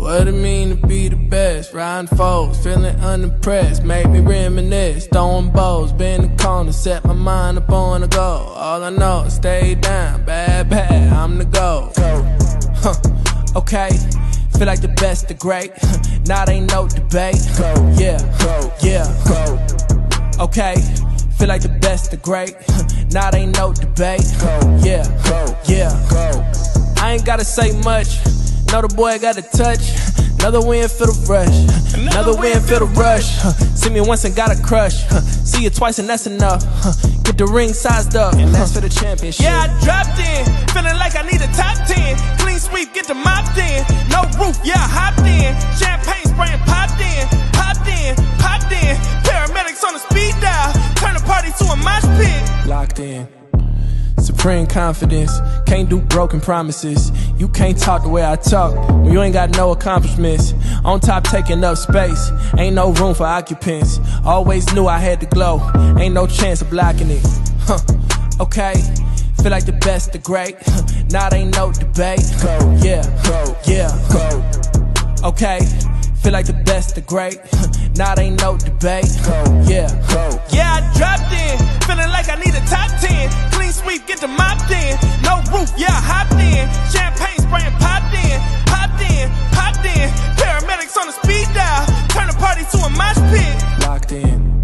What it mean to be the best? Riding foes, feeling unimpressed. Make me reminisce, throwing bows, bend the corner, set my mind up on the goal. All I know is stay down, bad, I'm the goal. Okay, feel like the best, the great. Now ain't no debate. Yeah. Okay, feel like the best, the great. Now ain't no debate. Yeah. I ain't gotta say much. Know the boy got a touch. Another win for the rush. Another win for the rush. See me once and got a crush. See you twice and that's enough. Get the ring sized up, and that's for the championship. Yeah, I dropped in, feeling like I need a top 10. Clean sweep, get the mopped in. No roof, yeah, I hopped in. Champagne spraying, popped in. Paramedics on the speed dial. Turn the party to a mosh pit. Locked in. Supreme confidence, can't do broken promises. You can't talk the way I talk when you ain't got no accomplishments. On top taking up space, ain't no room for occupants. Always knew I had to glow, ain't no chance of blocking it. Okay, feel like the best, the great. Now ain't no debate. Yeah. Okay, feel like the best, the great. Now ain't no debate. Yeah, I dropped in, feeling like I need a top 10. Clean sweep, get the mopped in. No roof, yeah, I hopped in. Champagne spraying, popped in. Paramedics on the speed dial. Turn the party to a mosh pit. Locked in.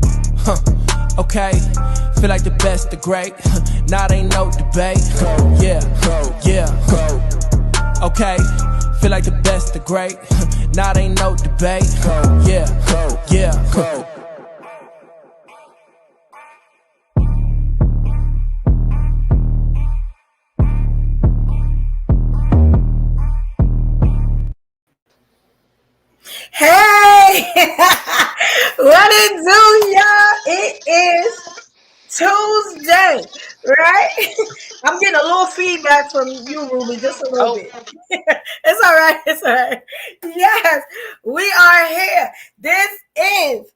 Okay, feel like the best, the great. Now ain't no debate. Yeah. Okay, feel like the best, the great. Now ain't no debate. Yeah. Hey, what it do, y'all? It is Tuesday, right? I'm getting a little feedback from you, Ruby, just a little bit. It's all right. Yes, we are here. This is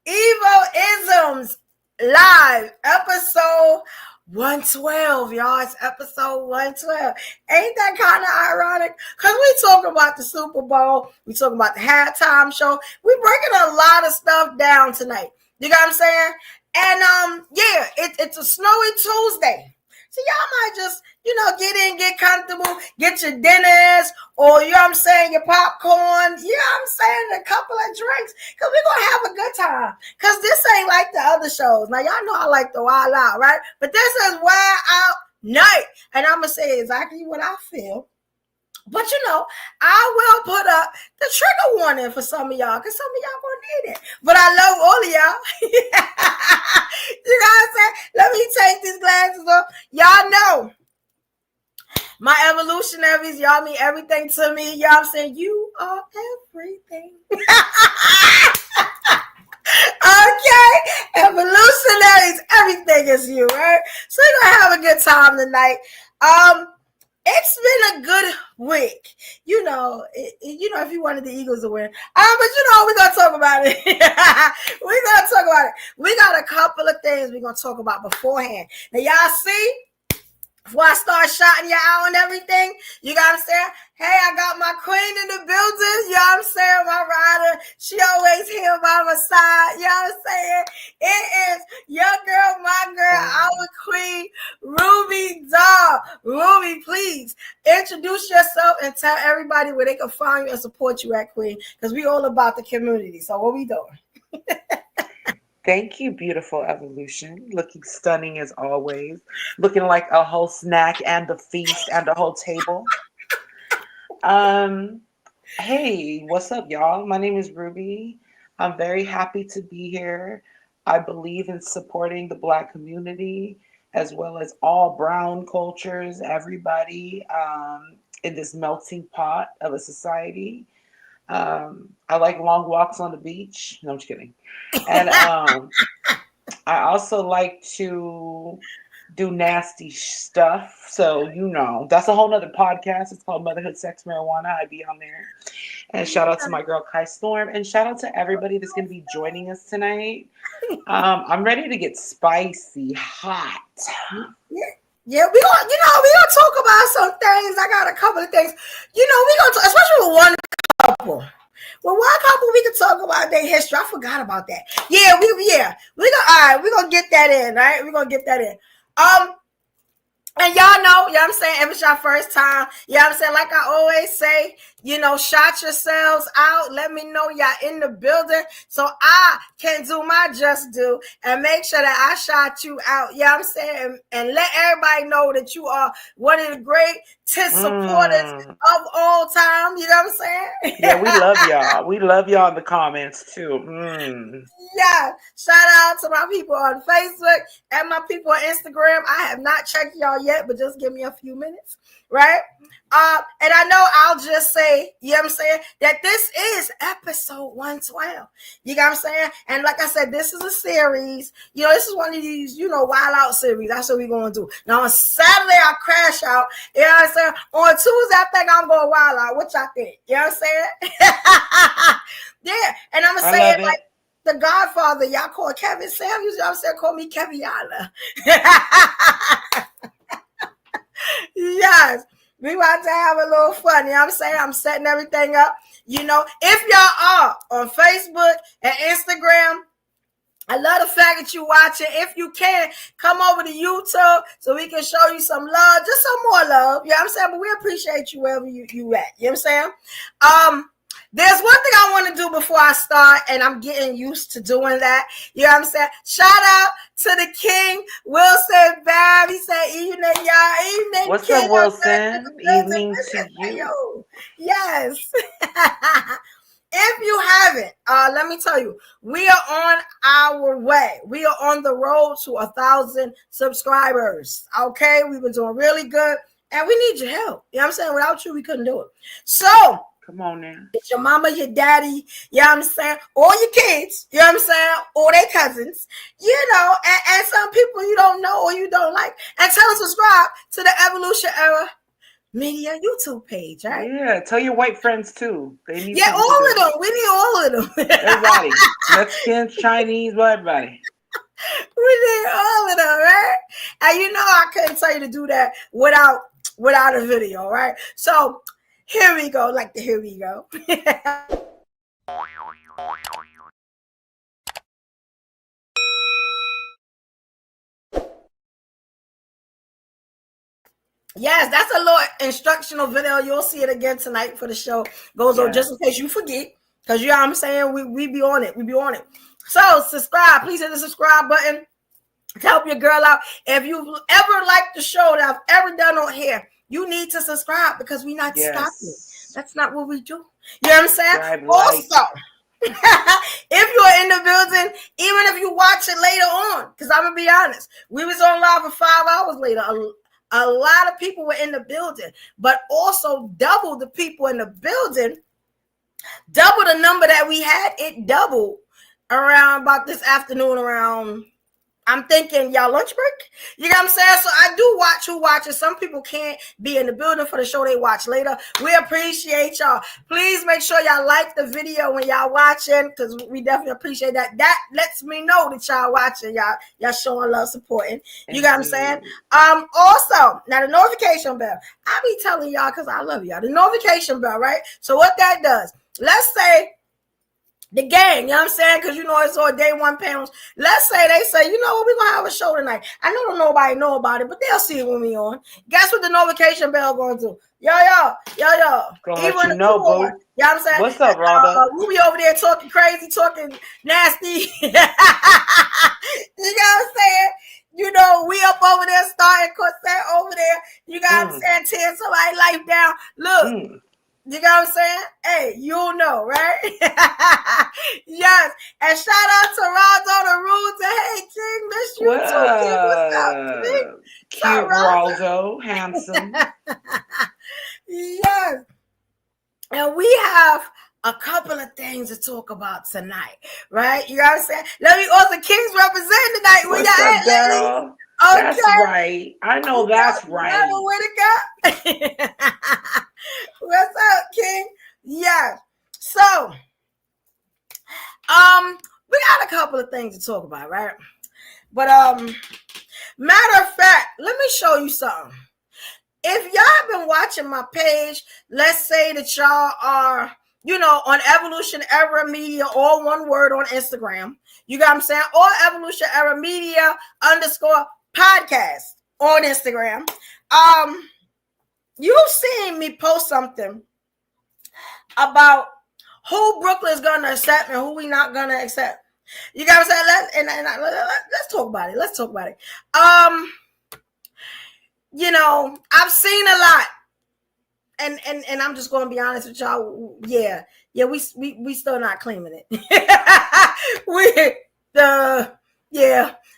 EVO-ISMS live episode 112, y'all. It's episode 112. Ain't that kind of ironic? Because we talk about the Super Bowl. We talk about the halftime show. We breaking a lot of stuff down tonight. You got what I'm saying? And it's a snowy Tuesday. So y'all might just, get in, get comfortable, get your dinners, or your popcorn, a couple of drinks, because we're going to have a good time. Because this ain't like the other shows. Now, y'all know I like the Wild Out, right? But this is Wild Out Night. And I'm going to say exactly what I feel. But I will put up the trigger warning for some of y'all, because some of y'all gonna need it. But I love all of y'all. You know what I'm saying? Let me take these glasses off. Y'all know my evolutionaries, y'all mean everything to me. Y'all I'm saying you are everything. Okay, evolutionaries, everything is you, right? So we're gonna have a good time tonight. It's been a good week. If you wanted the Eagles to win. But we're going to talk about it. We got a couple of things we're going to talk about beforehand. Now, y'all see, before I start shouting you out and everything, you got what I'm saying? Hey, I got my queen in the building. You know what I'm saying? My rider, she always here by my side. You know what I'm saying? It is your girl, my girl, our queen, Ruby Doll. Ruby, please introduce yourself and tell everybody where they can find you and support you at, queen, because we all about the community. So what we doing? Thank you, beautiful evolution. Looking stunning as always. Looking like a whole snack and a feast and a whole table. Hey, what's up, y'all? My name is Ruby. I'm very happy to be here. I believe in supporting the Black community as well as all brown cultures, everybody in this melting pot of a society. I like long walks on the beach. No, I'm just kidding. And I also like to do nasty stuff. So, that's a whole nother podcast. It's called Motherhood, Sex, Marijuana. I be on there. And shout out to my girl, Kai Storm. And shout out to everybody that's going to be joining us tonight. I'm ready to get spicy, hot. Yeah, we gonna talk about some things. I got a couple of things. We gonna talk, especially with one couple. Well, one couple we can talk about their history. I forgot about that. Yeah, we're gonna get that in, right? We're gonna get that in. And y'all know, you know what I'm saying, if it's your first time, you know what I'm saying, like I always say, shout yourselves out. Let me know y'all in the building so I can do my just due and make sure that I shout you out, you know what I'm saying, and let everybody know that you are one of the greatest supporters of all time, you know what I'm saying? Yeah, we love y'all. We love y'all in the comments too. Yeah, shout out to my people on Facebook and my people on Instagram. I have not checked y'all yet, but just give me a few minutes, right? And I know I'll just say, you know what I'm saying, that this is episode 112. You know what I'm saying? And like I said, this is a series. This is one of these, wild out series. That's what we're going to do. Now, on Saturday, I'll crash out. You know what I'm saying? On Tuesday, I think I'm going wild out. What y'all think? You know what I'm saying? Yeah. And I'm going to say it like the Godfather, y'all call Kevin Samuels, y'all said call me Keviana. Yes, we want to have a little fun. You know what I'm saying? I'm setting everything up. If y'all are on Facebook and Instagram, I love the fact that you watching. If you can, come over to YouTube so we can show you some love, just some more love. You know what I'm saying? But we appreciate you wherever you at. You know what I'm saying? There's one thing I want to do before I start, and I'm getting used to doing that. You know what I'm saying? Shout out to the king, Wilson Bab. He said, evening, y'all. Evening, what's king. Up, Wilson? Evening to you. Yes. If you haven't, let me tell you, we are on our way. We are on the road to 1,000 subscribers. Okay? We've been doing really good, and we need your help. You know what I'm saying? Without you, we couldn't do it. So, come on now. it's your mama, your daddy, you know what I'm saying? Or your kids, you know what I'm saying? Or their cousins, and some people you don't know or you don't like. And tell them to subscribe to the Evolution Era Media YouTube page, right? Yeah, tell your white friends too. They need all of them. We need all of them. Everybody. Mexicans, Chinese, everybody. We need all of them, right? And I couldn't tell you to do that without a video, right? So here we go, here we go. Yes, that's a little instructional video. You'll see it again tonight for the show. Goes on just in case you forget. Because you know what I'm saying? We be on it. We be on it. So subscribe. Please hit the subscribe button to help your girl out. If you've ever liked the show that I've ever done on here, you need to subscribe because we're not stopping. That's not what we do. You know what I'm saying? Also, if you're in the building, even if you watch it later on, because I'm going to be honest, we was on live for 5 hours later. A lot of people were in the building, but also double the people in the building, double the number that we had. It doubled around about this afternoon around, I'm thinking y'all lunch break. You know what I'm saying? So I do watch who watches. Some people can't be in the building for the show, they watch later. We appreciate y'all. Please make sure y'all like the video when y'all watching, because we definitely appreciate that. That lets me know that y'all watching, y'all showing love, supporting. You know what I'm saying? Also, now the notification bell. I be telling y'all because I love y'all. The notification bell, right? So what that does, let's say the gang, you know what I'm saying? Because it's all day one panels. Let's say they say, you know what, we're gonna have a show tonight. I know nobody know about it, but they'll see it when we on. Guess what the notification bell going to do? Yo. Gonna let you know, boo. You know what I'm saying? What's up, Rhonda? We'll be over there talking crazy, talking nasty. You know what I'm saying? We up over there starting concert over there. You know what I'm saying? Tearing somebody's life down. Look. You know what I'm saying? Hey, you'll know, right? Yes. And shout out to Roz on the rules. Hey, King, miss you too, King. What's up, King? Cute Raldo, handsome. Yes. And we have a couple of things to talk about tonight, right? You know what I'm saying? Let me also Kings representing tonight. What's up, girl? Okay. That's right. I know that's right. Where to go? What's up, King? Yeah. So, we got a couple of things to talk about, right? But matter of fact, let me show you something. If y'all have been watching my page, let's say that y'all are on Evolution Era Media, all one word on Instagram. You got what I'm saying? Or Evolution Era Media _ podcast on Instagram. You've seen me post something about who Brooklyn is gonna accept and who we not gonna accept. You got what I'm saying? Let's talk about it. Let's talk about it. I've seen a lot. And I'm just going to be honest with y'all. Yeah, we still not claiming it.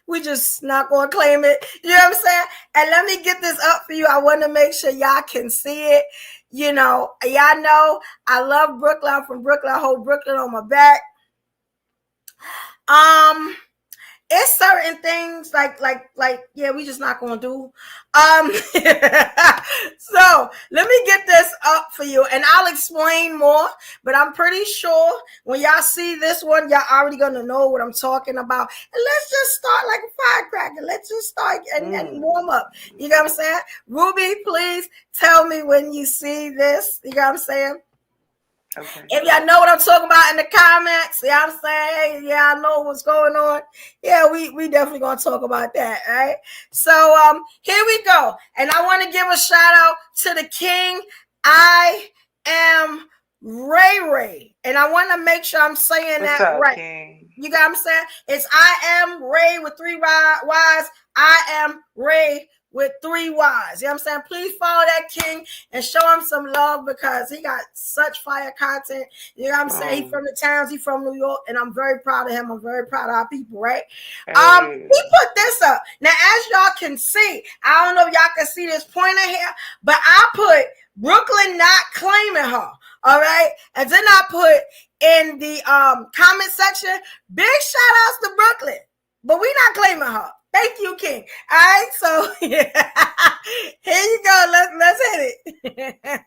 We just not going to claim it. You know what I'm saying? And let me get this up for you. I want to make sure y'all can see it. Y'all know I love Brooklyn. I'm from Brooklyn. I hold Brooklyn on my back. It's certain things like we just not gonna do. So let me get this up for you and I'll explain more, but I'm pretty sure when y'all see this one, y'all already gonna know what I'm talking about. And let's just start like a firecracker. Let's just start and warm up. You know what I'm saying? Ruby, please tell me when you see this. You know what I'm saying? Okay. If y'all know what I'm talking about in the comments, you know what I'm saying? Hey, yeah, I know what's going on. Yeah, we definitely gonna talk about that, right? So here we go. And I want to give a shout out to the king. I am Ray. And I want to make sure I'm saying What's that up, right. King? You got what I'm saying? It's I am Ray with 3 Y's. I am Ray with 3 Y's. You know what I'm saying? Please follow that king and show him some love because he got such fire content. You know what I'm saying? He's from the towns, he's from New York, and I'm very proud of him. I'm very proud of our people, right? He put this up. Now, as y'all can see, I don't know if y'all can see this pointer here, but I put Brooklyn not claiming her. All right. And then I put in the comment section, big shout outs to Brooklyn, but we not claiming her. Thank you, King. All right, so yeah. Here you go. Let's hit it.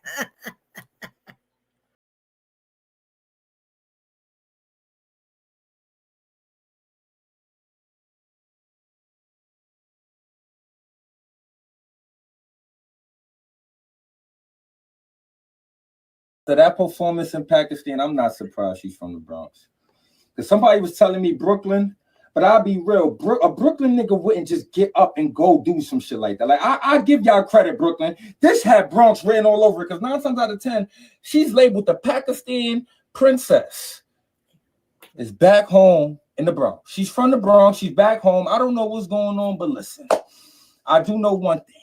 So that performance in Pakistan, I'm not surprised she's from the Bronx. Because somebody was telling me Brooklyn, but I'll be real. A Brooklyn nigga wouldn't just get up and go do some shit like that. Like, I give y'all credit, Brooklyn. This had Bronx written all over it because 9 times out of 10, she's labeled the Pakistan princess. Is back home in the Bronx. She's from the Bronx. She's back home. I don't know what's going on, but listen, I do know one thing.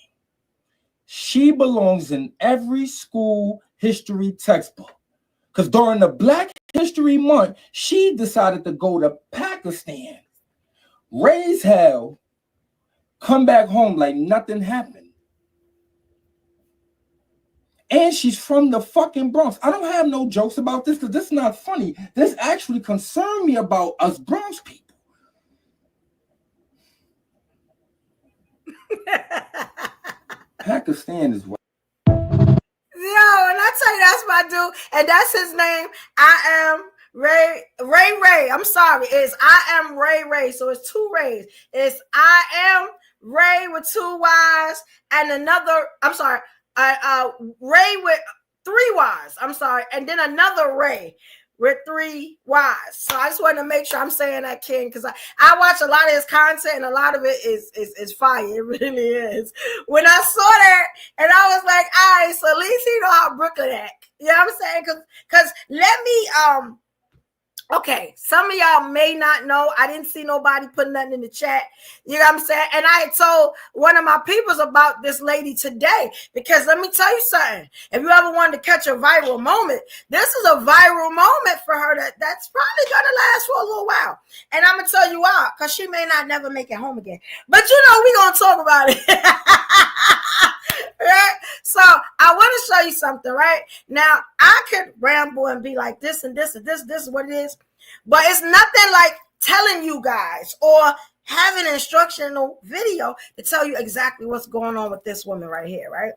She belongs in every school history textbook. Because during the Black History Month, she decided to go to Pakistan, raise hell, come back home like nothing happened. And she's from the fucking Bronx. I don't have no jokes about this because this is not funny. This actually concerned me about us Bronx people. Pakistan is what. Yo, and I tell you, that's my dude, and that's his name. I am Ray. I'm sorry, it's I am Ray. So it's 2 Rays. It's I am Ray with 2 Y's and another. I'm sorry, Ray with 3 Y's. I'm sorry, and then another Ray with 3 Y's. So I just wanted to make sure I'm saying that, King, because I watch a lot of his content and a lot of it is fire. It really is. When I saw that and I was like, all right, so at least he know how Brooklyn act. You know what I'm saying? Because let me okay, some of y'all may not know. I didn't see nobody put nothing in the chat. You know what I'm saying? And I told one of my peoples about this lady today because let me tell you something. If you ever wanted to catch a viral moment, this is a viral moment for her that's probably going to last for a little while. And I'm going to tell you why, because she may not never make it home again. But we're going to talk about it. Right? So I want to show you something, right? Now, I could ramble and be like this and this and this is what it is. But it's nothing like telling you guys or having an instructional video to tell you exactly what's going on with this woman right here, right?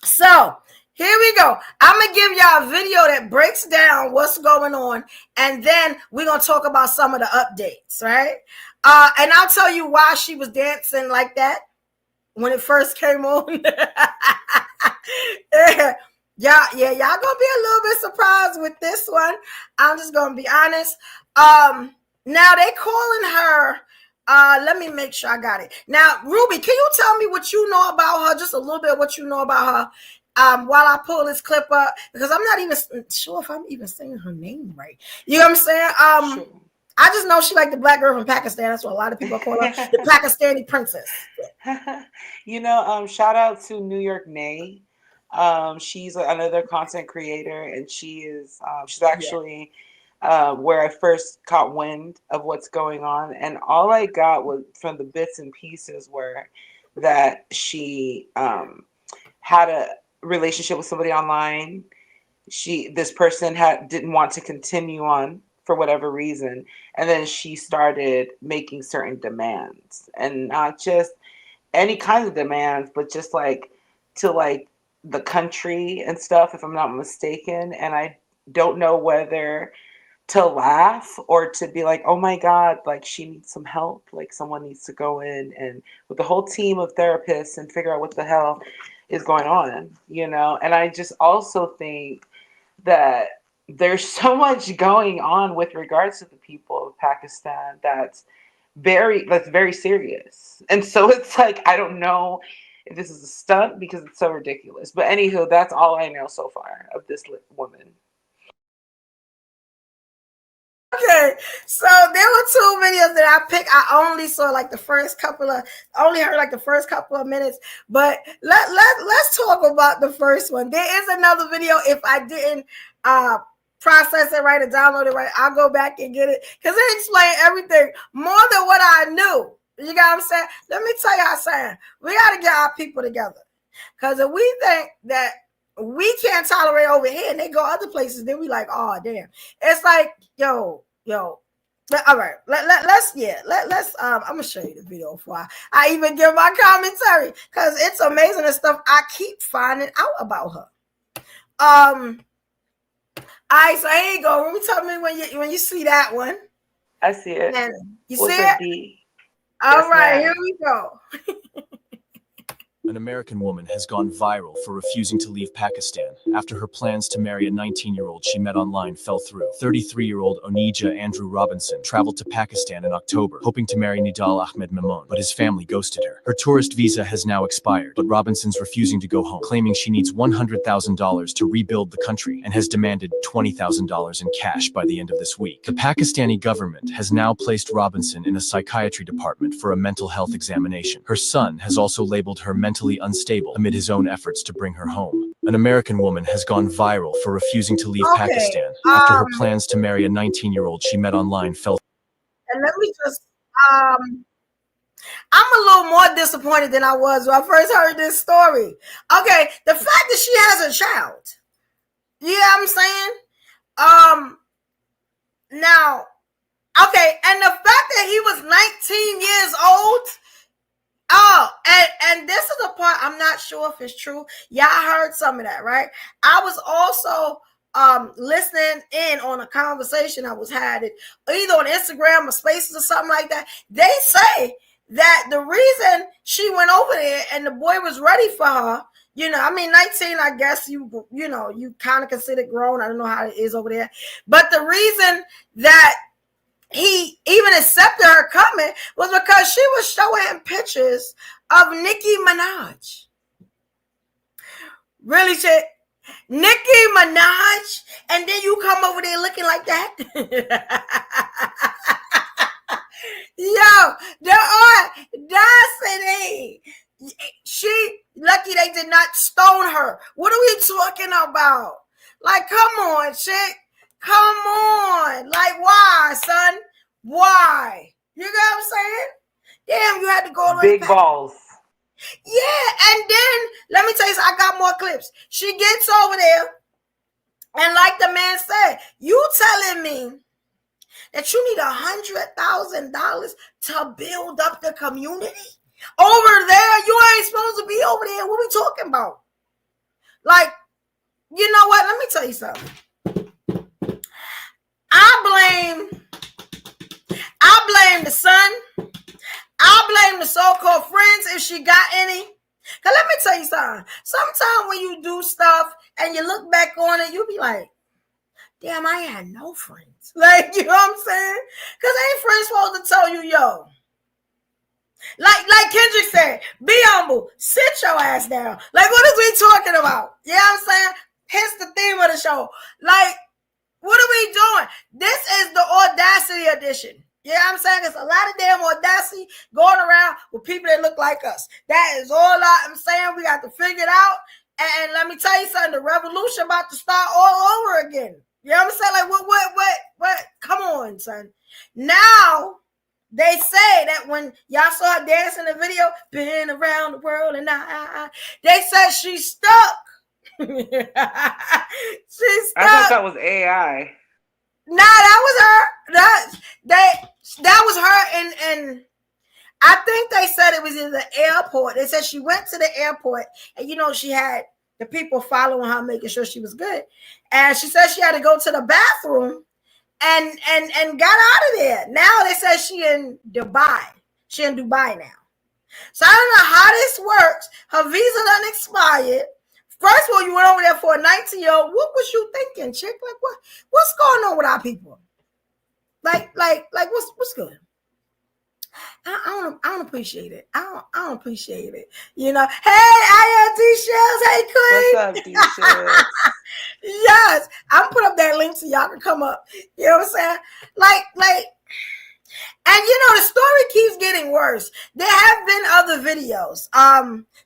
So here we go. I'm going to give y'all a video that breaks down what's going on. And then we're going to talk about some of the updates, right? And I'll tell you why she was dancing like that when it first came on. Yeah. y'all gonna be a little bit surprised with this one. I'm just gonna be honest. Now they calling her. Let me make sure I got it. Now, Ruby, can you tell me what you know about her? Just a little bit of what you know about her. While I pull this clip up, because I'm not even sure if I'm even saying her name right. You know what I'm saying? Sure. I just know she like the black girl from Pakistan. That's what a lot of people call her, the Pakistani princess. Shout out to New York Nay. She's another content creator, and she's actually where I first caught wind of what's going on. And all I got was from the bits and pieces were that she had a relationship with somebody online. This person didn't want to continue on for whatever reason, and then she started making certain demands, and not just any kinds of demands, but just to the country and stuff, if I'm not mistaken. And I don't know whether to laugh or to be like, oh my God, like she needs some help, like someone needs to go in and with the whole team of therapists and figure out what the hell is going on, And I just also think that there's so much going on with regards to the people of Pakistan that's very serious. And so it's like, I don't know if this is a stunt because it's so ridiculous. But anywho, that's all I know so far of this woman. Okay, so there were 2 videos that I picked. I only saw only heard the first couple of minutes. But let's talk about the first one. There is another video. If I didn't process it right or download it right, I'll go back and get it because it explained everything more than what I knew. You got what I'm saying? Let me tell y'all something. We got to get our people together, because if we think that we can't tolerate over here and they go other places, then we like, oh damn. It's like, yo. All right, let's I'm gonna show you the video before I even give my commentary, because it's amazing the stuff I keep finding out about her. All right, so here you go. Ruby, tell me when you see that one. I see it. And you What's see it? D? All Yes, right, ma'am. here we go. An American woman has gone viral for refusing to leave Pakistan after her plans to marry a 19-year-old she met online fell through. 33-year-old Onija Andrew Robinson traveled to Pakistan in October, hoping to marry Nidal Ahmed Mamoun, but his family ghosted her. Her tourist visa has now expired, but Robinson's refusing to go home, claiming she needs $100,000 to rebuild the country and has demanded $20,000 in cash by the end of this week. The Pakistani government has now placed Robinson in a psychiatry department for a mental health examination. Her son has also labeled her mentally unstable amid his own efforts to bring her home. An American woman has gone viral for refusing to leave Pakistan after her plans to marry a 19-year-old she met online fell. And let me just, I'm a little more disappointed than I was when I first heard this story. Okay, the fact that she has a child, you know what I'm saying? Now, okay, and the fact that he was 19 years old. Oh, and this is the part I'm not sure if it's true. Y'all heard some of that, right? I was also listening in on a conversation I was having either on Instagram or Spaces or something like that. They say that the reason she went over there and the boy was ready for her, 19, I guess you kind of consider grown. I don't know how it is over there. But the reason that he even accepted her coming was because she was showing him pictures of Nicki Minaj. Really, shit. Nicki Minaj, and then you come over there looking like that? Yo, the audacity. She lucky they did not stone her. What are we talking about? Like, come on, chick. Come on. Like, why, son? Why? You know what I'm saying? Damn, you had to go to big balls. Yeah, and then let me tell you something, I got more clips. She gets over there, and like the man said, you telling me that you need $100,000 to build up the community? Over there, you ain't supposed to be over there. What we talking about? Like, you know what? Let me tell you something. I blame the son. I blame the so-called friends if she got any. Cause let me tell you something. Sometimes when you do stuff and you look back on it, you be like, damn, I ain't had no friends. Like, you know what I'm saying? Cause ain't friends supposed to tell you, yo. Like Kendrick said, be humble, sit your ass down. Like, what is we talking about? You know what I'm saying? Here's the theme of the show. Like, what are we doing? This is the audacity edition. You know what I'm saying? There's a lot of damn audacity going around with people that look like us. That is all I'm saying. We got to figure it out. And let me tell you something, the revolution about to start all over again. You know what I'm saying? Like, what? Come on, son. Now, they say that when y'all saw her dance in the video, been around the world and they said she's stuck. She's stuck. I thought that was AI. Nah, that was her. That was her, and I think they said it was in the airport. They said she went to the airport, and she had the people following her, making sure she was good. And she said she had to go to the bathroom and got out of there. Now they said she in Dubai. She in Dubai now. So I don't know how this works. Her visa done expired. First of all, you went over there for a 19-year-old. What was you thinking, chick? Like, what's going on with our people? Like, what's good? I don't appreciate it. I don't appreciate it. Hey, D-Shells. Hey, Queen. What's up, D-Shells? Yes. I'm put up that link so y'all can come up. You know what I'm saying? Like, and the story keeps getting worse. There have been other videos.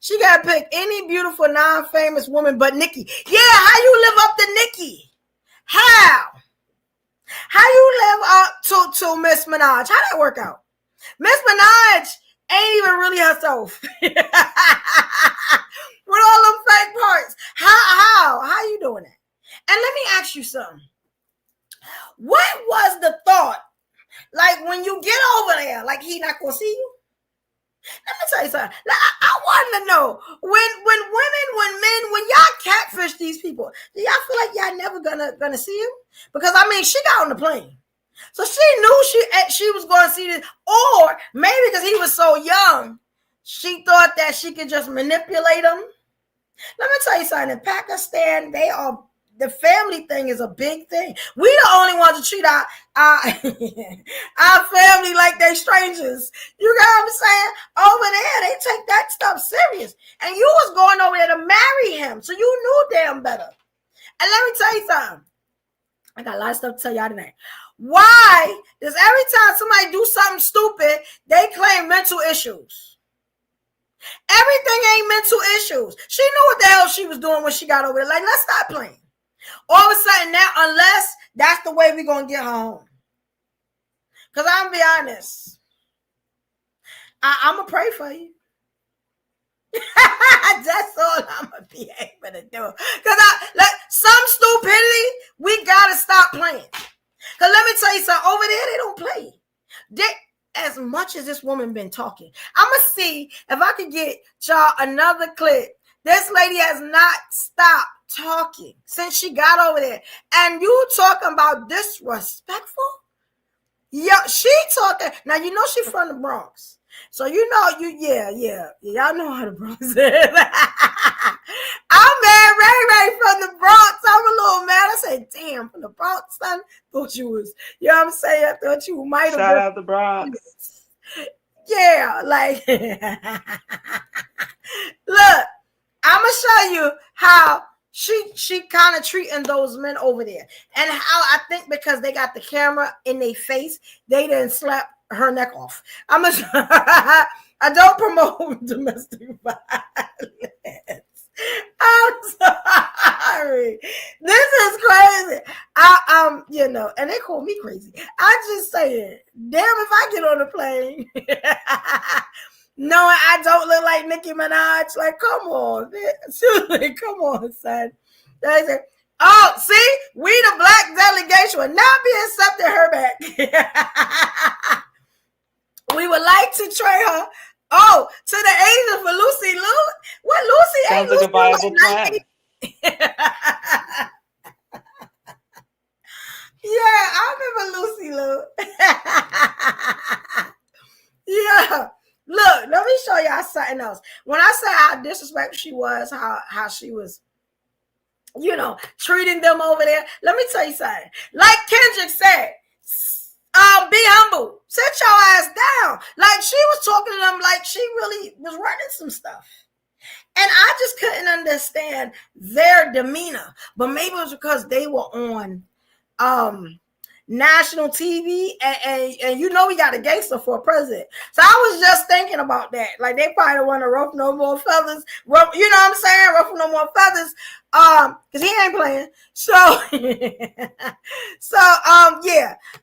She got to pick any beautiful non-famous woman but Nicki. Yeah, how you live up to Nicki? How you live up to Miss Minaj? How that work out? Miss Minaj ain't even really herself. With all them fake parts. How you doing that? And let me ask you something. What was the thought? Like, when you get over there, like, he not gonna see you? Let me tell you something. Like, I want to know, when y'all catfish these people, do y'all feel like y'all never gonna see him? Because, she got on the plane. So she knew she was going to see this. Or maybe because he was so young, she thought that she could just manipulate him. Let me tell you something. In Pakistan, the family thing is a big thing. We the only ones to treat our family like they strangers. You know what I'm saying? Over there, they take that stuff serious. And you was going over there to marry him. So you knew damn better. And let me tell you something. I got a lot of stuff to tell y'all tonight. Why does every time somebody do something stupid, they claim mental issues? Everything ain't mental issues. She knew what the hell she was doing when she got over there. Like, let's stop playing. All of a sudden now, unless that's the way we're going to get her home. Because I'm going to be honest. I'm going to pray for you. That's all I'm going to be able to do. Because some stupidity, we got to stop playing. Because let me tell you something. Over there, they don't play. As much as this woman been talking, I'm going to see if I can get y'all another clip. This lady has not stopped talking since she got over there. And you talking about disrespectful? Yeah, she talking. Now, she from the Bronx. So, yeah. Y'all know how the Bronx is. I'm mad, Ray from the Bronx. I'm a little mad. I said, damn, from the Bronx, son. Thought you was, you know what I'm saying? I thought you might have. Shout out the Bronx. Yeah, like, look, I'm going to show you how she kind of treating those men over there. And how I think because they got the camera in their face, they didn't slap her neck off. I don't promote domestic violence. I'm sorry. This is crazy. And they call me crazy. I just say it. Damn if I get on the plane. Knowing I don't look like Nicki Minaj. Like, come on. Seriously, come on, son. They say, oh, see? We the black delegation will not be accepting her back. We would like to trade her. Oh, to the Asian for Lucy Lou? What Lucy ain't Sounds like Lucy a viable plan. Yeah, I remember Lucy Lou. Yeah. Look, let me show y'all something else. When I say how disrespectful she was, how she was, treating them over there. Let me tell you something. Like Kendrick said, be humble. Sit your ass down. Like she was talking to them like she really was running some stuff. And I just couldn't understand their demeanor. But maybe it was because they were on national TV and we got a gangster for a president. So I was just thinking about that. Like they probably don't want to ruffle no more feathers. Ruffle no more feathers. Because he ain't playing. So yeah.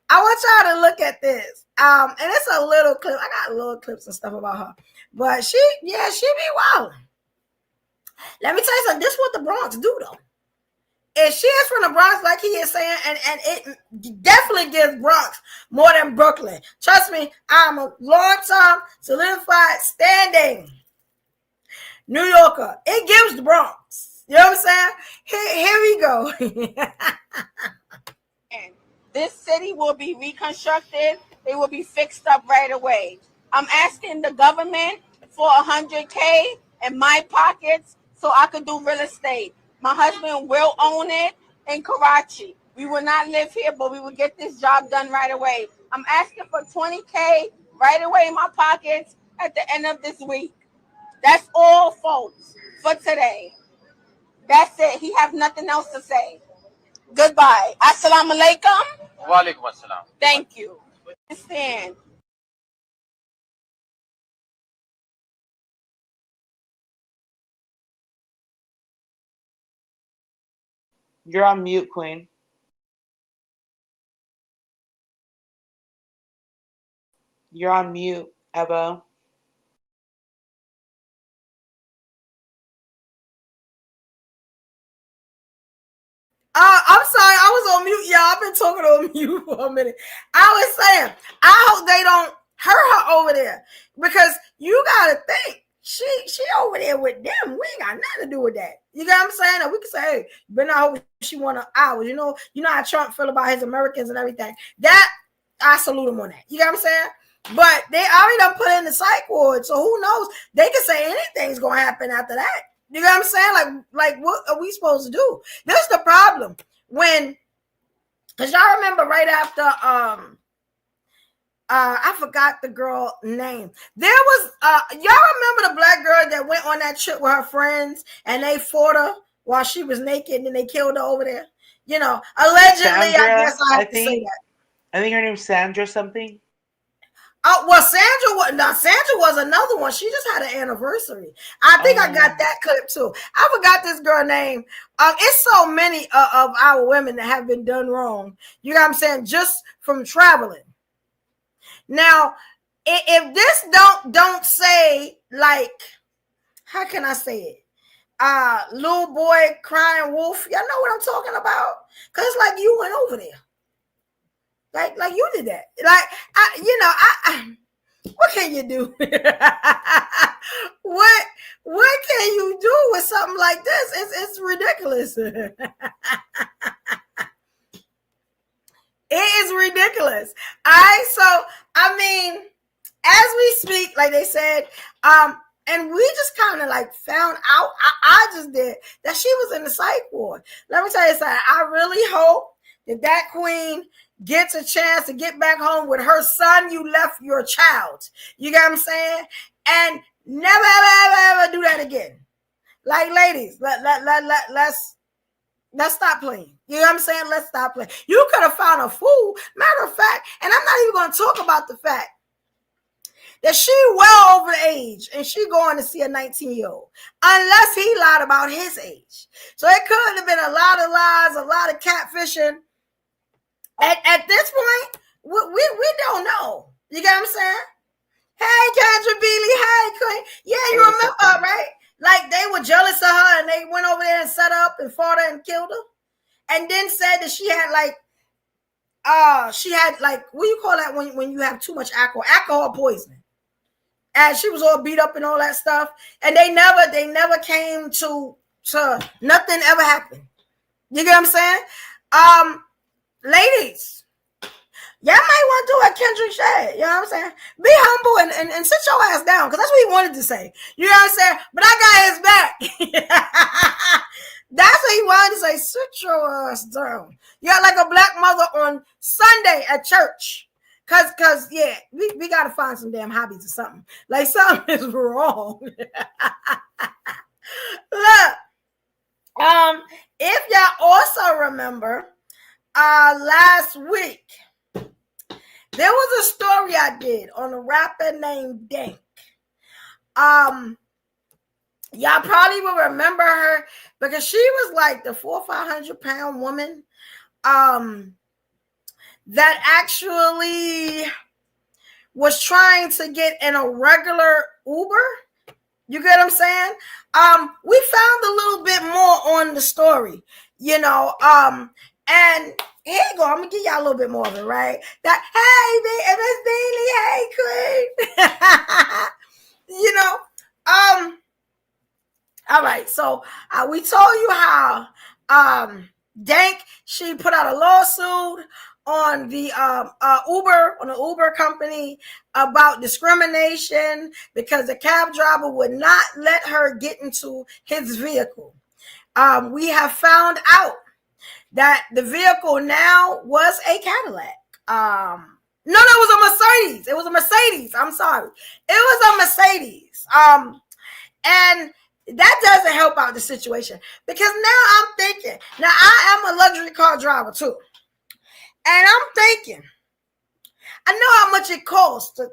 I want y'all to look at this. And it's a little clip. I got little clips and stuff about her. But she be wild. Let me tell you something. This is what the Bronx do though. If she is from the Bronx, like he is saying, and it definitely gives Bronx more than Brooklyn. Trust me, I'm a long-time, solidified, standing New Yorker. It gives the Bronx. You know what I'm saying? Here we go. This city will be reconstructed. It will be fixed up right away. I'm asking the government for $100K in my pockets so I can do real estate. My husband will own it in Karachi. We will not live here, but we will get this job done right away. I'm asking for $20K right away in my pockets at the end of this week. That's all, folks, for today. That's it. He have nothing else to say. Goodbye. Assalamu alaikum. Wa alaikum assalam. Thank you. Understand. You're on mute, Queen. You're on mute, Evo. I'm sorry, I was on mute, y'all. I've been talking on mute for a minute. I was saying, I hope they don't hurt her over there because you gotta think she over there with them. We ain't got nothing to do with that. You know what I'm saying? And we can say, hey, but now she wanted ours. You know how Trump feel about his Americans and everything. That I salute him on that. You know what I'm saying? But they already done put in the psych ward, so who knows? They can say anything's gonna happen after that. You know what I'm saying? Like what are we supposed to do? This is the problem. Because y'all remember right after I forgot the girl name. There was y'all remember the black girl that went on that trip with her friends and they fought her while she was naked and then they killed her over there? Allegedly, Sandra, I guess I have to say that. I think her name's Sandra something. Oh, well, Sandra was another one. She just had an anniversary. I think I got that clip too. I forgot this girl name. It's so many of our women that have been done wrong. You know what I'm saying? Just from traveling. Now, if this don't say like, how can I say it? Little boy crying wolf. Y'all know what I'm talking about? Because it's like you went over there. Like you did that. What can you do? what can you do with something like this? It's ridiculous. It is ridiculous. All right, so I mean, as we speak, like they said, and we just kind of like found out, I just did, that she was in the psych ward. Let me tell you something. I really hope that queen gets a chance to get back home with her son. You left your child. You get what I'm saying? And never, ever do that again. Like, ladies, let's stop playing. You know what I'm saying? Let's stop playing. You could have found a fool. Matter of fact, and I'm not even going to talk about the fact that she well over the age and she going to see a 19-year-old, unless he lied about his age. So it could have been a lot of lies, a lot of catfishing. At this point, we don't know. You get what I'm saying? Hey, Kendra Bealey. Hey, Queen. Yeah, you remember her, right? Like they were jealous of her and they went over there and set up and fought her and killed her. And then said that she had what do you call that when you have too much alcohol poisoning. And she was all beat up and all that stuff. And they never came to nothing ever happened. You get what I'm saying? Ladies, Y'all might want to do a Kendrick shade. You know what I'm saying? Be humble and sit your ass down, because that's what he wanted to say. You know what I'm saying? But I got his back. That's what he wanted to say. Sit your ass down. You're like a black mother on Sunday at church. Cause yeah, we gotta find some damn hobbies or something. Like something is wrong. Look, if y'all also remember, last week there was a story I did on a rapper named Dank. Y'all probably will remember her because she was like the 400 or 500 pound woman that actually was trying to get in a regular Uber. You get what I'm saying? We found a little bit more on the story, you know, and here you go. I'm gonna give y'all a little bit more of it, right? That hey, Miss Beanie, hey, Queen. You know, all right. So we told you how Dank, she put out a lawsuit on the Uber company about discrimination because the cab driver would not let her get into his vehicle. We have found out that the vehicle now was a Cadillac. No, it was a Mercedes. It was a Mercedes. I'm sorry. It was a Mercedes. And that doesn't help out the situation because now I'm thinking, now I am a luxury car driver too. And I'm thinking, I know how much it costs to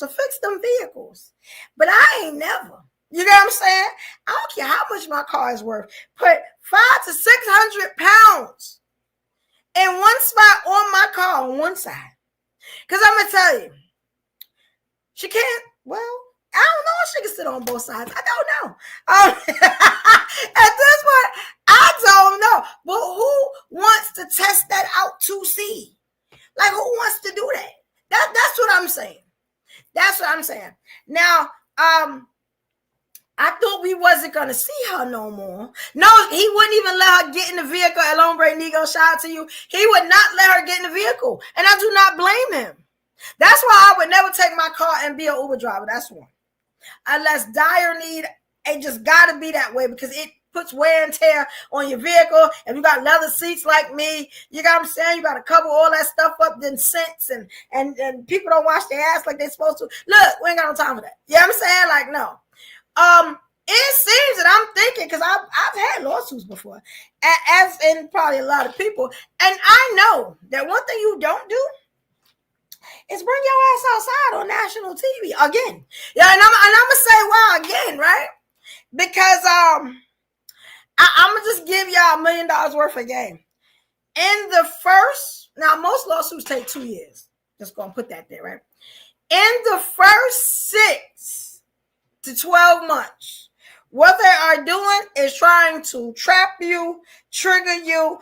fix them vehicles, but I ain't never. You know what I'm saying? I don't care how much my car is worth. Put 500 to 600 pounds in one spot on my car on one side. Because I'm going to tell you, she can't, well, I don't know if she can sit on both sides. I don't know. At this point, I don't know. But who wants to test that out to see? Like, who wants to do that? That's what I'm saying. That's what I'm saying. Now, I thought we wasn't going to see her no more. No, he wouldn't even let her get in the vehicle. El Hombre Nigo, shout out to you. He would not let her get in the vehicle. And I do not blame him. That's why I would never take my car and be an Uber driver. That's one. Unless dire need, it just got to be that way because it puts wear and tear on your vehicle. If you got leather seats like me, you got what I'm saying? You got to cover all that stuff up, then scents, and people don't wash their ass like they're supposed to. Look, we ain't got no time for that. You know what I'm saying? Like, no. It seems that I'm thinking, because I've had lawsuits before, as in probably a lot of people, and I know that one thing you don't do is bring your ass outside on national TV again. Yeah, and I'm gonna say why again, right? Because I'm gonna just give y'all $1 million worth of game. In the first, now most lawsuits take 2 years. Just gonna put that there, right? In the first 6 to 12 months, what they are doing is trying to trap you, trigger you,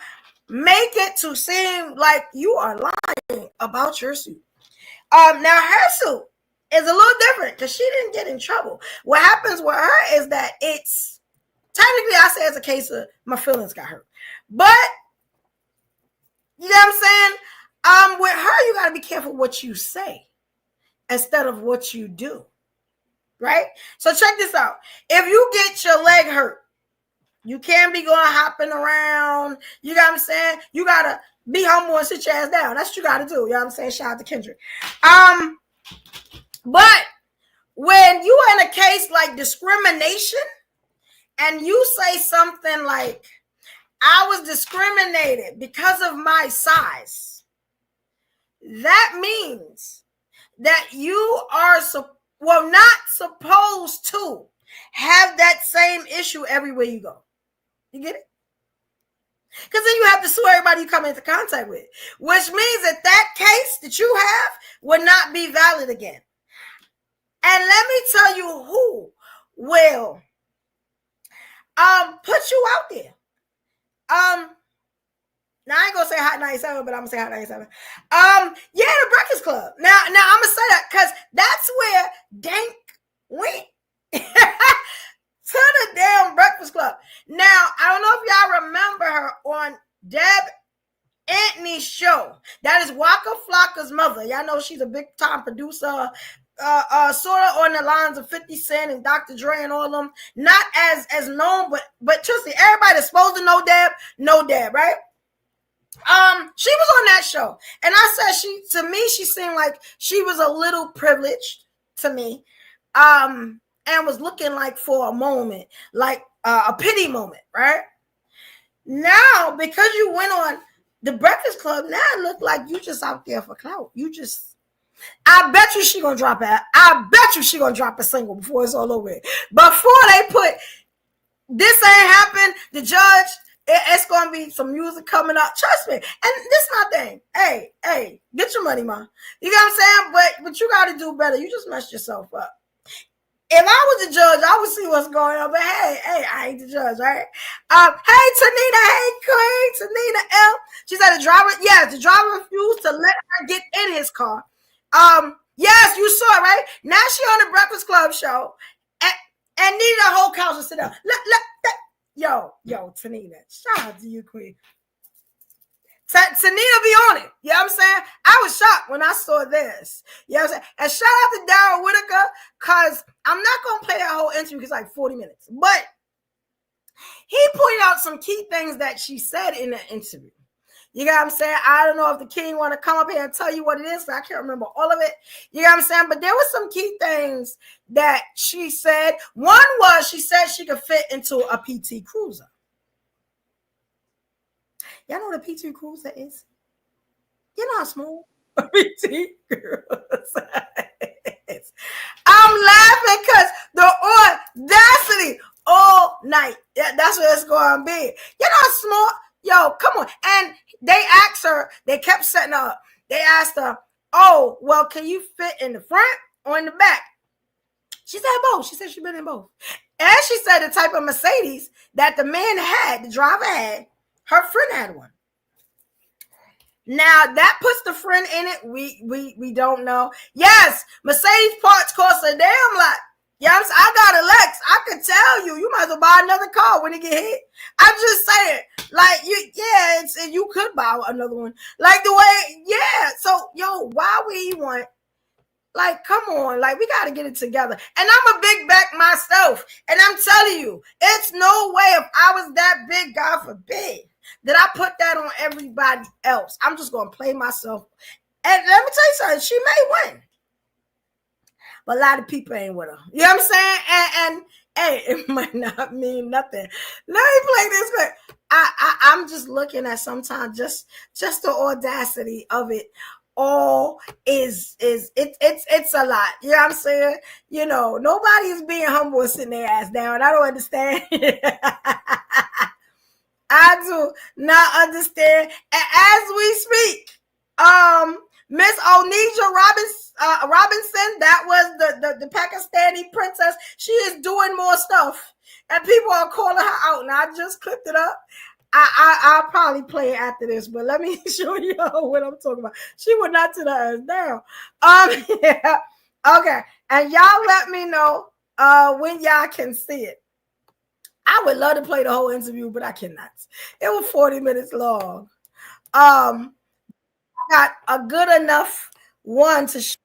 make it to seem like you are lying about your suit. Now her suit is a little different because she didn't get in trouble. What happens with her is that it's technically, I say it's a case of my feelings got hurt, but you know what I'm saying? With her, you got to be careful what you say instead of what you do. Right? So check this out. If you get your leg hurt, you can't be going hopping around. You know what I'm saying? You got to be humble and sit your ass down. That's what you got to do. You know what I'm saying? Shout out to Kendrick. But when you are in a case like discrimination and you say something like, I was discriminated because of my size, that means that you are not supposed to have that same issue everywhere you go. You get it? Because then you have to sue everybody you come into contact with, which means that case that you have will not be valid again. And let me tell you who will put you out there. Now I ain't gonna say Hot 97, but I'm gonna say Hot 97. Yeah, the Breakfast Club. Now I'm gonna say that because that's where Dank went to the damn Breakfast Club. Now I don't know if y'all remember her on Deb Anthony's show. That is Waka Flocka's mother. Y'all know she's a big time producer, sort of on the lines of 50 Cent and Dr. Dre and all of them. Not as known, but trust me, everybody that's supposed to know Deb, right? She was on that show, and I said she seemed like she was a little privileged to me, and was looking like for a moment, like a pity moment, right? Now, because you went on the Breakfast Club, now it look like you just out there for clout. I bet you she gonna drop a single before it's all over. Before they put this ain't happened, the judge. It's gonna be some music coming up. Trust me. And this is my thing. Hey, get your money, man. You know what I'm saying? But you gotta do better. You just messed yourself up. If I was the judge, I would see what's going on. But hey, I ain't the judge, right? Hey, Tanita, hey, Queen, Tanita L. She said the driver refused to let her get in his car. Yes, you saw it, right? Now she on the Breakfast Club show and needed a whole couch to sit down. Yo, Tanita, shout out to you, Queen. Tanita be on it. You know what I'm saying? I was shocked when I saw this. You know what I'm saying? And shout out to Darryl Whitaker, because I'm not going to play that whole interview because it's like 40 minutes. But he pointed out some key things that she said in the interview. You know what I'm saying? I don't know if the king want to come up here and tell you what it is. I can't remember all of it. You know what I'm saying? But there was some key things that she said. One was she said she could fit into a PT Cruiser. Y'all know what a PT Cruiser is? You know how small a PT Cruiser is. I'm laughing because the audacity all night. Yeah, that's what it's going to be. You know how small? Yo, come on. And they asked her, they kept setting her up. They asked her, oh, well, can you fit in the front or in the back? She said both. She said she's been in both. And she said the type of Mercedes that the man had, the driver had, her friend had one. Now that puts the friend in it. We don't know. Yes, Mercedes parts cost a damn lot. Yeah, I got a Lex. I could tell you might as well buy another car when it get hit. I'm just saying, like you could buy another one. Like the way, yeah. So why would he want? Like, come on, like we gotta get it together. And I'm a big back myself, and I'm telling you, it's no way if I was that big, God forbid, that I put that on everybody else. I'm just gonna play myself. And let me tell you something, she may win. But a lot of people ain't with her. You know what I'm saying? And hey, it might not mean nothing. Let me play this quick. I'm just looking at sometimes just the audacity of it all is it's a lot. You know what I'm saying? You know, nobody is being humble and sitting their ass down. I don't understand. I do not understand. And as we speak, Miss Onija Robinson, that was the Pakistani princess. She is doing more stuff, and people are calling her out. And I just clipped it up. I'll probably play it after this, but let me show you what I'm talking about. She would not sit her ass down. Yeah. Okay, and y'all let me know when y'all can see it. I would love to play the whole interview, but I cannot. It was 40 minutes long. Got a good enough one to show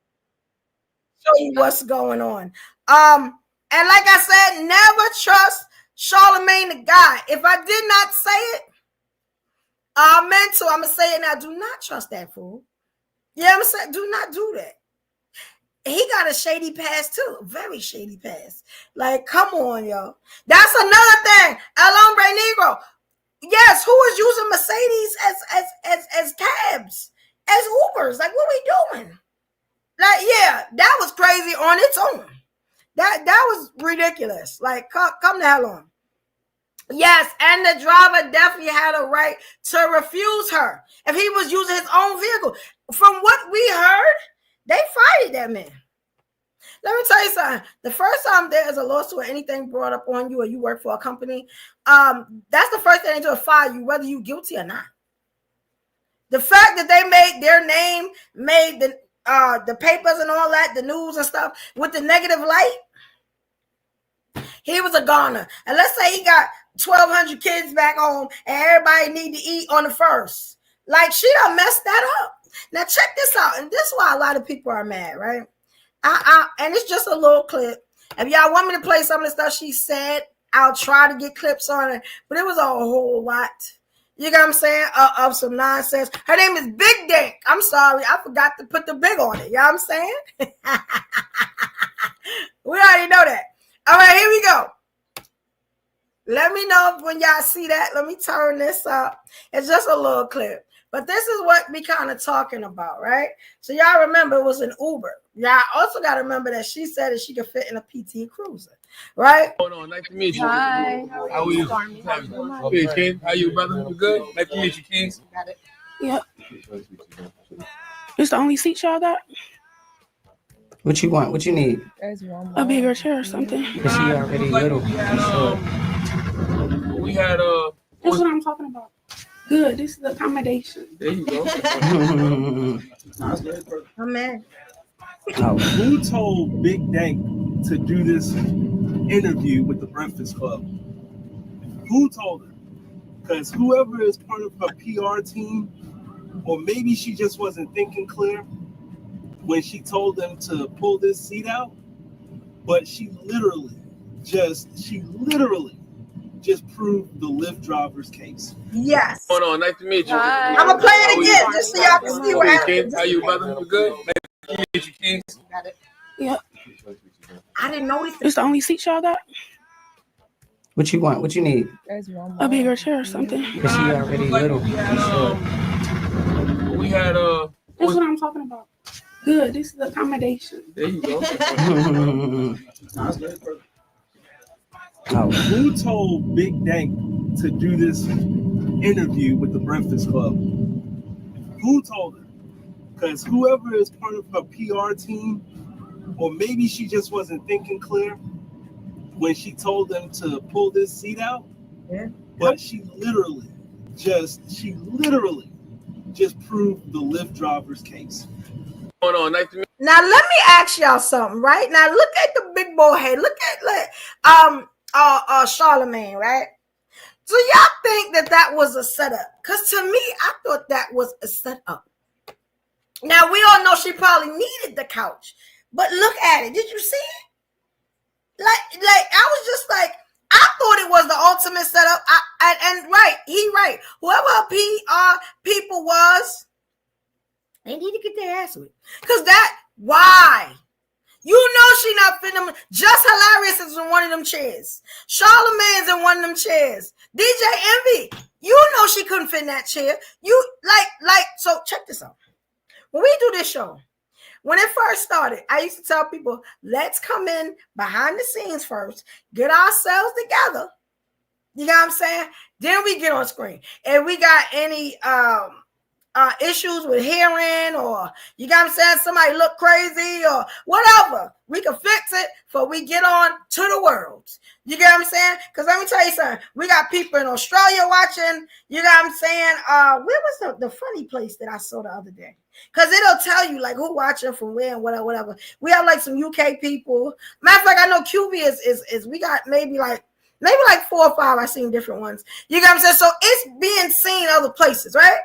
you what's going on. And like I said, never trust Charlemagne the God. If I did not say it, I meant to. I'm gonna say it now. Do not trust that fool. Yeah, I'm saying, do not do that. He got a shady past too, very shady past. Like, come on, y'all. That's another thing. El Hombre Negro. Yes, who is using Mercedes as cabs? As Ubers, like what we doing? Like, yeah, that was crazy on its own. That was ridiculous. Like, come the hell on. Yes, and the driver definitely had a right to refuse her if he was using his own vehicle. From what we heard, they fired that man. Let me tell you something. The first time there is a lawsuit or anything brought up on you or you work for a company, that's the first thing they do is fire you, whether you're guilty or not. The fact that they made their name, made the papers and all that, the news and stuff, with the negative light, he was a goner. And let's say he got 1,200 kids back home and everybody need to eat on the first. Like she done messed that up. Now check this out, and this is why a lot of people are mad, right? And it's just a little clip. If y'all want me to play some of the stuff she said, I'll try to get clips on it, but it was a whole lot. You know what I'm saying? Of some nonsense. Her name is Big Dank. I'm sorry, I forgot to put the big on it. You know what I'm saying? We already know that. All right, here we go. Let me know when y'all see that. Let me turn this up. It's just a little clip. But this is what we kind of talking about, right? So y'all remember it was an Uber. Y'all also got to remember that she said that she could fit in a PT Cruiser, right? What's going on? Nice to meet you. Hi. How are you? Hey, King. How you, brother? You good? Nice to meet you, King. Got it. Yep. It's the only seat y'all got? What you want? What you need? A bigger chair or something. Cause she already little. We had That's what I'm talking about. Good. This is the accommodation. There you go. Amen. Oh. Who told Big Dank to do this interview with the Breakfast Club? Who told her? Because whoever is part of her PR team, or maybe she just wasn't thinking clear when she told them to pull this seat out, but she literally just proved the Lyft driver's case. Yes. What's going on? Nice to meet you. Hi. I'm going to play it again just so y'all can see what Hey, happened. King. How you, brother? You good? Nice to meet you, King. Got it. Yep. I didn't notice It's the only seat y'all got? What you want? What you need? A bigger chair or something. Cause she already little. We had That's what I'm talking about. Good. This is the accommodation. There you go. Oh. Who told Big Dank to do this interview with the Breakfast Club? Who told her? Because whoever is part of her PR team, or maybe she just wasn't thinking clear when she told them to pull this seat out, but she literally just proved the Lyft driver's case. What's going on? Nice to meet Now let me ask y'all something, right? Now look at the big boy head. Look at Charlemagne, right? So y'all think that was a setup? Because to me, I thought that was a setup. Now we all know she probably needed the couch, but look at it. Did you see it? Like I was just like, I thought it was the ultimate setup. He right. Whoever her PR people was, they need to get their ass with. Because why? You know she not fitting them. Just Hilarious is in one of them chairs. Charlemagne's in one of them chairs. DJ Envy, you know she couldn't fit in that chair. So check this out. When we do this show, when it first started, I used to tell people, let's come in behind the scenes first, get ourselves together. You know what I'm saying? Then we get on screen. If we got any issues with hearing, or you got what I'm saying, somebody look crazy or whatever, we can fix it before we get on to the world. You get what I'm saying? Because let me tell you something, we got people in Australia watching. You know what I'm saying? Where was the funny place that I saw the other day? Because it'll tell you like who watching from where and whatever. We have like some UK people. Matter of fact, I know QV is we got maybe like 4 or 5. I seen different ones. You know what I'm saying? So it's being seen other places, right?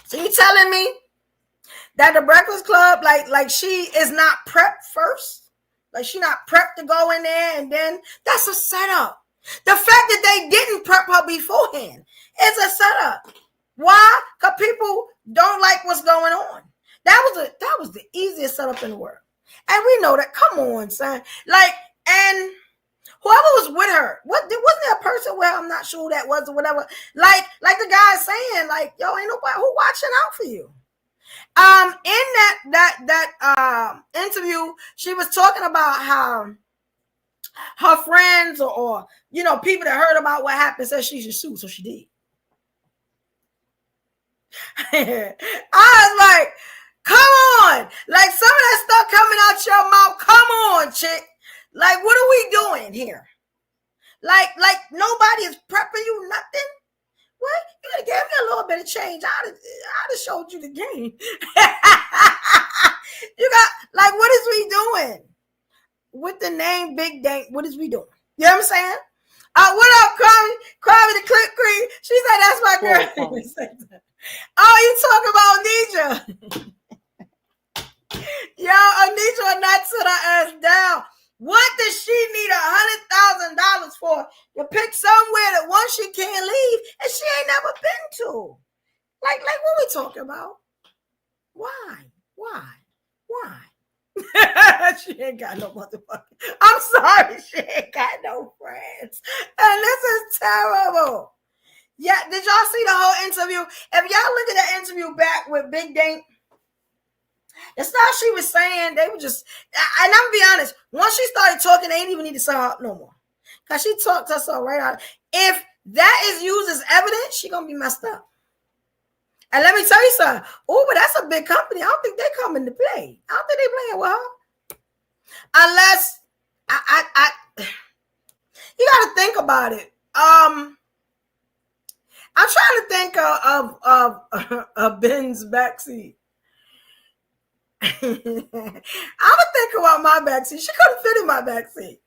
So you telling me that the Breakfast Club, like she is not prepped first? Like she not prepped to go in there, and then that's a setup. The fact that they didn't prep her beforehand is a setup. Why? Because people don't like what's going on. That was the easiest setup in the world. And we know that. Come on, son. And whoever was with her, wasn't there a person where I'm not sure who that was or whatever? Like the guy saying, like, yo, ain't nobody who watching out for you. In that interview, she was talking about how her friends or you know people that heard about what happened said she should sue, so she did. I was like, come on, like some of that stuff coming out your mouth. Come on, chick. Like, what are we doing here? Like nobody is prepping you nothing. What? You could have gave me a little bit of change. I'd have showed you the game. You got, like, what is we doing? With the name Big Dank, what is we doing? You know what I'm saying? What up, Crummy? Crummy the Click Cream. She said that's my girl. Oh, you talking about Anija? Yo, Anija not sit her ass down. What does she need $100,000 for to pick somewhere that one she can't leave and she ain't never been to? Like what we talking about? Why? She ain't got no motherfucking. I'm sorry, she ain't got no friends, and this is terrible. Yeah, did y'all see the whole interview? If y'all look at that interview back with Big Dink, the stuff she was saying, they were just, and I'm gonna be honest, once she started talking, they ain't even need to sell out no more. Because she talked us all right out. If that is used as evidence, she gonna be messed up. And let me tell you something. Oh, but that's a big company. I don't think they come into play. I don't think they playing with her. Unless you gotta think about it. I'm trying to think of Ben's backseat. I'm gonna think about my backseat. She couldn't fit in my backseat.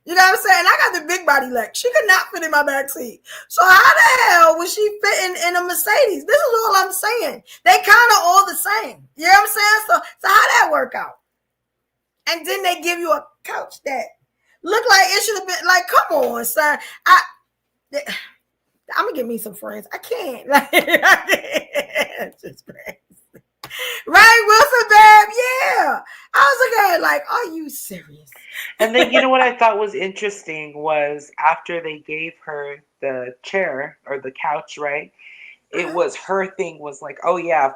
You know what I'm saying? I got the big body leg. She could not fit in my backseat. So how the hell was she fitting in a Mercedes? This is all I'm saying. They kind of all the same. You know what I'm saying? So how that work out? And then they give you a couch that look like it should have been like, come on, son. I'm gonna get me some friends. I can't. It's just crazy. Right, Wilson, babe? Yeah. I was looking at it like, are you serious? And then, you know what I thought was interesting was after they gave her the chair or the couch, right? It was her thing was like, oh yeah,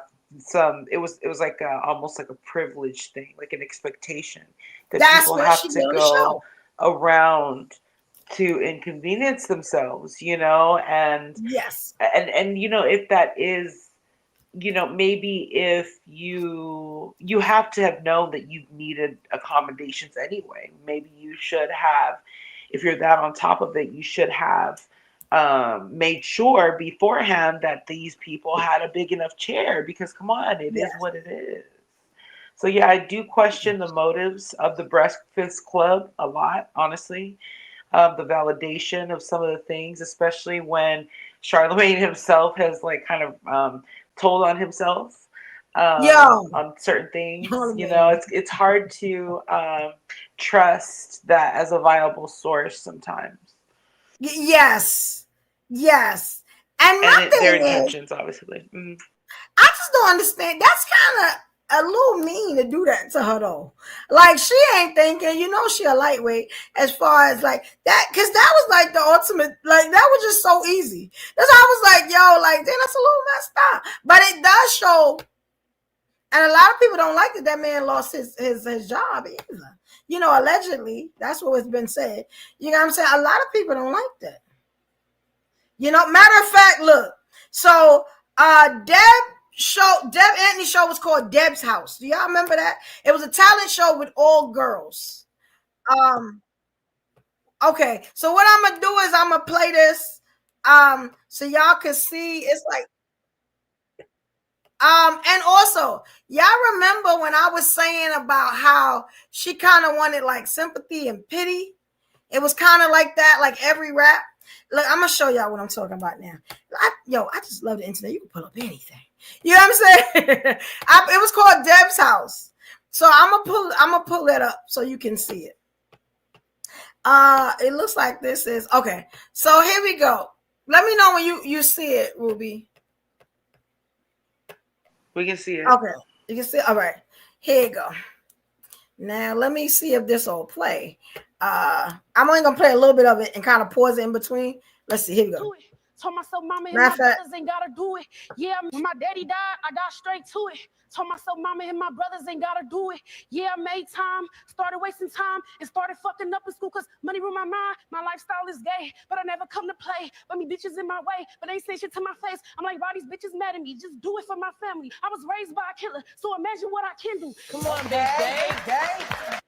it was like almost like a privilege thing, like an expectation that people have to go around to inconvenience themselves, you know, and yes, and you know, if that is, you know, maybe if you have to have known that you needed accommodations anyway. Maybe you should have, if you're that on top of it, you should have made sure beforehand that these people had a big enough chair, because come on, it is what it is. So yeah, I do question the motives of the Breakfast Club a lot, honestly. The validation of some of the things, especially when Charlemagne himself has like kind of told on himself on certain things. You know, it's hard to trust that as a viable source sometimes. Yes. And their intentions, obviously. I just don't understand. That's kind of a little mean to do that to her though. Like she ain't thinking, you know, she a lightweight as far as like that, because that was like the ultimate, like that was just so easy. That's why I was like, yo, like then that's a little messed up. But it does show, and a lot of people don't like that man lost his job either. You know, allegedly, that's what has been said. You know what I'm saying? A lot of people don't like that. You know, matter of fact, look, so Deb Anthony show was called Deb's House. Do y'all remember that? It was a talent show with all girls. Okay, so what I'm gonna do is I'm gonna play this so y'all can see. It's like and also y'all remember when I was saying about how she kind of wanted like sympathy and pity? It was kind of like that, like every rap. Look, I'm gonna show y'all what I'm talking about now. I just love the internet. You can pull up anything. You know what I'm saying? It was called Deb's House. So I'm gonna pull that up so you can see it. It looks like this is okay. So here we go. Let me know when you see it, Ruby. We can see it. Okay, you can see it. All right, here you go. Now let me see if this will play. I'm only gonna play a little bit of it and kind of pause it in between. Let's see. Here we go. Told myself, mama and my brothers ain't gotta do it. Yeah, when my daddy died, I got straight to it. Told myself, mama and my brothers ain't gotta do it. Yeah, I made time, started wasting time, and started fucking up in school because money ruled my mind. My lifestyle is gay, but I never come to play. But me bitches in my way, but they ain't say shit to my face. I'm like, why these bitches mad at me? Just do it for my family. I was raised by a killer, so imagine what I can do. Come on, baby.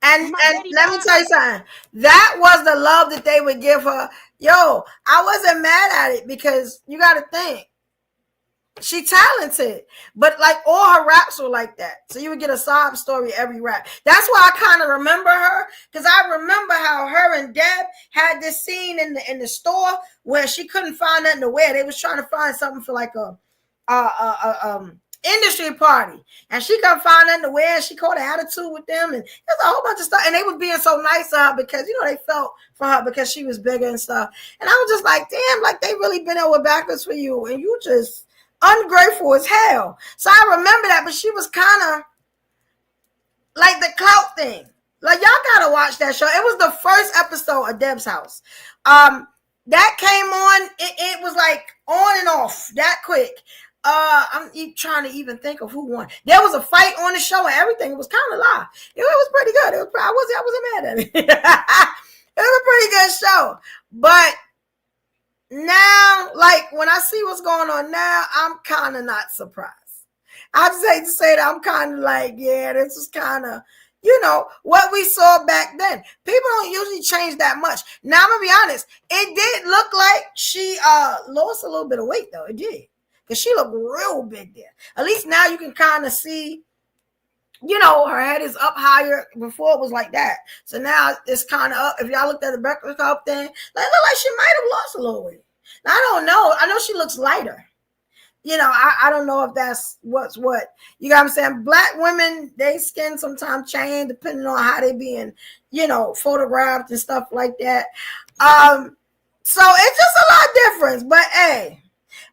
And let me tell you something. That was the love that they would give her. Yo, I wasn't mad at it because you got to think. She talented, but like all her raps were like that. So you would get a sob story every rap. That's why I kind of remember her, because I remember how her and Deb had this scene in the store where she couldn't find nothing to wear. They was trying to find something for like a industry party, and she couldn't find nothing to wear. And she caught an attitude with them, and there's a whole bunch of stuff. And they was being so nice to her because they felt for her because she was bigger and stuff. And I was just like, damn, like they really been over backwards for you, and you just ungrateful as hell. So I remember that, but she was kind of like the clout thing. Like, y'all gotta watch that show. It was the first episode of Deb's House. That came on. It was like on and off that quick. I'm trying to even think of who won. There was a fight on the show and everything. It was kind of live. It was pretty good. I wasn't mad at it. It was a pretty good show. But now, like, when I see what's going on now, I'm kind of not surprised. I just hate to say that. I'm kind of like, yeah, this is kind of, what we saw back then. People don't usually change that much. Now, I'm going to be honest. It did look like she lost a little bit of weight, though. It did. Because she looked real big there. At least now you can kind of see, her head is up higher. Before it was like that. So now it's kind of up. If y'all looked at the Breakfast Club thing, it looked like she might have lost a little weight. Now, I don't know. I know she looks lighter. I don't know if that's what's what. You got what I'm saying? Black women, they skin sometimes change depending on how they being, photographed and stuff like that. So it's just a lot different. But hey,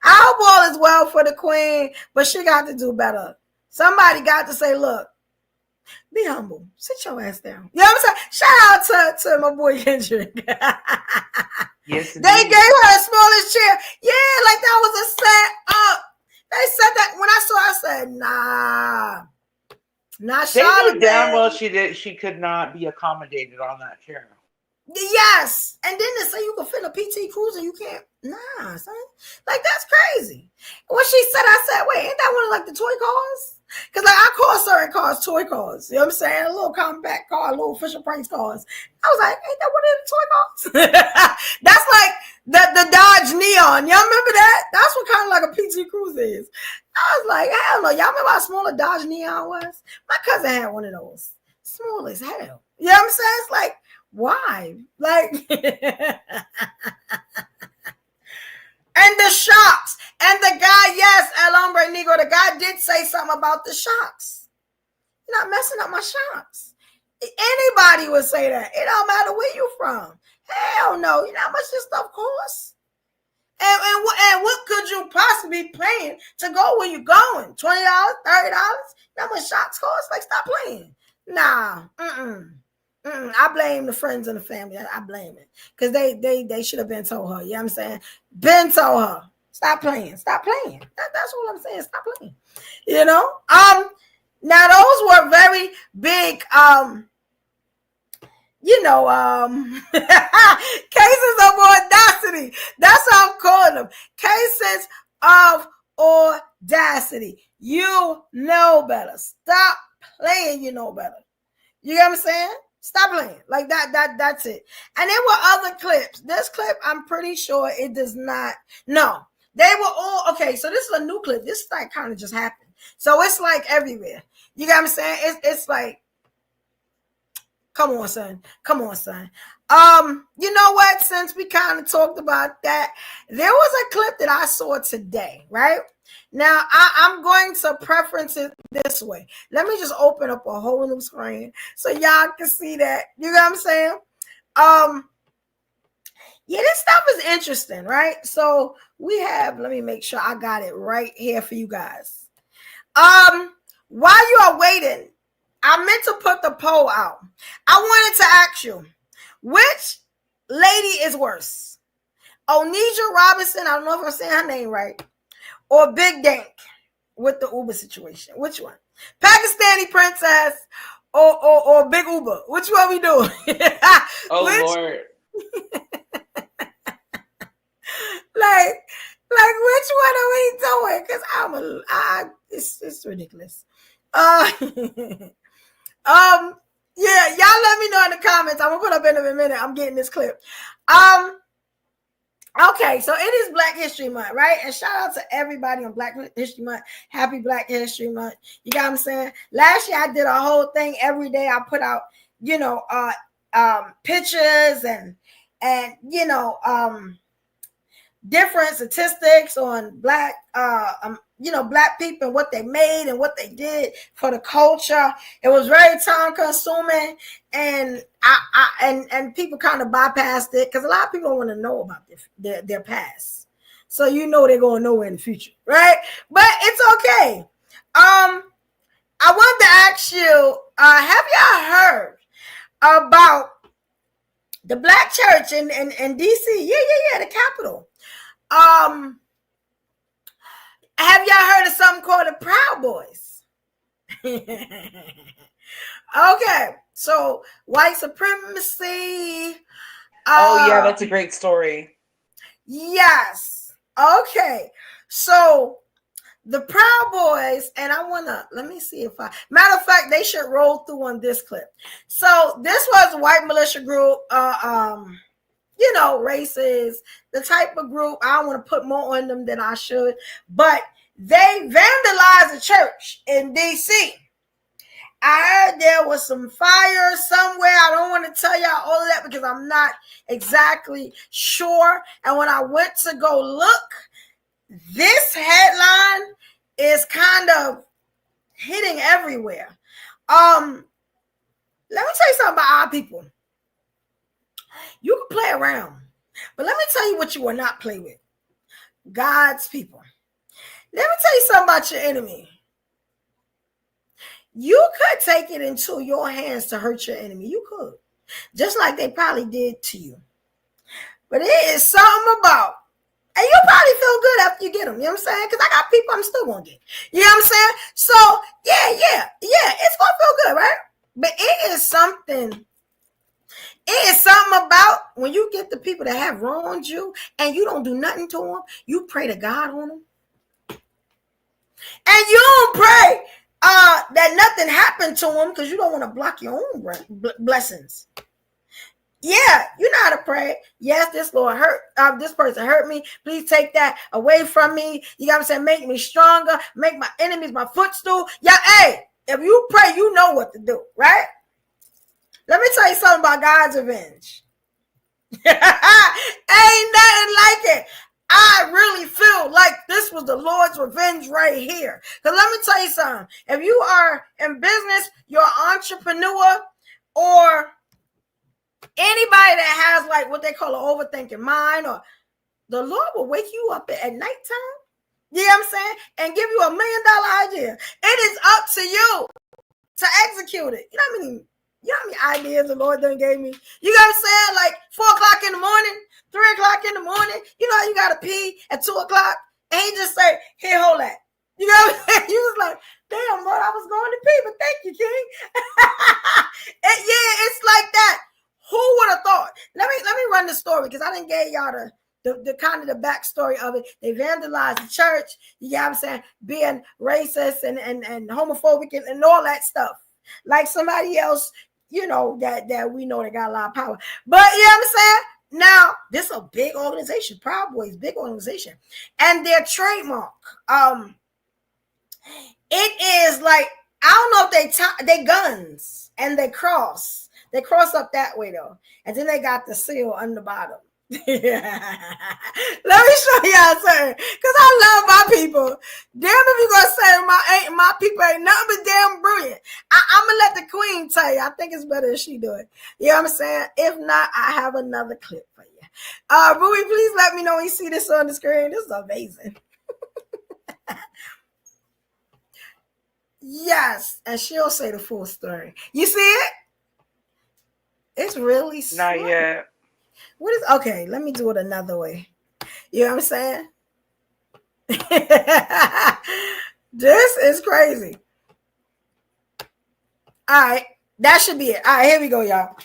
I hope all is well for the queen, but she got to do better. Somebody got to say, look, be humble. Sit your ass down. You know what I'm saying? Shout out to my boy Kendrick. Yes, they gave her a smallest chair. Yeah, like that was a set up. They said that when I said, nah. Not They Charlotte. knew damn well she could not be accommodated on that chair. Yes. And then they say you can fit a PT Cruiser, you can't. Nah, son. Like, that's crazy. When she said, I said, wait, ain't that one of like the toy cars? Because like I call certain cars toy cars. You know what I'm saying? A little compact car, little Fisher Price cars. I was like, ain't that one of the toy cars? That's like the Dodge Neon. Y'all remember that? That's what kind of like a PT Cruiser is. I was like, hell no. Y'all remember how small a Dodge Neon was? My cousin had one of those. Small as hell. You know what I'm saying? It's like, why? Like, and the shocks. And the guy, yes, El Hombre Negro, the guy did say something about the shocks. You're not messing up my shocks. Anybody would say that. It don't matter where you from. Hell no. You know how much this stuff costs? And what could you possibly be paying to go where you're going? $20, $30? You know how much shocks cost? Like, stop playing. Nah. I blame the friends and the family. I blame it. Because they should have been told her. You know what I'm saying? Been told her. Stop playing. Stop playing. That's what I'm saying. Stop playing. Now those were very big cases of audacity. That's how I'm calling them. Cases of audacity. You know better. Stop playing. You know better. You get what I'm saying? Stop playing. Like that's it. And there were other clips. This clip, I'm pretty sure it does not. No, they were all okay. So this is a new clip. This like kind of just happened. So it's like everywhere. You got what I'm saying? It's like, come on, son. Come on, son. You know what? Since we kind of talked about that, there was a clip that I saw today, right? Now, I'm going to preference it this way. Let me just open up a whole new screen so y'all can see that. You know what I'm saying? Yeah, this stuff is interesting, right? So we have, let me make sure I got it right here for you guys. While you are waiting, I meant to put the poll out. I wanted to ask you, which lady is worse? Onija Robinson, I don't know if I'm saying her name right, or Big Dank with the Uber situation? Which one? Pakistani princess or Big Uber? Which one we doing? Lord. like which one are we doing? Because it's ridiculous. Yeah, y'all let me know in the comments. I'm gonna put up in a minute. I'm getting this clip. Okay, so it is Black History Month, right? And shout out to everybody on Black History Month. Happy Black History Month. You got what I'm saying? Last year I did a whole thing. Every day I put out, pictures and different statistics on Black Black people and what they made and what they did for the culture. It was very time consuming, and and people kind of bypassed it because a lot of people don't want to know about their past. So they're going nowhere in the future, right? But it's okay. I wanted to ask you, have y'all heard about the Black church in DC? Yeah, the Capitol. Have y'all heard of something called the Proud Boys? Okay, so white supremacy. Oh yeah, that's a great story. Yes. Okay, so the Proud Boys, and let me see if matter of fact, they should roll through on this clip. So this was a white militia group, racist, the type of group. I don't want to put more on them than I should, but they vandalized a church in DC. I heard there was some fire somewhere. I don't want to tell y'all all of that because I'm not exactly sure. And when I went to go look, this headline is kind of hitting everywhere. Let me tell you something about our people. You can play around, but let me tell you what you will not play with. God's people. Let me tell you something about your enemy. You could take it into your hands to hurt your enemy. You could. Just like they probably did to you. But it is something about, and you probably feel good after you get them. You know what I'm saying? Because I got people I'm still going to get. You know what I'm saying? So, yeah. It's going to feel good, right? But it is something about when you get the people that have wronged you and you don't do nothing to them, you pray to God on them. And you don't pray that nothing happened to them because you don't want to block your own blessings. Yeah, you know how to pray. Yes, this Lord hurt. This person hurt me. Please take that away from me. You got what I'm saying? Make me stronger. Make my enemies my footstool. Yeah, hey, if you pray, you know what to do, right? Let me tell you something about God's revenge. Ain't nothing like it. I really feel like this was the Lord's revenge right here. Because let me tell you something. If you are in business, you're an entrepreneur, or anybody that has like what they call an overthinking mind, or the Lord will wake you up at nighttime, you know what I'm saying, and give you $1 million idea. It is up to you to execute it. You know how many ideas the Lord done gave me? You know what I'm saying? Like 4 o'clock in the morning, 3 o'clock in the morning. You know how you got to pee at 2 o'clock? And he just say, here, hold that. You know what I'm saying? You was like, damn, Lord, I was going to pee, but thank you, King. Yeah, it's like that. Who would have thought? Let me run the story because I didn't get y'all the kind of the backstory of it. They vandalized the church. You know what I'm saying? Being racist and homophobic and all that stuff. Like somebody else, that we know that got a lot of power. But you know what I'm saying? Now, this is a big organization, Proud Boys, big organization. And their trademark, it is like, I don't know if they guns and they cross. They cross up that way though. And then they got the seal on the bottom. Let me show y'all something. Because I love my people. Damn if you gonna say my people ain't nothing but damn brilliant. I'm gonna let the queen tell you. I think it's better if she do it. You know what I'm saying? If not, I have another clip for you. Ruby, please let me know when you see this on the screen. This is amazing. Yes, and she'll say the full story. You see it? It's really slow. Not yet. What is okay? Let me do it another way. You know what I'm saying? This is crazy. All right, that should be it. All right, here we go, y'all.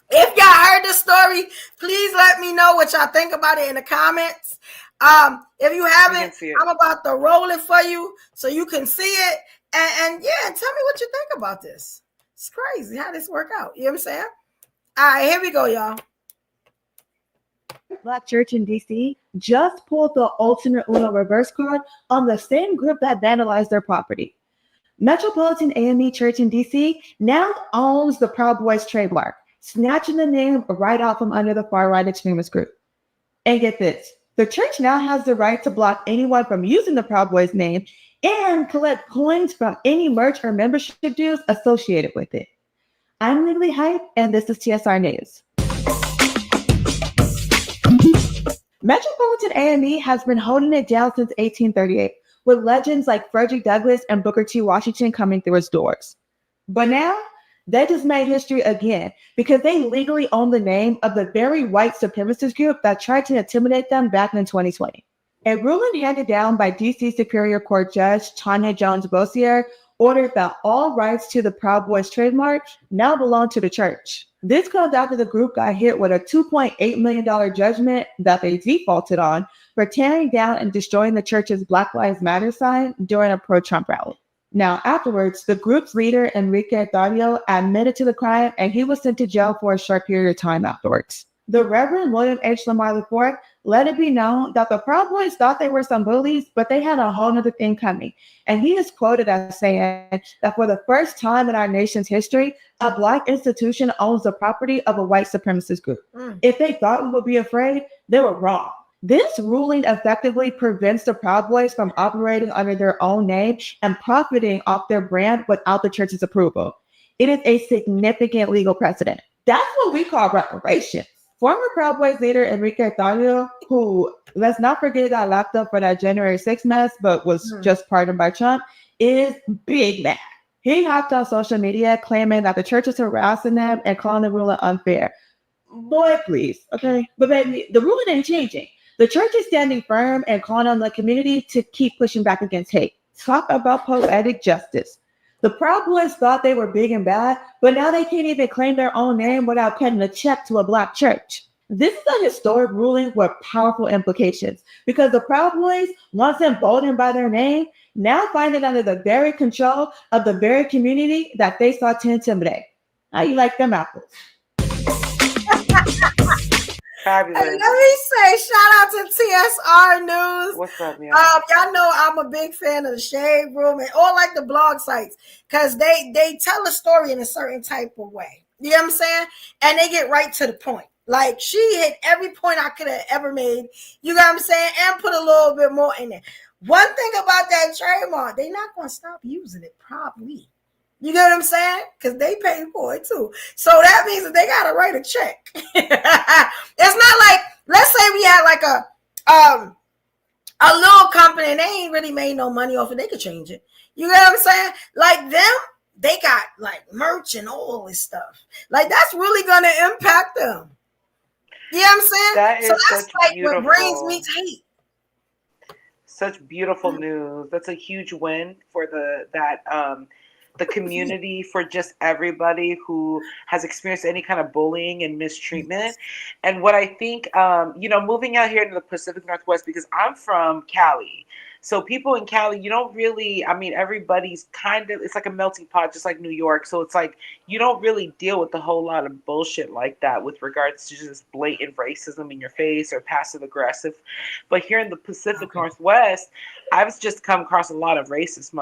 If y'all heard this story, please let me know what y'all think about it in the comments. If you haven't, I'm about to roll it for you so you can see it. And yeah, tell me what you think about this. It's crazy how this work out. You know what I'm saying? All right, here we go, y'all. Black church in DC just pulled the alternate Uno reverse card on the same group that vandalized their property. Metropolitan AME Church in DC now owns the Proud Boys trademark, snatching the name right out from under the far-right extremist group. And get this, the church now has the right to block anyone from using the Proud Boys name and collect coins from any merch or membership dues associated with it. I'm Legally Hype, and this is TSR News. Metropolitan AME has been holding it down since 1838, with legends like Frederick Douglass and Booker T. Washington coming through its doors. But now, they just made history again because they legally own the name of the very white supremacist group that tried to intimidate them back in 2020. A ruling handed down by DC Superior Court Judge Tanya Jones-Bossier ordered that all rights to the Proud Boys trademark now belong to the church. This comes after the group got hit with a $2.8 million judgment that they defaulted on for tearing down and destroying the church's Black Lives Matter sign during a pro-Trump rally. Now, afterwards, the group's leader, Enrique Tarrio, admitted to the crime, and he was sent to jail for a short period of time afterwards. The Reverend William H. Lamar IV let it be known that the Proud Boys thought they were some bullies, but they had a whole other thing coming. And he is quoted as saying that for the first time in our nation's history, a Black institution owns the property of a white supremacist group. If they thought we would be afraid, they were wrong. This ruling effectively prevents the Proud Boys from operating under their own name and profiting off their brand without the church's approval. It is a significant legal precedent. That's what we call reparations. Former Proud Boys leader Enrique Tarrio, who, let's not forget, got locked up for that January 6th mess, but was just pardoned by Trump, is big mad. He hopped on social media claiming that the church is harassing them and calling the ruling unfair. Boy, please, okay? But baby, the ruling ain't changing. The church is standing firm and calling on the community to keep pushing back against hate. Talk about poetic justice. The Proud Boys thought they were big and bad, but now they can't even claim their own name without cutting a check to a Black church. This is a historic ruling with powerful implications because the Proud Boys, once emboldened by their name, now find it under the very control of the very community that they sought to intimidate. How you like them apples? Fabulous. Let me say shout out to TSR News. What's up, man? Y'all know I'm a big fan of the Shade Room and all like the blog sites because they tell a story in a certain type of way. You know what I'm saying? And they get right to the point. Like she hit every point I could have ever made. You know what I'm saying? And put a little bit more in it. One thing about that trademark, they're not going to stop using it probably. You get what I'm saying? Because they pay for it too. So that means that they got to write a check. It's not like, let's say we had like a little company and they ain't really made no money off it. They could change it. You get what I'm saying? Like them, they got like merch and all this stuff. Like that's really going to impact them. You know what I'm saying? So that's like beautiful. What brains meets hate. Such beautiful news. That's a huge win for the community, for just everybody who has experienced any kind of bullying and mistreatment. And what I think, moving out here to the Pacific Northwest, because I'm from Cali. So people in Cali, you don't really, everybody's kind of, it's like a melting pot, just like New York. So it's like, you don't really deal with a whole lot of bullshit like that with regards to just blatant racism in your face or passive aggressive. But here in the Pacific Northwest, I've just come across a lot of racist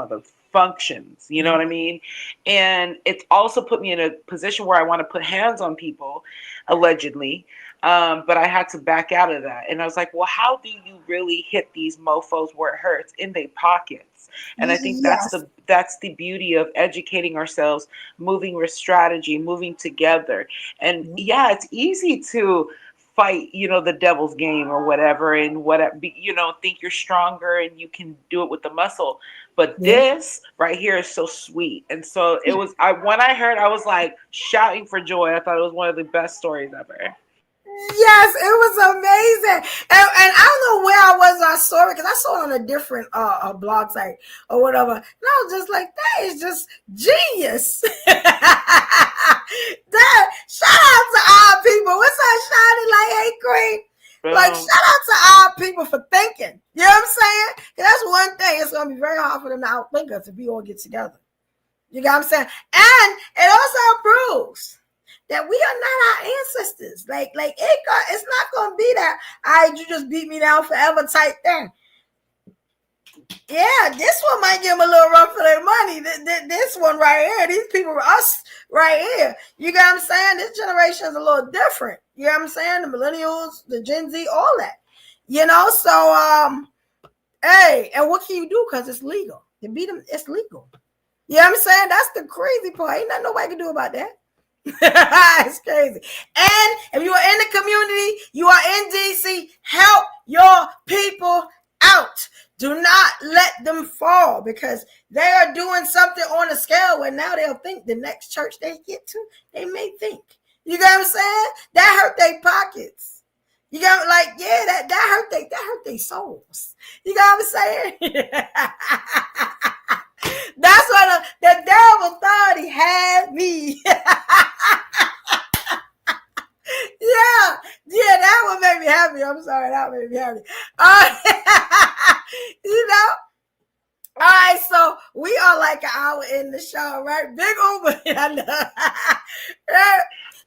functions, you know what I mean? And it's also put me in a position where I want to put hands on people, allegedly. But I had to back out of that. And I was like, well, how do you really hit these mofos where it hurts? In their pockets. And I think that's the beauty of educating ourselves, moving with strategy, moving together. And yeah, it's easy to fight, the devil's game or whatever, and think you're stronger and you can do it with the muscle. But this right here is so sweet. And so it was, when I heard, I was like shouting for joy. I thought it was one of the best stories ever. Yes, it was amazing. And I don't know where I was when I saw it, because I saw it on a different blog site or whatever. And I was just like, that is just genius. That, shout out to our people. What's that shining like, hey, Queen? Like, shout out to our people for thinking. You know what I'm saying? Because that's one thing. It's going to be very hard for them to outthink us if we all get together. You know what I'm saying? And it also proves that we are not our ancestors. It's not gonna be that, all right, you just beat me down forever type thing. Yeah, this one might give them a little run for their money. This one right here, these people, us right here. You get what I'm saying? This generation is a little different. You know what I'm saying? The millennials, the Gen Z, all that. You know, so hey, and what can you do? Because it's legal. To beat them, it's legal. You know what I'm saying? That's the crazy part. Ain't nothing nobody can do about that. It's crazy. And if you are in the community, you are in DC, help your people out. Do not let them fall, because they are doing something on a scale where now they'll think the next church they get to, they may think. You get what I'm saying? That hurt their pockets. You got that hurt their souls. You got what I'm saying? That's what the devil thought he had me. Yeah, that one made me happy. I'm sorry, that made me happy. You know. All right, so we are like an hour in the show, right? Big Uber. I know.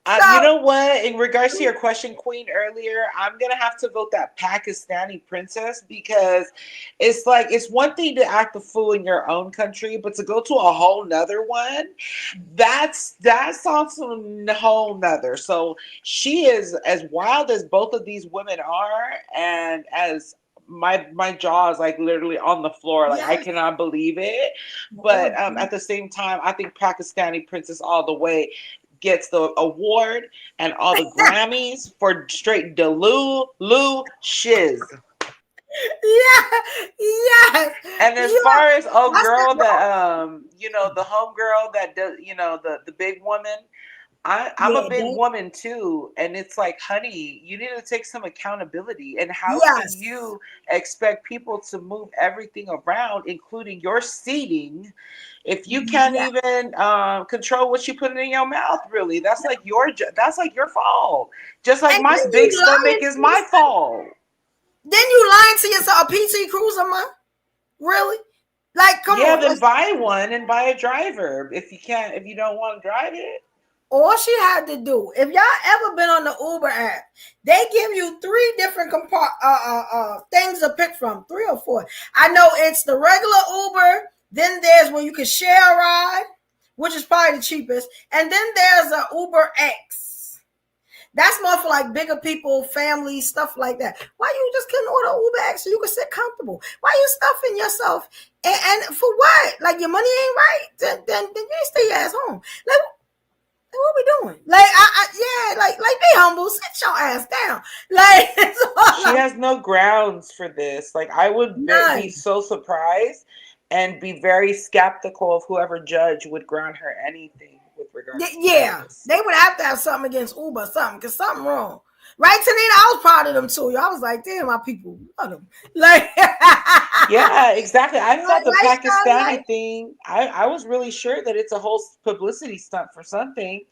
You know what? In regards to your question, Queen, earlier, I'm going to have to vote that Pakistani princess, because it's like, it's one thing to act a fool in your own country, but to go to a whole nother one, that's also a whole nother. So she is as wild as both of these women are, and as my jaw is like literally on the floor. Like, yes. I cannot believe it. But at the same time, I think Pakistani princess all the way gets the award and all the Grammys for straight Delulu shiz. Yeah. And as far as girl that the homegirl that does, the big woman, I'm a big woman too, and it's like, honey, you need to take some accountability. And how can you expect people to move everything around, including your seating, if you can't even control what you put in your mouth? Really, that's like your fault. Just like my big stomach is my fault. Then you lying to yourself. A PT Cruiser, man? Really? Like, come on. Then buy one and buy a driver if you don't want to drive it. All she had to do, if y'all ever been on the Uber app, they give you 3 different things to pick from, 3 or 4. I know it's the regular Uber. Then there's where you can share a ride, which is probably the cheapest. And then there's a Uber X. That's more for like bigger people, families, stuff like that. Why you just couldn't order Uber X so you can sit comfortable? Why you stuffing yourself? And for what? Like, your money ain't right? Then you need to stay your ass home. Like, what we doing? Like, be humble. Sit your ass down. Like, she has no grounds for this. Like, I would be so surprised and be very skeptical of whoever judge would grant her anything with regard to this. They would have to have something against Uber or something, because something wrong. Right, Tanita? I was proud of them too. I was like, damn, my people love them. Like, yeah, exactly. I thought the Pakistani thing, I was really sure that it's a whole publicity stunt for something,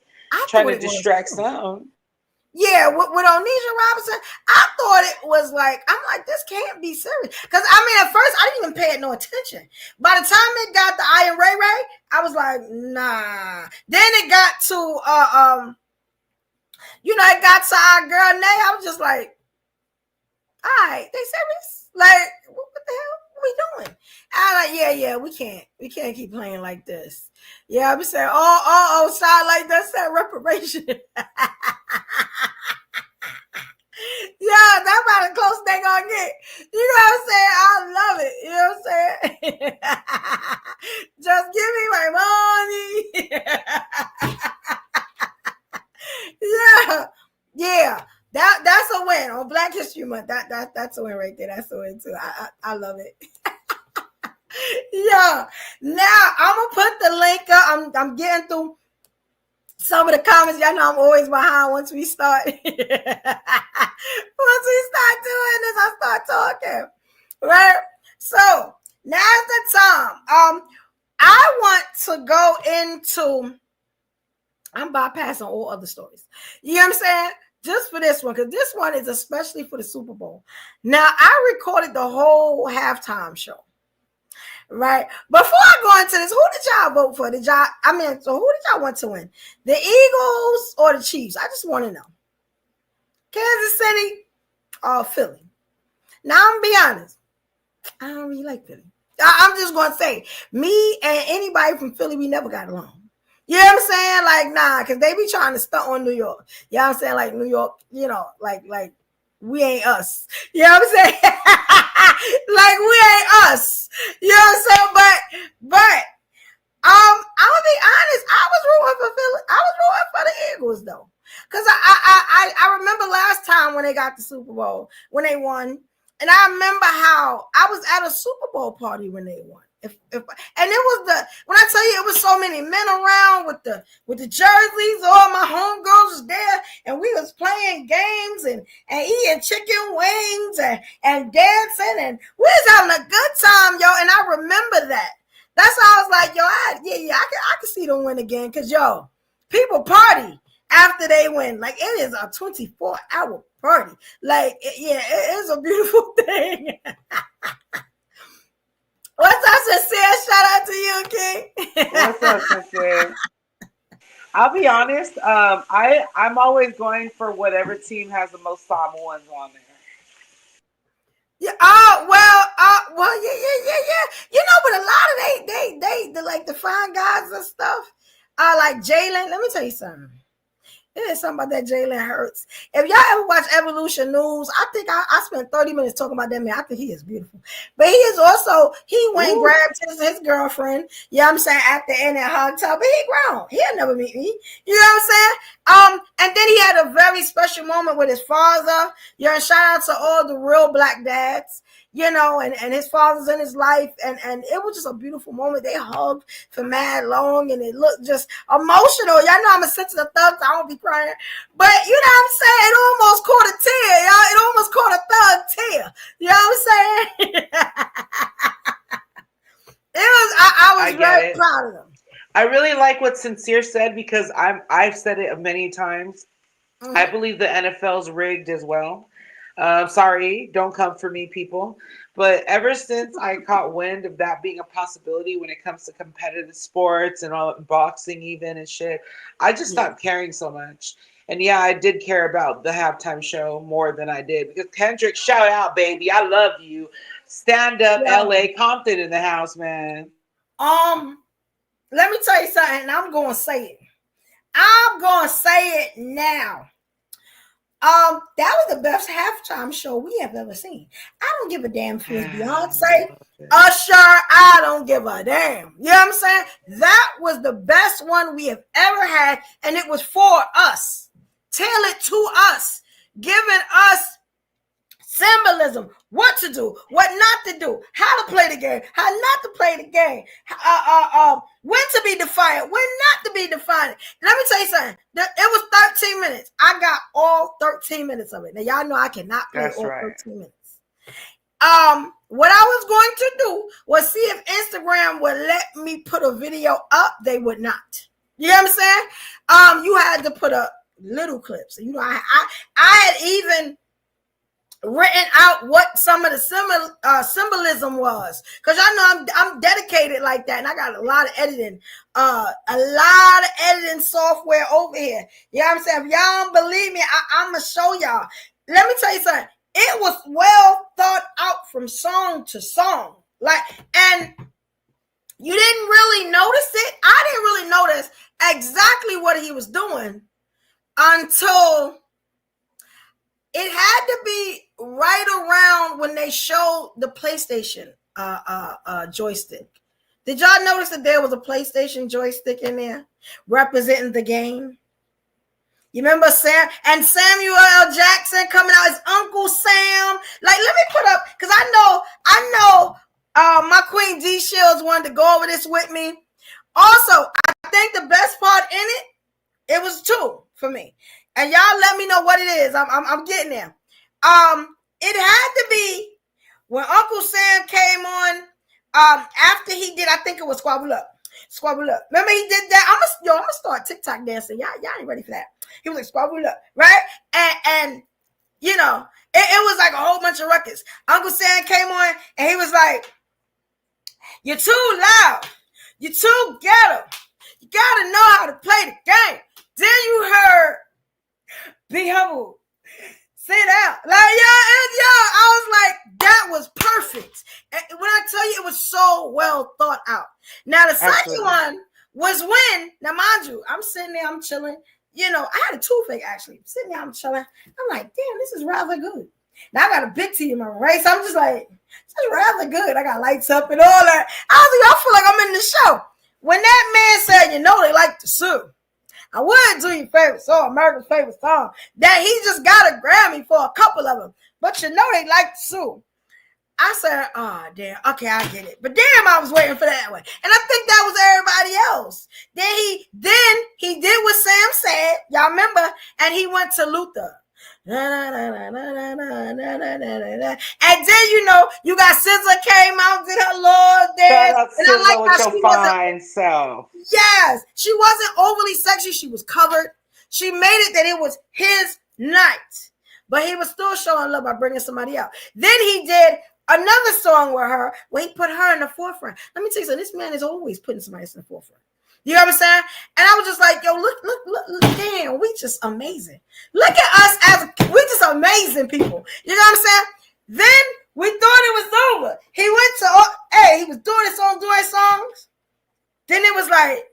trying to distract some. Yeah, with Onisha Robinson, I thought it was like, I'm like, this can't be serious. Because, at first, I didn't even pay it no attention. By the time it got the Iron Ray Ray, I was like, nah. Then it got to, it got to our girl, Nay. I was just like, all right, they serious? Like, what the hell are we doing? I'm like, yeah, we can't keep playing like this. Yeah, I'm saying, sound like that's that reparation. Yeah, that's about the closest they gonna get. You know what I'm saying? I love it. You know what I'm saying? Just give me my money. Yeah. That's a win on Black History Month. That's a win right there. That's a win too. I love it. Yeah. Now I'm gonna put the link up. I'm getting through some of the comments. Y'all know I'm always behind once we start. Once we start doing this, I start talking. Right? So now's the time. I want to go into, I'm bypassing all other stories. You know what I'm saying? Just for this one, because this one is especially for the Super Bowl. Now, I recorded the whole halftime show. Right. Before I go into this, who did y'all vote for? So who did y'all want to win? The Eagles or the Chiefs? I just want to know. Kansas City or Philly? Now, I'm going to be honest. I don't really like Philly. I'm just going to say, me and anybody from Philly, we never got along. You know what I'm saying? Like, nah, because they be trying to stunt on New York. You know what I'm saying? Like, New York, you know, like we ain't us. You know what I'm saying? Like, we ain't us. You know what I'm saying? But I'm gonna be honest. I was rooting for Philly. I was rooting for the Eagles though, because I remember last time when they got the Super Bowl when they won, and I remember how I was at a Super Bowl party when they won. And it was when I tell you it was so many men around with the jerseys, all my homegirls was there, and we was playing games and eating chicken wings and dancing, and we was having a good time, yo. And I remember that. That's why I was like, yo, I can see them win again, because yo, people party after they win. Like, it is a 24-hour party. Like, it is a beautiful thing. What's up, Sincere? Shout out to you, King. What's up, Sincere? I'll be honest. I'm always going for whatever team has the most Samoans on there. Yeah. Well, yeah. You know, but a lot of they like the fine guys and stuff. Like Jalen. Let me tell you something. It is something about that Jalen Hurts. If y'all ever watch Evolution News, I think I spent 30 minutes talking about that man. I think he is beautiful. But he is also, he went and grabbed his girlfriend, you know what I'm saying, at the end and hugged her. But he grown. He'll never meet me. You know what I'm saying? And then he had a very special moment with his father. You know, shout out to all the real black dads. You know, and his father's in his life, and it was just a beautiful moment. They hugged for mad long, and it looked just emotional. Y'all know I'm a sensitive thug, so I won't be crying. But you know what I'm saying? It almost caught a tear, y'all. It almost caught a thug tear. You know what I'm saying? I was very proud of them. I really like what Sincere said, because I've said it many times. Mm-hmm. I believe the NFL's rigged as well. Sorry, don't come for me, people. But ever since I caught wind of that being a possibility when it comes to competitive sports and all boxing even and shit, I just stopped caring so much. And yeah, I did care about the halftime show more than I did, because Kendrick, shout out, baby. I love you. Stand up, LA Compton in the house, man. Let me tell you something, and I'm going to say it. I'm going to say it now. That was the best halftime show we have ever seen. I don't give a damn if it's Beyonce, Usher. I don't give a damn. You know what I'm saying? That was the best one we have ever had, and it was for us, tailored to us, giving us symbolism, what to do, what not to do, how to play the game, how not to play the game, when to be defiant, when not to be defiant. Let me tell you something. It was 13 minutes. I got all 13 minutes of it. Now, y'all know I cannot play all 13 minutes. What I was going to do was see if Instagram would let me put a video up. They would not. You know what I'm saying? You had to put up little clips. You know, I had even written out what some of the symbolism was, because I know I'm dedicated like that, and I got a lot of editing software over here. You know what I'm saying? If y'all don't believe me, I'm gonna show y'all. Let me tell you something. It was well thought out from song to song, and you didn't really notice it. I didn't really notice exactly what he was doing until it had to be right around when they showed the PlayStation joystick. Did y'all notice that there was a PlayStation joystick in there representing the game? You remember Samuel L. Jackson coming out as Uncle Sam? Like, let me put up, because I know my Queen D Shields wanted to go over this with me. Also, I think the best part in it was two for me. And y'all let me know what it is. I'm getting there. It had to be when Uncle Sam came on. After he did, I think it was Squabble Up. Remember he did that? I'm gonna start TikTok dancing. Y'all ain't ready for that. He was like Squabble Up, right? And you know, it was like a whole bunch of records. Uncle Sam came on and he was like, You're too loud. You're too ghetto. You gotta know how to play the game. Then you heard Be Humble. Sit down. Like, I was like, that was perfect. And when I tell you, it was so well thought out. Now, the second one was when, now mind you, I'm sitting there, I'm chilling. You know, I had a toothache actually. I'm sitting there, I'm chilling. I'm like, damn, this is rather good. Now I got a big T in my race. I'm just like, this is rather good. I got lights up and all that. I feel like I'm in the show. When that man said, you know, they like to sue. I would do your favorite song, America's favorite song, that he just got a Grammy for a couple of them. But you know they like to sue. I said, oh, damn. Okay, I get it. But damn, I was waiting for that one. And I think that was everybody else. Then he did what Sam said. Y'all remember? And he went to Luther. And then, you know, you got SZA came out, did her Lord dance. And I like how she fine self. Yes, she wasn't overly sexy. She was covered. She made it that it was his night. But he was still showing love by bringing somebody out. Then he did another song with her where he put her in the forefront. Let me tell you something. This man is always putting somebody in the forefront. You know what I'm saying? And I was just like, yo, look, damn, we just amazing. Look at us we just amazing people. You know what I'm saying? Then we thought it was over. He went to, he was doing his song, doing songs. Then it was like,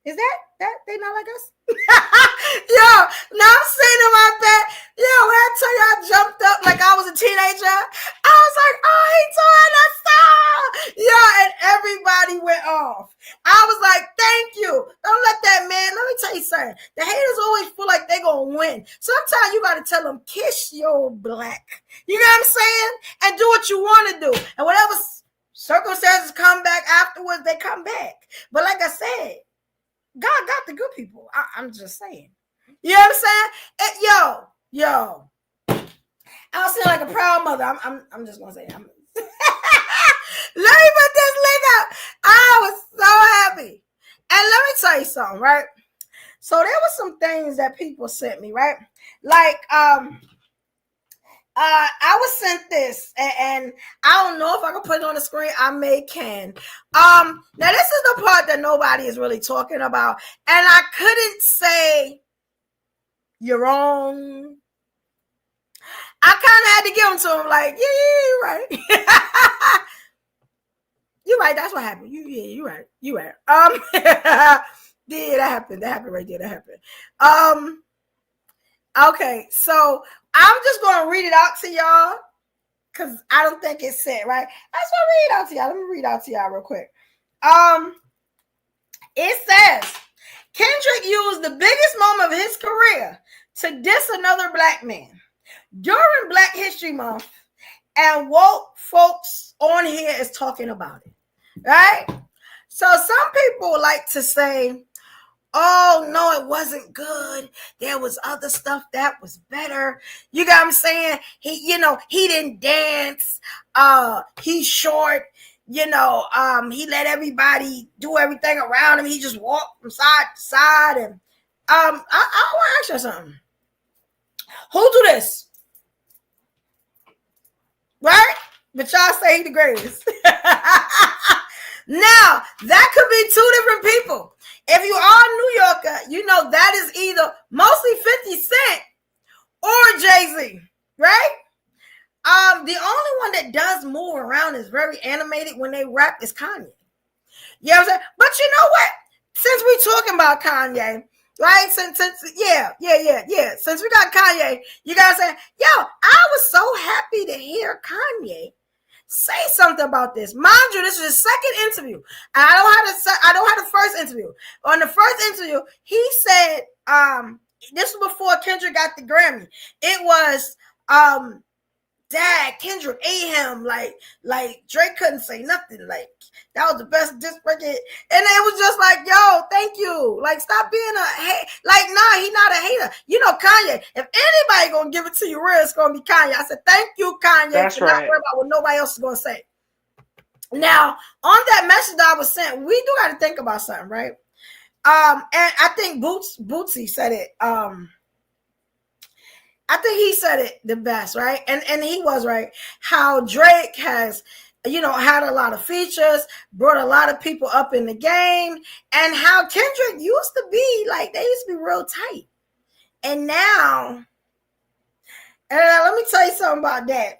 is that they not like us? Yo, now I'm sitting in my bed. Yo, when I tell you I jumped up like I was a teenager, I was like, oh, he doing that song. Yo, and everybody went off. I was like, thank you. Don't let that man, let me tell you something. The haters always feel like they gonna win. Sometimes you gotta tell them, kiss your black. You know what I'm saying? And do what you want to do. And whatever circumstances come back afterwards, they come back. But like I said, God got the good people. I'm just saying. You know what I'm saying? Yo. I don't sound like a proud mother. I'm just gonna say it. Let me put this link up. I was so happy. And let me tell you something, right? So there were some things that people sent me, right? Like I was sent this, and I don't know if I can put it on the screen. I may can. Now this is the part that nobody is really talking about, and I couldn't say you're wrong. I kind of had to give them to him, like, yeah, you're right. You're right. That's what happened. You're right. You're right. Yeah, that happened. That happened right there. That happened. Okay, so I'm just gonna read it out to y'all because I don't think it's said right. I just want to read it out to y'all. Let me read it out to y'all real quick. It says Kendrick used the biggest moment of his career to diss another black man during Black History Month, and woke folks on here is talking about it, right? So some people like to say, oh, no, it wasn't good. There was other stuff that was better. You got what I'm saying? He didn't dance. He's short. He let everybody do everything around him. He just walked from side to side. And I want to ask you something. Who do this? Right? But y'all say he the greatest. Now, that could be two different people. If you are a New Yorker, you know that is either mostly 50 Cent or Jay-Z, right? The only one that does move around is very animated when they rap is Kanye. You know what I'm saying? But you know what? Since we talking about Kanye, right? Since we got Kanye, you guys say, yo, I was so happy to hear Kanye say something about this. Mind you, this is his second interview. I don't have the first interview. On the first interview, he said, this was before Kendrick got the Grammy. It was, Dad, Kendrick ate him. Like Drake couldn't say nothing. Like, that was the best disc record. And it was just like, yo, thank you. Like, stop being nah, he not a hater. You know, Kanye, if anybody gonna give it to you real, it's gonna be Kanye. I said, thank you, Kanye. That's right. Not worry about what nobody else is gonna say. Now, on that message that I was sent, we do got to think about something, right? And I think Bootsy said it. I think he said it the best, right? And he was right. How Drake has had a lot of features, brought a lot of people up in the game, and how Kendrick used to be like, they used to be real tight. And now, let me tell you something about that.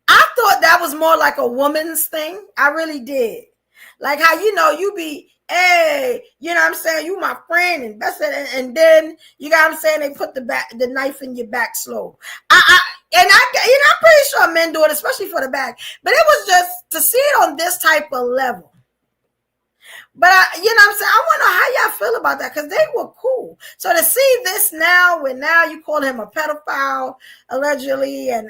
I thought that was more like a woman's thing. I really did. Like how, you be, hey, what I'm saying? You my friend, and that's it. And then, what I'm saying? They put the knife in your back slow. I'm pretty sure men do it, especially for the back. But it was just to see it on this type of level. But I'm saying? I want to know how y'all feel about that, because they were cool. So to see this now, when now you call him a pedophile, allegedly, and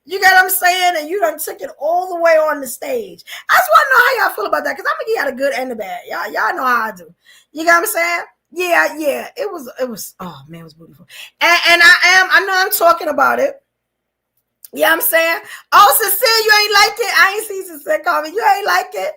you get what I'm saying, and you done took it all the way on the stage. I just want to know how y'all feel about that, because I'm gonna give y'all the good and the bad. Y'all know how I do. You get what I'm saying? Yeah. It was. Oh man, it was beautiful. And I know I'm talking about it. You know what I'm saying? Oh, Cecilia, you ain't like it. I ain't seen Cecilia call me. You ain't like it.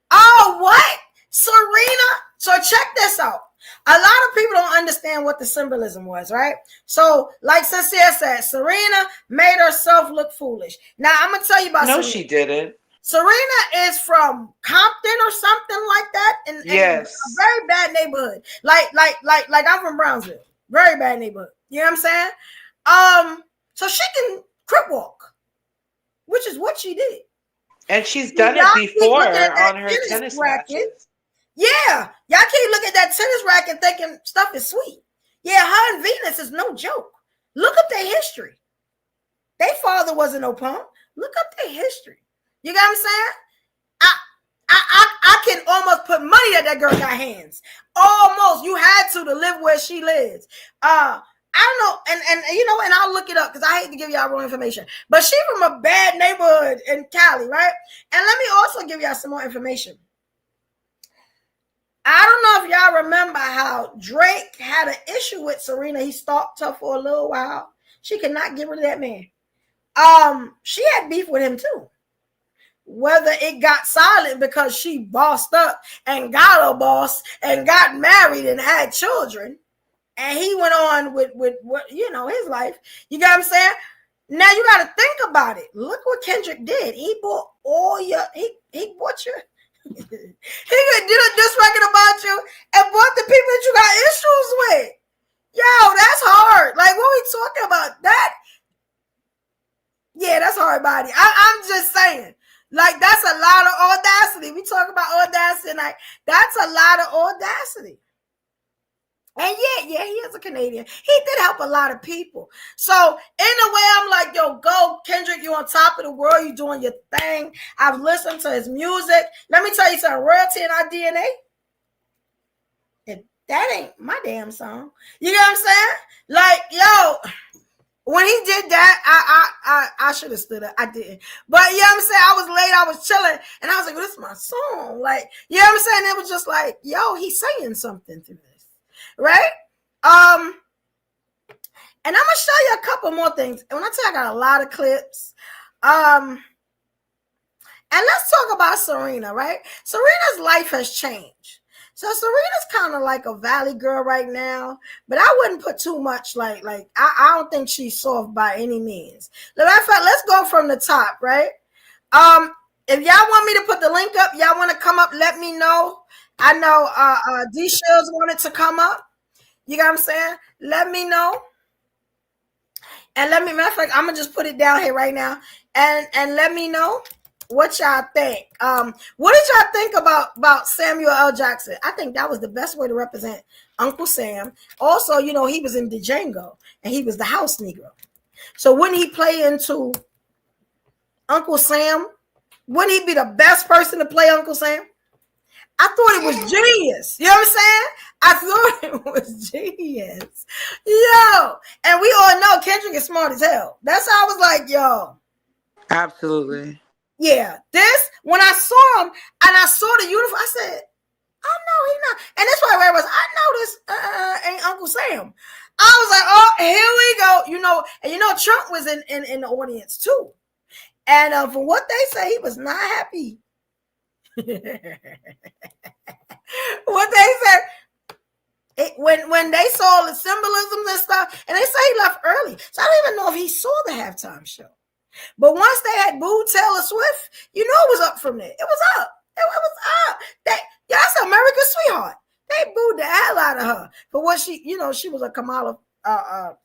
Oh, what? Serena, so check this out. A lot of people don't understand what the symbolism was, right? So, like Cecilia said, Serena made herself look foolish. Now, I'm going to tell you about Serena. No, she didn't. Serena is from Compton or something like that. In yes. A very bad neighborhood. Like I'm from Brownsville. Very bad neighborhood. You know what I'm saying? So she can crip walk, which is what she did. And she's done it before on her tennis matches. Yeah, y'all can't look at that tennis racket thinking stuff is sweet. Yeah, her and Venus is no joke. Look up their history. Their father wasn't no punk. Look up their history. You got what I'm saying? I can almost put money that girl got hands. Almost. You had to live where she lives. I don't know, and I'll look it up because I hate to give y'all wrong information. But she from a bad neighborhood in Cali, right? And let me also give y'all some more information. I don't know if y'all remember how Drake had an issue with Serena. He stalked her for a little while. She could not get rid of that man. She had beef with him too. Whether it got silent because she bossed up and got a boss and got married and had children, and he went on with what his life. You got what I'm saying? Now you got to think about it. Look what Kendrick did. He bought all your. He bought your. He could do this record about you and bought the people that you got issues with. Yo, that's hard. Like, what we talking about? That? Yeah, that's hard, body. I'm just saying. Like, that's a lot of audacity. We talk about audacity, like that's a lot of audacity. And yeah, he is a Canadian. He did help a lot of people. So in a way, I'm like, yo, go, Kendrick, you on top of the world. You doing your thing. I've listened to his music. Let me tell you something, royalty in our DNA. That ain't my damn song. You know what I'm saying? Like, yo, when he did that, I should have stood up. I didn't. But you know what I'm saying? I was late, I was chilling, and I was like, well, this is my song. Like, you know what I'm saying? It was just like, yo, he's saying something through this. Right? And I'm gonna show you a couple more things. And when I tell you I got a lot of clips, and let's talk about Serena, right? Serena's life has changed. So Serena's kind of like a valley girl right now, but I wouldn't put too much like I don't think she's soft by any means. Let's go from the top, right? If y'all want me to put the link up, y'all want to come up, let me know. I know D Shields wanted to come up. You got what I'm saying? Let me know. And matter of fact, I'm gonna just put it down here right now. And let me know what y'all think. What did y'all think about Samuel L. Jackson? I think that was the best way to represent Uncle Sam. Also, he was in Django and he was the house Negro. So wouldn't he play into Uncle Sam? Wouldn't he be the best person to play Uncle Sam? I thought it was genius. You know what I'm saying? I thought it was genius. Yo. And we all know Kendrick is smart as hell. That's how I was like, yo. Absolutely. Yeah. This, when I saw him and I saw the uniform, I said, I know he not. And that's why I was, I know this ain't Uncle Sam. I was like, oh, here we go. And Trump was in the audience too. And from what they say, he was not happy. What they said when they saw the symbolisms and stuff, and they say he left early. So halftime show. But once they had booed Taylor Swift, you know it was up from there. It was up. It was up. That's America's sweetheart. They booed the hell out of her for what she was a Kamala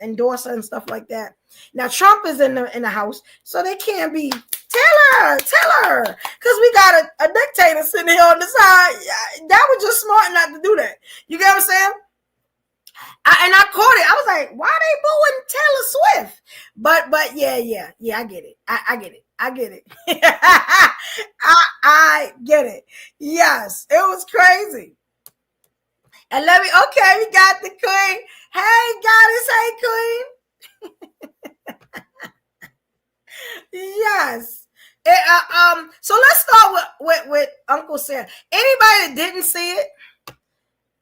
endorser and stuff like that. Now Trump is in the house, so they can't be tell her, because we got a dictator sitting here on the side. That was just smart not to do that. You get what I'm saying? And I caught it. I was like, why they booing Taylor Swift? But yeah, I get it. I get it. I get it. I get it. Yes, it was crazy. And we got the queen. Hey, goddess, hey, queen. Yes. So let's start with Uncle Sam. Anybody that didn't see it,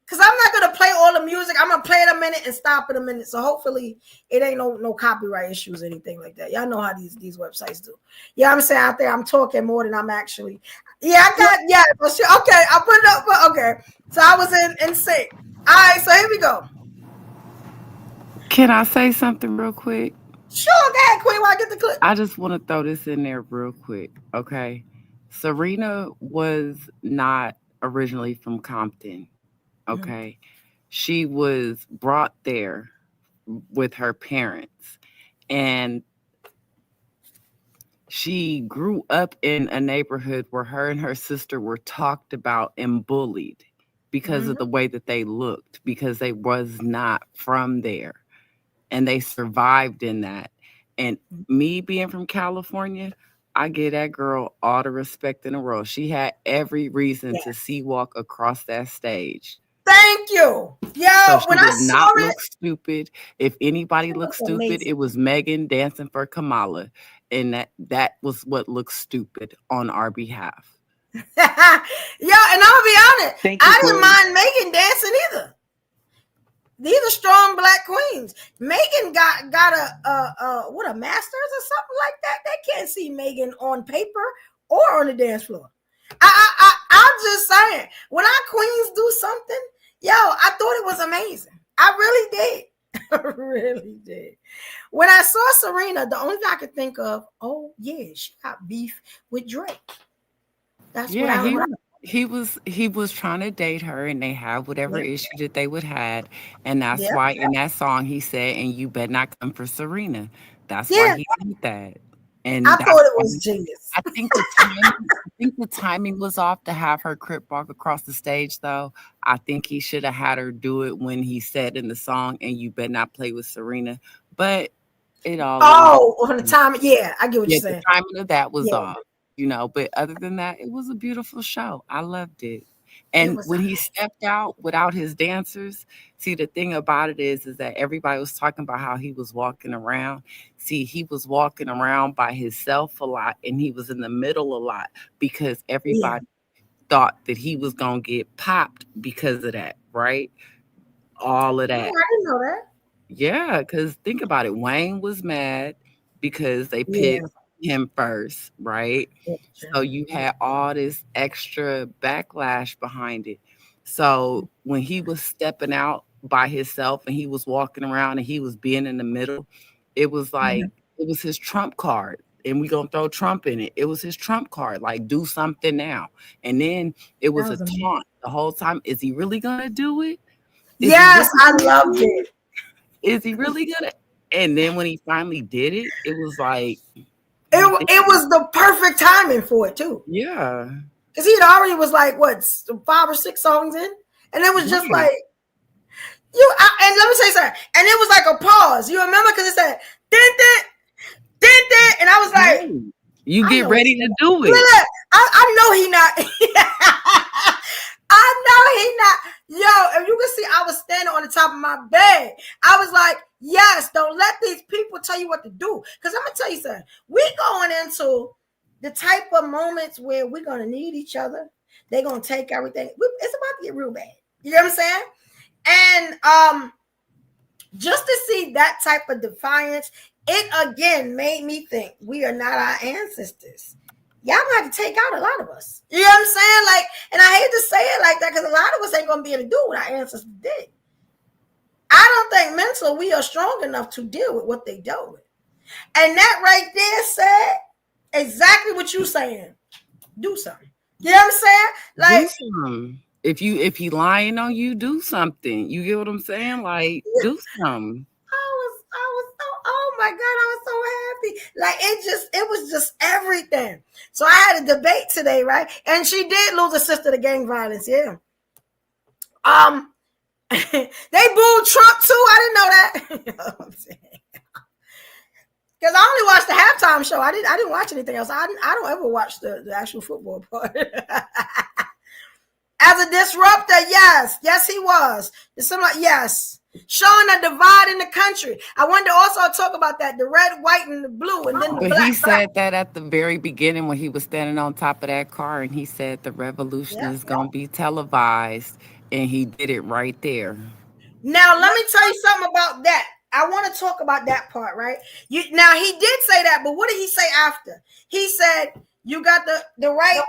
because I'm not gonna play all the music. I'm gonna play it a minute and stop it a minute. So hopefully it ain't no copyright issues or anything like that. Y'all know how these websites do. Yeah, I'm saying out there, I'm talking more than I'm actually. Yeah, for sure. Okay, I'll put it up. Okay, so I was in sync. All right, so here we go. Can I say something real quick? Sure, go ahead, Queen. While I get the clip. I just want to throw this in there real quick. Okay, Serena was not originally from Compton. Okay, she was brought there with her parents, and she grew up in a neighborhood where her and her sister were talked about and bullied because of the way that they looked, because they was not from there, and they survived in that. And me being from California, I give that girl all the respect in the world. She had every reason to sea walk across that stage. Thank you. Yeah, so when I saw not it, look stupid. If anybody looked stupid, amazing. It was Megan dancing for Kamala, and that was what looked stupid on our behalf. Yeah, and I'm gonna be honest, I didn't mind Megan dancing either. These are strong Black queens. Megan got a master's or something like that. They can't see Megan on paper or on the dance floor. I'm just saying, when our queens do something, I thought it was amazing. I really did. I really did. When I saw Serena, the only thing I could think of, she got beef with Drake. That's he was trying to date her, and they had whatever issue that they would had, and that's why in that song he said, "And you better not come for Serena." That's why he did that. And I thought it was genius. I think the timing was off to have her crip walk across the stage, though. I think he should have had her do it when he said in the song, "And you better not play with Serena." But it all on the time, I get what you're saying. The timing of that was off, But other than that, it was a beautiful show. I loved it. And when he stepped out without his dancers, see, the thing about it is that everybody was talking about how he was walking around. See, he was walking around by himself a lot, and he was in the middle a lot because everybody thought that he was going to get popped because of that, right? All of that. I didn't know that. Yeah, because think about it. Wayne was mad because they picked him first, right? So you had all this extra backlash behind it. So when he was stepping out by himself and he was walking around and he was being in the middle, it was like it was his trump card. And we're gonna throw Trump in it. It was his trump card, like do something now. And then it was a taunt the whole time. Is he really gonna do it? Yes, I loved it. Is he really gonna? And then when he finally did it, it was like it was the perfect timing for it too. Yeah, because he had already was like 5 or 6 songs in, and it was just like and let me say something, and it was like a pause. You remember because it said din, and I was like, you get ready to do it. Look, I know he not. I know he not. Yo, if you can see, I was standing on the top of my bed. I was like, yes, don't let these people tell you what to do. Because I'm going to tell you something. We going into the type of moments where we're going to need each other. They're going to take everything. It's about to get real bad. You know what I'm saying? And just to see that type of defiance, it again made me think we are not our ancestors. Y'all gonna have to take out a lot of us. You know what I'm saying? Like, and I hate to say it like that because a lot of us ain't gonna be able to do what our ancestors did. I don't think mentally we are strong enough to deal with what they dealt with. And that right there said exactly what you saying. Do something. You know what I'm saying? Like, do something. If he lying on you, do something. You get what I'm saying? Like, do something. I was so, oh my God, I was so happy. Like, it was just everything. So I had a debate today, right? And she did lose a sister to gang violence, yeah. They booed Trump too. I didn't know that. You know what I'm saying? Because I only watched the halftime show. I didn't watch anything else. I don't ever watch the actual football part. As a disruptor, yes, he was. Yes, showing a divide in the country. I wanted to also talk about that, the red, white, and the blue, and then the black. He said that at the very beginning when he was standing on top of that car, and he said the revolution is going to be televised, and he did it right there. Now, let me tell you something about that. I want to talk about that part, right? Now, he did say that, but what did he say after? He said, you got the right.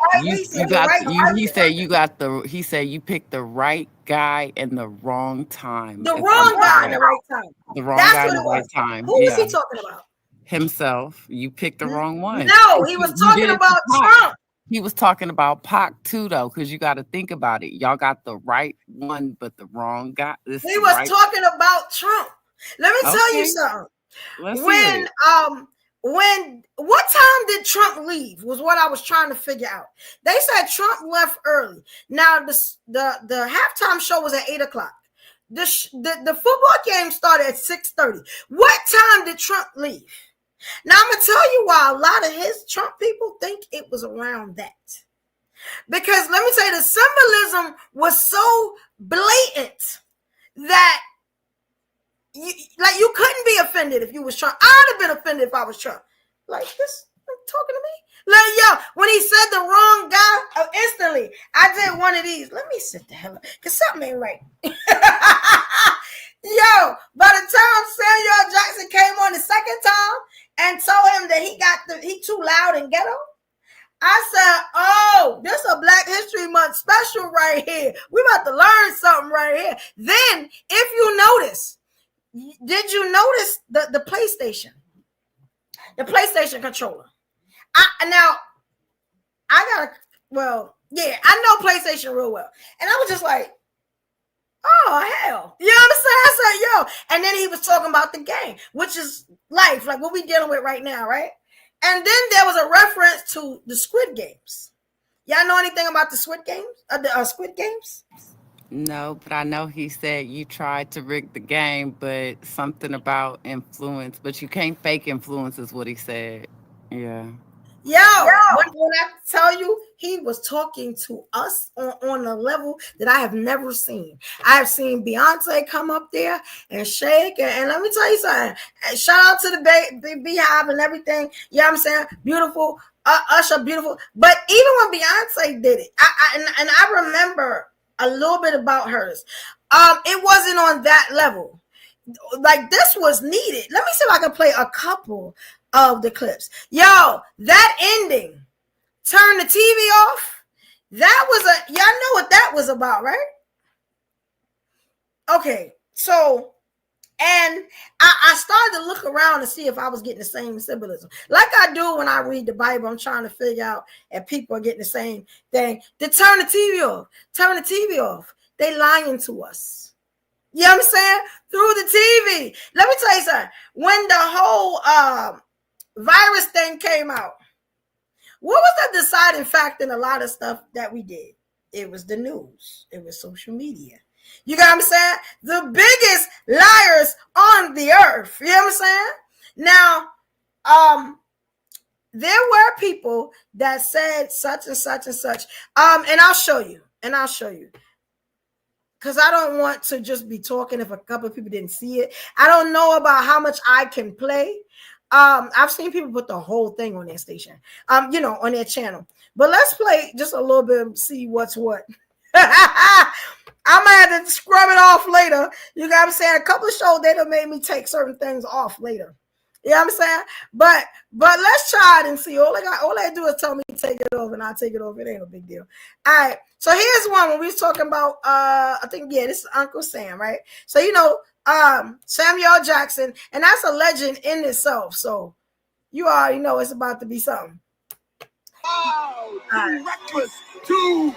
He said you picked the right guy in the wrong time. The wrong guy in the right time. The wrong guy in the right time. Who was he talking about? Himself. You picked the wrong one. No, he was talking about Trump. He was talking about Pac too, though, because you got to think about it. Y'all got the right one, but the wrong guy. He was talking about Trump. Let me tell you something. What time did Trump leave was what I was trying to figure out. They said Trump left early. Now the halftime show was at 8:00. The football game started at 6:30. What time did Trump leave? Now I'm gonna tell you why a lot of his Trump people think it was around that. Because let me tell you, the symbolism was so blatant that you couldn't be offended if you was Trump. I'd have been offended if I was Trump. Like, this talking to me? Like, yo, when he said the wrong guy, instantly, I did one of these. Let me sit the hell up, because something ain't right. Yo, by the time Samuel Jackson came on the second time and told him that he too loud and ghetto, I said, oh, this is a Black History Month special right here. We about to learn something right here. Then, if you notice, did you notice the PlayStation? The PlayStation controller. I know PlayStation real well. And I was just like, oh, hell. You know what I'm saying? I said, yo. And then he was talking about the game, which is life, like what we dealing with right now, right? And then there was a reference to the Squid Games. Y'all know anything about the Squid Games? Squid Games? No, but I know he said you tried to rig the game, but something about influence. But you can't fake influence is what he said. Yeah. Yo. When I tell you, he was talking to us on a level that I have never seen. I have seen Beyonce come up there and shake. And let me tell you something. Shout out to the Beehive and everything. You know what I'm saying? Beautiful. Usher, beautiful. But even when Beyonce did it, I remember a little bit about hers. It wasn't on that level. Like, this was needed. Let me see if I can play a couple of the clips. Yo, that ending, turn the TV off. That was y'all know what that was about, right? Okay, so, and I started to look around to see if I was getting the same symbolism. Like I do when I read the Bible, I'm trying to figure out if people are getting the same thing. To turn the TV off. Turn the TV off. They lying to us. You know what I'm saying? Through the TV. Let me tell you something. When the whole virus thing came out, what was the deciding factor in a lot of stuff that we did? It was the news. It was social media. You got what I'm saying? The biggest liars on the earth. You know what I'm saying? Now, there were people that said such and such and such. And I'll show you. Because I don't want to just be talking if a couple of people didn't see it. I don't know about how much I can play. I've seen people put the whole thing on their station, on their channel. But let's play just a little bit and see what's what. I might have to scrub it off later. You got what I'm saying? A couple of shows, they done made me take certain things off later. You know what I'm saying? But let's try it and see. All I do is tell me to take it off, and I'll take it off. It ain't a big deal. All right. So here's one when we was talking about, I think, this is Uncle Sam, right? So, Samuel Jackson, and that's a legend in itself. So you already know it's about to be something. Wow, too reckless, too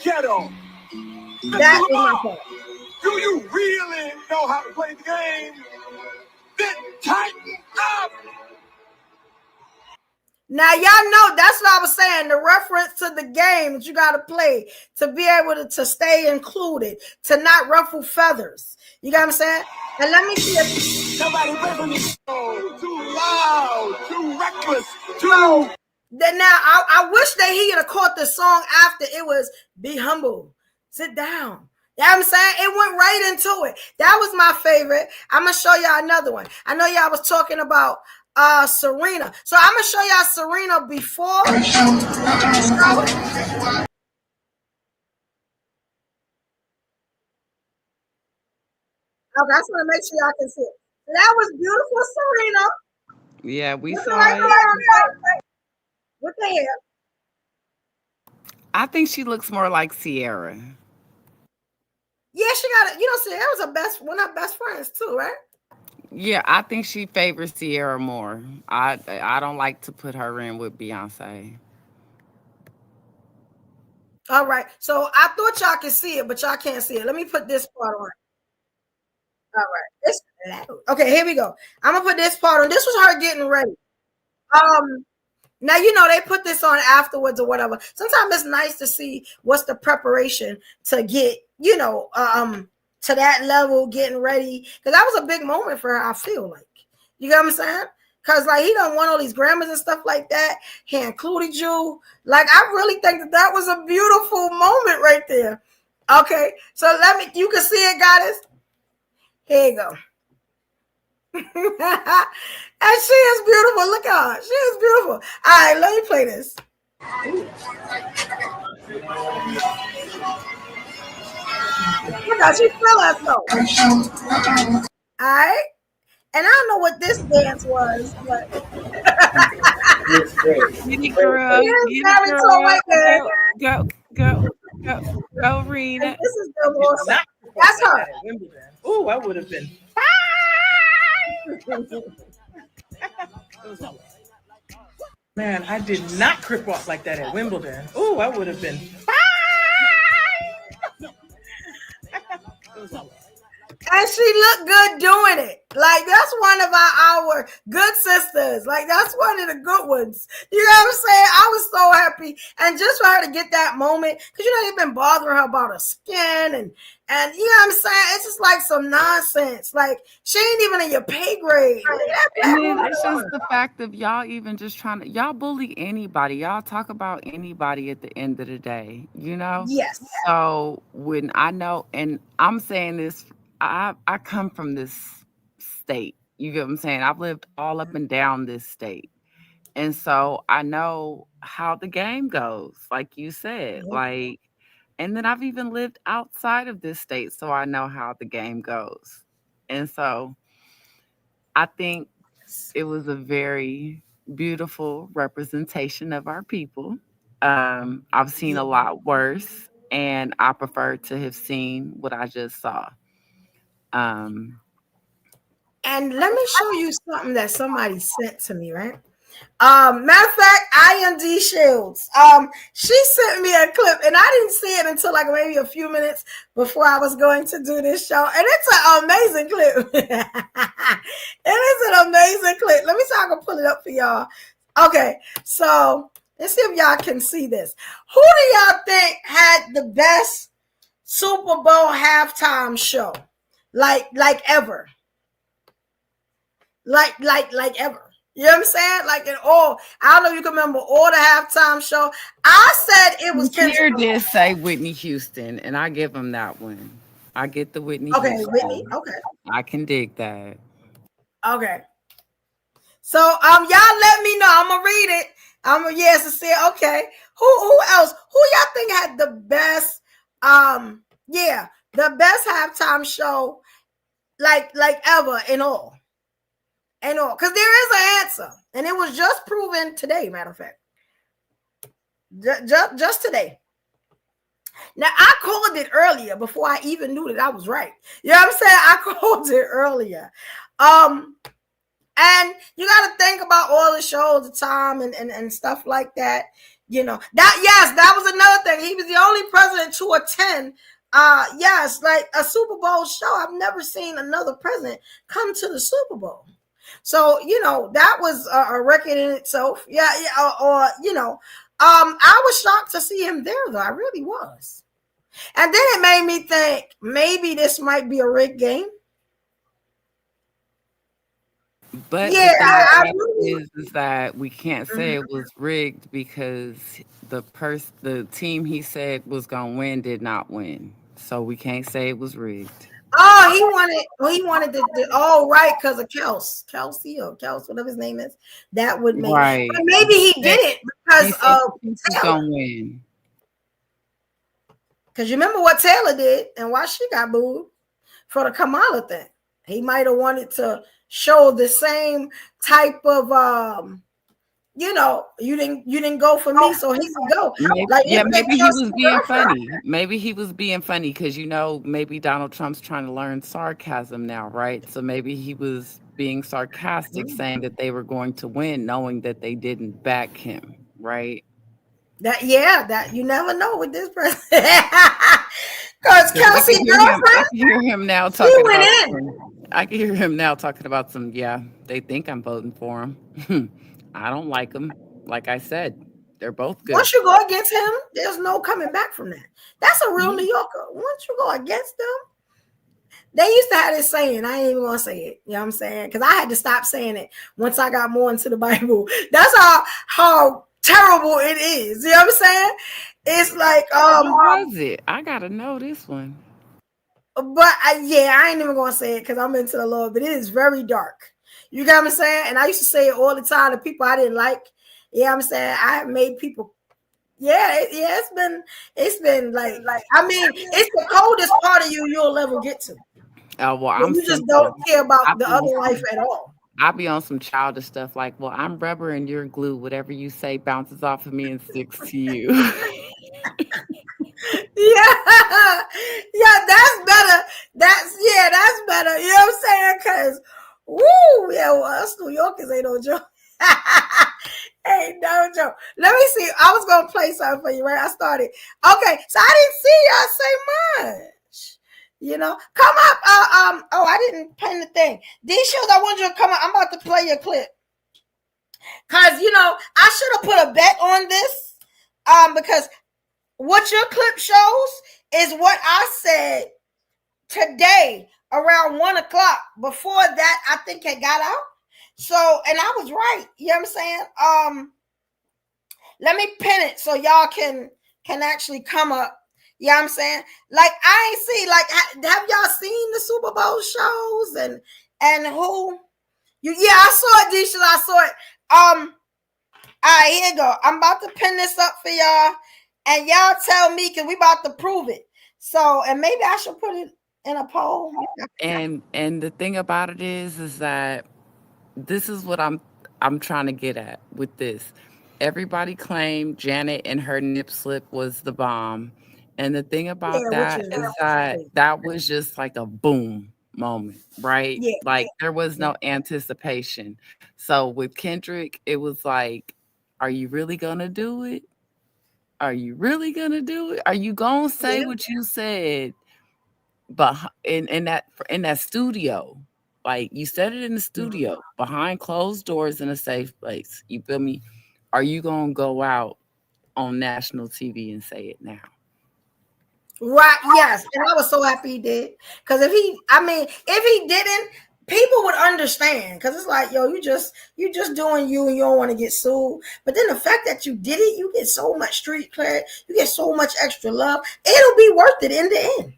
ghetto. That is my point. Do you really know how to play the game? Then tighten up. Now y'all know that's what I was saying. The reference to the game that you got to play to be able to stay included, to not ruffle feathers. You got what I'm saying? And let me see if somebody ripping me. Too loud, too reckless, too. Then now I wish that he had caught the song after it was "Be Humble, Sit Down." You know what I'm saying? It went right into it. That was my favorite. I'm gonna show y'all another one. I know y'all was talking about Serena. So I'm gonna show y'all Serena before. Okay, I just want to make sure y'all can see it. That was beautiful Serena. Yeah, we With saw it. With the hair. I think she looks more like Sierra. Yeah, she got it. You know, Sierra was one of her best friends too, right? Yeah, I think she favors Sierra more. I don't like to put her in with Beyonce. All right. So I thought y'all could see it, but y'all can't see it. Let me put this part on. All right. It's loud. Okay, here we go. I'm gonna put this part on. This was her getting ready. Now you know they put this on afterwards or whatever. Sometimes it's nice to see what's the preparation to get, you know, to that level, getting ready. Because that was a big moment for her, I feel like. You get what I'm saying? Because, like, he done won all these Grammys and stuff like that. He included you. Like, I really think that was a beautiful moment right there. Okay, so you can see it, goddess. Here you go. And she is beautiful. Look at her. She is beautiful. All right, let me play this. Look how she fell herself. All right. And I don't know what this dance was, but Get it, girl. Go, Rena. And this is the most. That's her. Oh, I would have been. Man, I did not crip walk like that at Wimbledon. Oh, I would have been. And she looked good doing it. Like, that's one of our good sisters. Like, that's one of the good ones. You know what I'm saying? I was so happy. And just for her to get that moment, because, you know, they've been bothering her about her skin and you know what I'm saying? It's just like some nonsense. Like, she ain't even in your pay grade. And then it's just the fact of y'all even just trying to, y'all bully anybody. Y'all talk about anybody at the end of the day, you know? Yes. So when I know, and I'm saying this, I come from this state. You get what I'm saying? I've lived all up and down this state. And so I know how the game goes, like you said. Like, and then I've even lived outside of this state, so I know how the game goes. And so I think it was a very beautiful representation of our people. I've seen a lot worse, and I prefer to have seen what I just saw. And let me show you something that somebody sent to me, right? Matter of fact, IND Shields. She sent me a clip, and I didn't see it until like maybe a few minutes before I was going to do this show. And it's an amazing clip. It is an amazing clip. Let me see if I can pull it up for y'all. Okay, so let's see if y'all can see this. Who do y'all think had the best Super Bowl halftime show? Like ever. Like ever. You know what I'm saying? Like in all, I don't know if you can remember all the halftime show. I said it was Here did say Whitney Houston, and I give him that one. I get the Whitney Houston. Whitney. Okay. I can dig that. Okay. So y'all let me know. I'm gonna read it. To say okay. Who else? Who y'all think had the best the best halftime show like ever in all? Because there is an answer, and it was just proven today. Matter of fact, just today. Now, I called it earlier before I even knew that I was right. You know what I'm saying? I called it earlier. And you got to think about all the shows, the time and stuff like that. You know, that was another thing. He was the only president to attend, like a Super Bowl show. I've never seen another president come to the Super Bowl. So, you know, that was a record in itself. I was shocked to see him there, though. I really was. And then it made me think maybe this might be a rigged game. But yeah, is that we can't say it was rigged because the team he said was gonna win did not win, so we can't say it was rigged. Oh, he wanted to right, because of Kelsey, whatever his name is. That would make right. But maybe he did it because he's gonna win. Because you remember what Taylor did and why she got booed for the Kamala thing. He might have wanted to show the same type of you didn't go for me, so he could go. Maybe he was being funny. Maybe he was being funny because maybe Donald Trump's trying to learn sarcasm now, right? So maybe he was being sarcastic, saying that they were going to win, knowing that they didn't back him, right? That you never know with this person. Because Kelsey, I can hear him now talking about some. Yeah, they think I'm voting for him. I don't like him. Like I said, they're both good. Once you go against him, there's no coming back from that. That's a real New Yorker. Once you go against them, they used to have this saying. I ain't even gonna say it. You know what I'm saying? Because I had to stop saying it once I got more into the Bible. That's how terrible it is. You know what I'm saying? It's like what was it? I gotta know this one. But I ain't even gonna say it because I'm into the Lord, but it is very dark. You get what I'm saying? And I used to say it all the time to people I didn't like. You know what I'm saying? I have made people it's been like I mean, it's the coldest part of you'll ever get to. Oh well, you just don't care about the other life at all. I'll be on some childish stuff like, well, I'm rubber and you're glue. Whatever you say bounces off of me and sticks to you. That's better. That's better. You know what I'm saying? Because, us New Yorkers ain't no joke. Ain't no joke. Let me see. I was gonna play something for you, right? I started. Okay, so I didn't see y'all say much. You know, come up. I didn't pin the thing. These shows, I want you to come up. I'm about to play your clip. Cause I should have put a bet on this. Because what your clip shows is what I said today around 1:00. Before that, I think it got out. So, and I was right. You know what I'm saying? Let me pin it so y'all can actually come up. You know what I'm saying? Like, I ain't see, like, have y'all seen the Super Bowl shows and who? I saw it, Disha. I saw it. All right, here you go. I'm about to pin this up for y'all, and y'all tell me, because we about to prove it. So, and maybe I should put it in a poll. And the thing about it is that this is what I'm trying to get at with this. Everybody claimed Janet and her nip slip was the bomb. And the thing about that is that was just like a boom moment, right? Yeah, like there was no anticipation. So with Kendrick, it was like, are you really gonna do it? Are you really gonna do it? Are you gonna say what you said? But in that studio, like you said it in the studio, behind closed doors in a safe place. You feel me? Are you gonna go out on national TV and say it now? Right, yes. And I was so happy he did. Because if he didn't, people would understand. Because it's like, yo, you just doing you and you don't want to get sued. But then the fact that you did it, you get so much street cred, you get so much extra love. It'll be worth it in the end.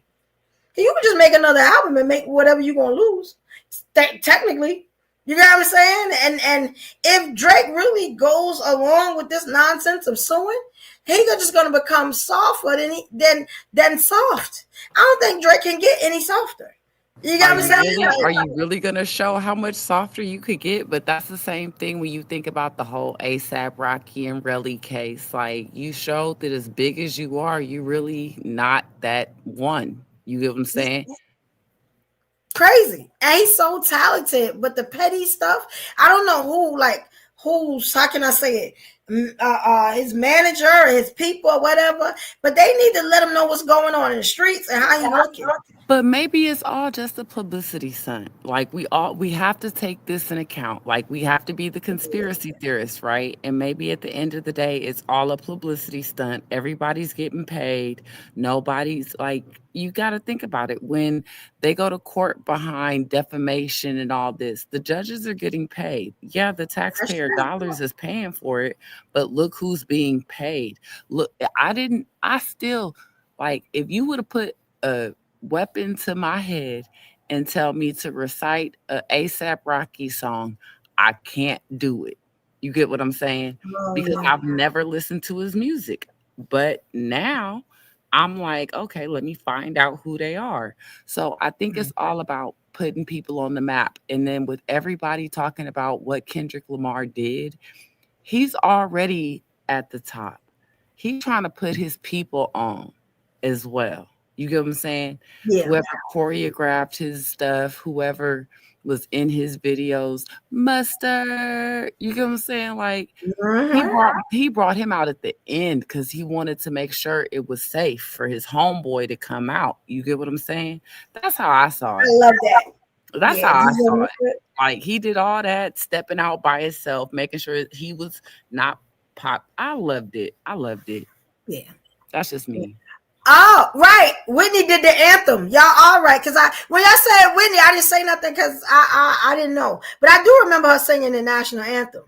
You can just make another album and make whatever you're gonna lose. Technically. You know what I'm saying? And if Drake really goes along with this nonsense of suing, he's just gonna become softer than soft. I don't think Drake can get any softer. You got what I'm saying? Are you really gonna show how much softer you could get? But that's the same thing when you think about the whole ASAP Rocky and Relly case. Like you showed that as big as you are, you really not that one. You get what I'm saying? Crazy. And he's so talented, but the petty stuff, I don't know who's how can I say it? His manager or his people or whatever, but they need to let him know what's going on in the streets and how he looking. But maybe it's all just a publicity stunt. Like we have to take this in account. Like we have to be the conspiracy theorists, right? And maybe at the end of the day, it's all a publicity stunt. Everybody's getting paid. Nobody's like, you got to think about it. When they go to court behind defamation and all this, the judges are getting paid. Yeah, the taxpayer dollars is paying for it, but look who's being paid. Look, I still like, if you would have put a weapon to my head and tell me to recite a ASAP Rocky song, I can't do it. You get what I'm saying? Because I've never listened to his music. But now I'm like, okay, let me find out who they are. So I think it's all about putting people on the map. And then with everybody talking about what Kendrick Lamar did, he's already at the top. He's trying to put his people on as well. You get what I'm saying? Yeah. Whoever choreographed his stuff, whoever was in his videos, Mustard. You get what I'm saying? Like he brought him out at the end because he wanted to make sure it was safe for his homeboy to come out. You get what I'm saying? That's how I saw it. I love that. That's how I saw it. Like he did all that, stepping out by himself, making sure he was not pop. I loved it. Yeah. That's just me. Oh, right. Whitney did the anthem. Y'all all right. Because when y'all said Whitney, I didn't say nothing because I didn't know. But I do remember her singing the national anthem.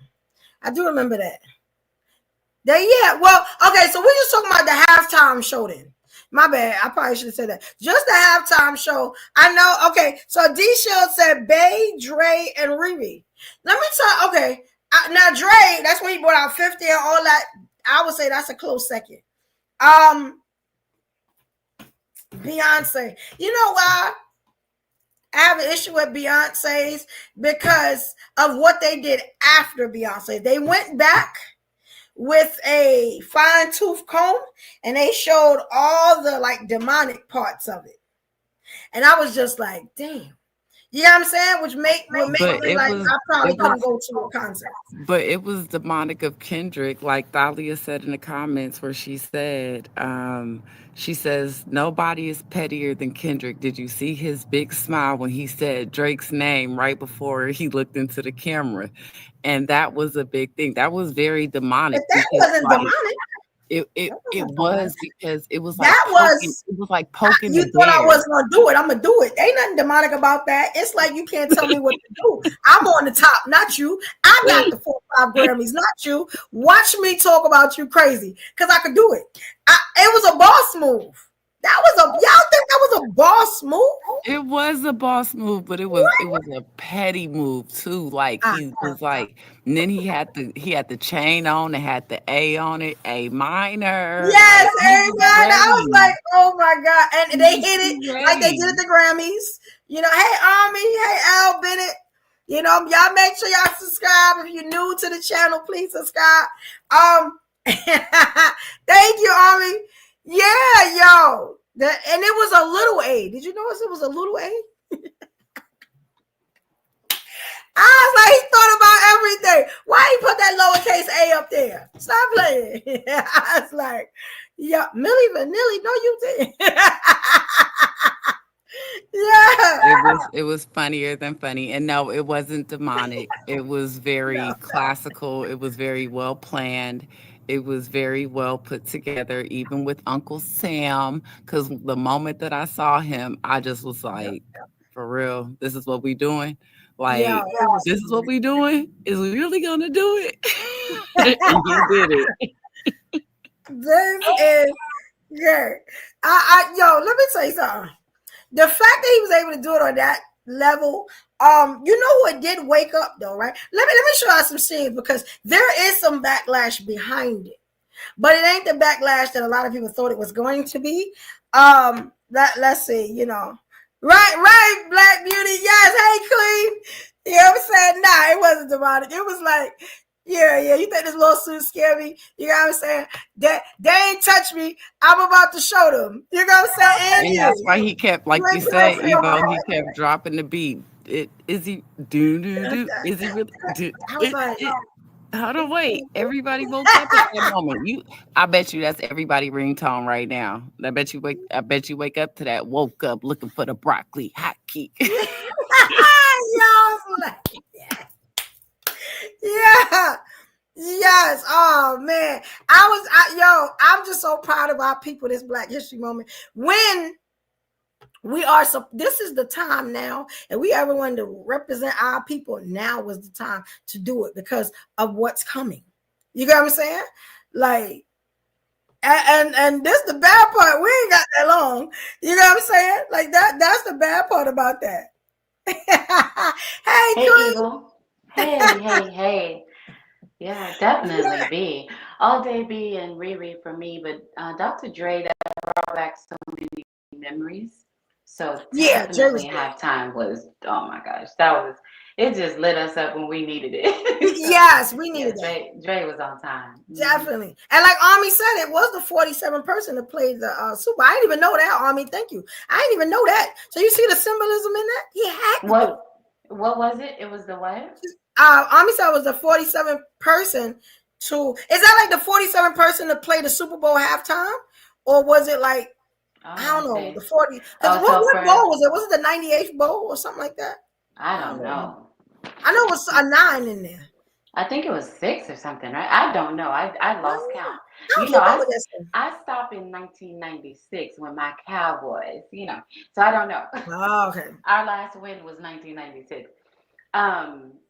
I do remember that. Yeah. Well, okay. So we're just talking about the halftime show then. My bad. I probably should have said that. Just the halftime show. I know. Okay. So D Shield said Bay, Dre, and Riri. Let me tell. Okay. Now Dre, that's when he brought out 50 and all that. I would say that's a close second. Beyonce. You know why I have an issue with Beyonce's? Because of what they did after Beyonce. They went back with a fine-tooth comb and they showed all the like demonic parts of it. And I was just like, damn. You know what I'm saying? Which would make me like, I probably couldn't go to a concert. But it was demonic of Kendrick, like Thalia said in the comments where she said, she says, nobody is pettier than Kendrick. Did you see his big smile when he said Drake's name right before he looked into the camera? And that was a big thing. That was very demonic. But that wasn't demonic. It was because it was like poking. You thought I wasn't gonna do it. I'm gonna do it. Ain't nothing demonic about that. It's like you can't tell me what to do. I'm on the top, not you. I got the 4 or 5 Grammys, not you. Watch me talk about you crazy because I could do it. It was a boss move. Y'all think that was a boss move? It was a boss move, but it was a petty move too. Like he was like, and then he had the chain on, it had the A on it, A minor. Yes, A minor. I was like, oh my God. And they hit it like they did at the Grammys. You know, hey Army, hey Al Bennett. You know, y'all make sure y'all subscribe. If you're new to the channel, please subscribe. Thank you, Army. Yeah, yo. And it was a little A. Did you notice it was a little A? I was like, he thought about everything. Why he put that lowercase A up there? Stop playing. I was like, yeah, Millie Vanilli. No, you didn't. Yeah. It was funnier than funny. And no, it wasn't demonic. It was very classical. It was very well planned. It was very well put together, even with Uncle Sam, because the moment that I saw him, I just was like, for real, this is what we doing? Like, this is what we doing? Is we really going to do it? And he did it. This is good. Yo, let me tell you something. The fact that he was able to do it on that level, you know what did wake up though, right? Let me show you some scenes because there is some backlash behind it, but it ain't the backlash that a lot of people thought it was going to be. Let's see, you know, Right, Black Beauty. Yes, hey, Queen. You know what I'm saying? Nah, it wasn't demonic. It was like, yeah. You think this lawsuit scare me? You know what I'm saying? They ain't touch me. I'm about to show them. You know what I'm saying? And that's why he kept, like you said, You ain't Evo, he kept dropping the beat. Is he do? Is he really do? I was like, Hold on, wait. Everybody woke up at that moment. I bet you that's everybody ringtone right now. I bet you wake up to that. Woke up looking for the broccoli hotkey. Yeah. Yes. Oh man. I'm just so proud of our people this Black History Moment. When this is the time now, and we ever wanted to represent our people, now was the time to do it because of what's coming. You get what I'm saying? Like, and this the bad part. We ain't got that long. You know what I'm saying? Like that's the bad part about that. Hey, Eagle. Hey. Yeah, definitely B. All day B and Riri for me, but Dr. Dre, that brought back so many memories. So yeah, definitely halftime was, oh my gosh, it just lit us up when we needed it. Yes, we needed that. Dre was on time. Definitely. And like Army said, it was the 47 person that played the Super. I didn't even know that, Army. Thank you. I didn't even know that. So you see the symbolism in that? He had What was it? It was the what? Army said it was the 47 person is that like the 47 person to play the Super Bowl halftime? Or was it like, I don't know, the 40. What bowl was it? Was it the 98th bowl or something like that? I don't know. I know it was a 9 in there. I think it was 6 or something, right? I don't know. I lost count. I stopped in 1996 when my Cowboys, so I don't know. Oh, okay. Our last win was 1996.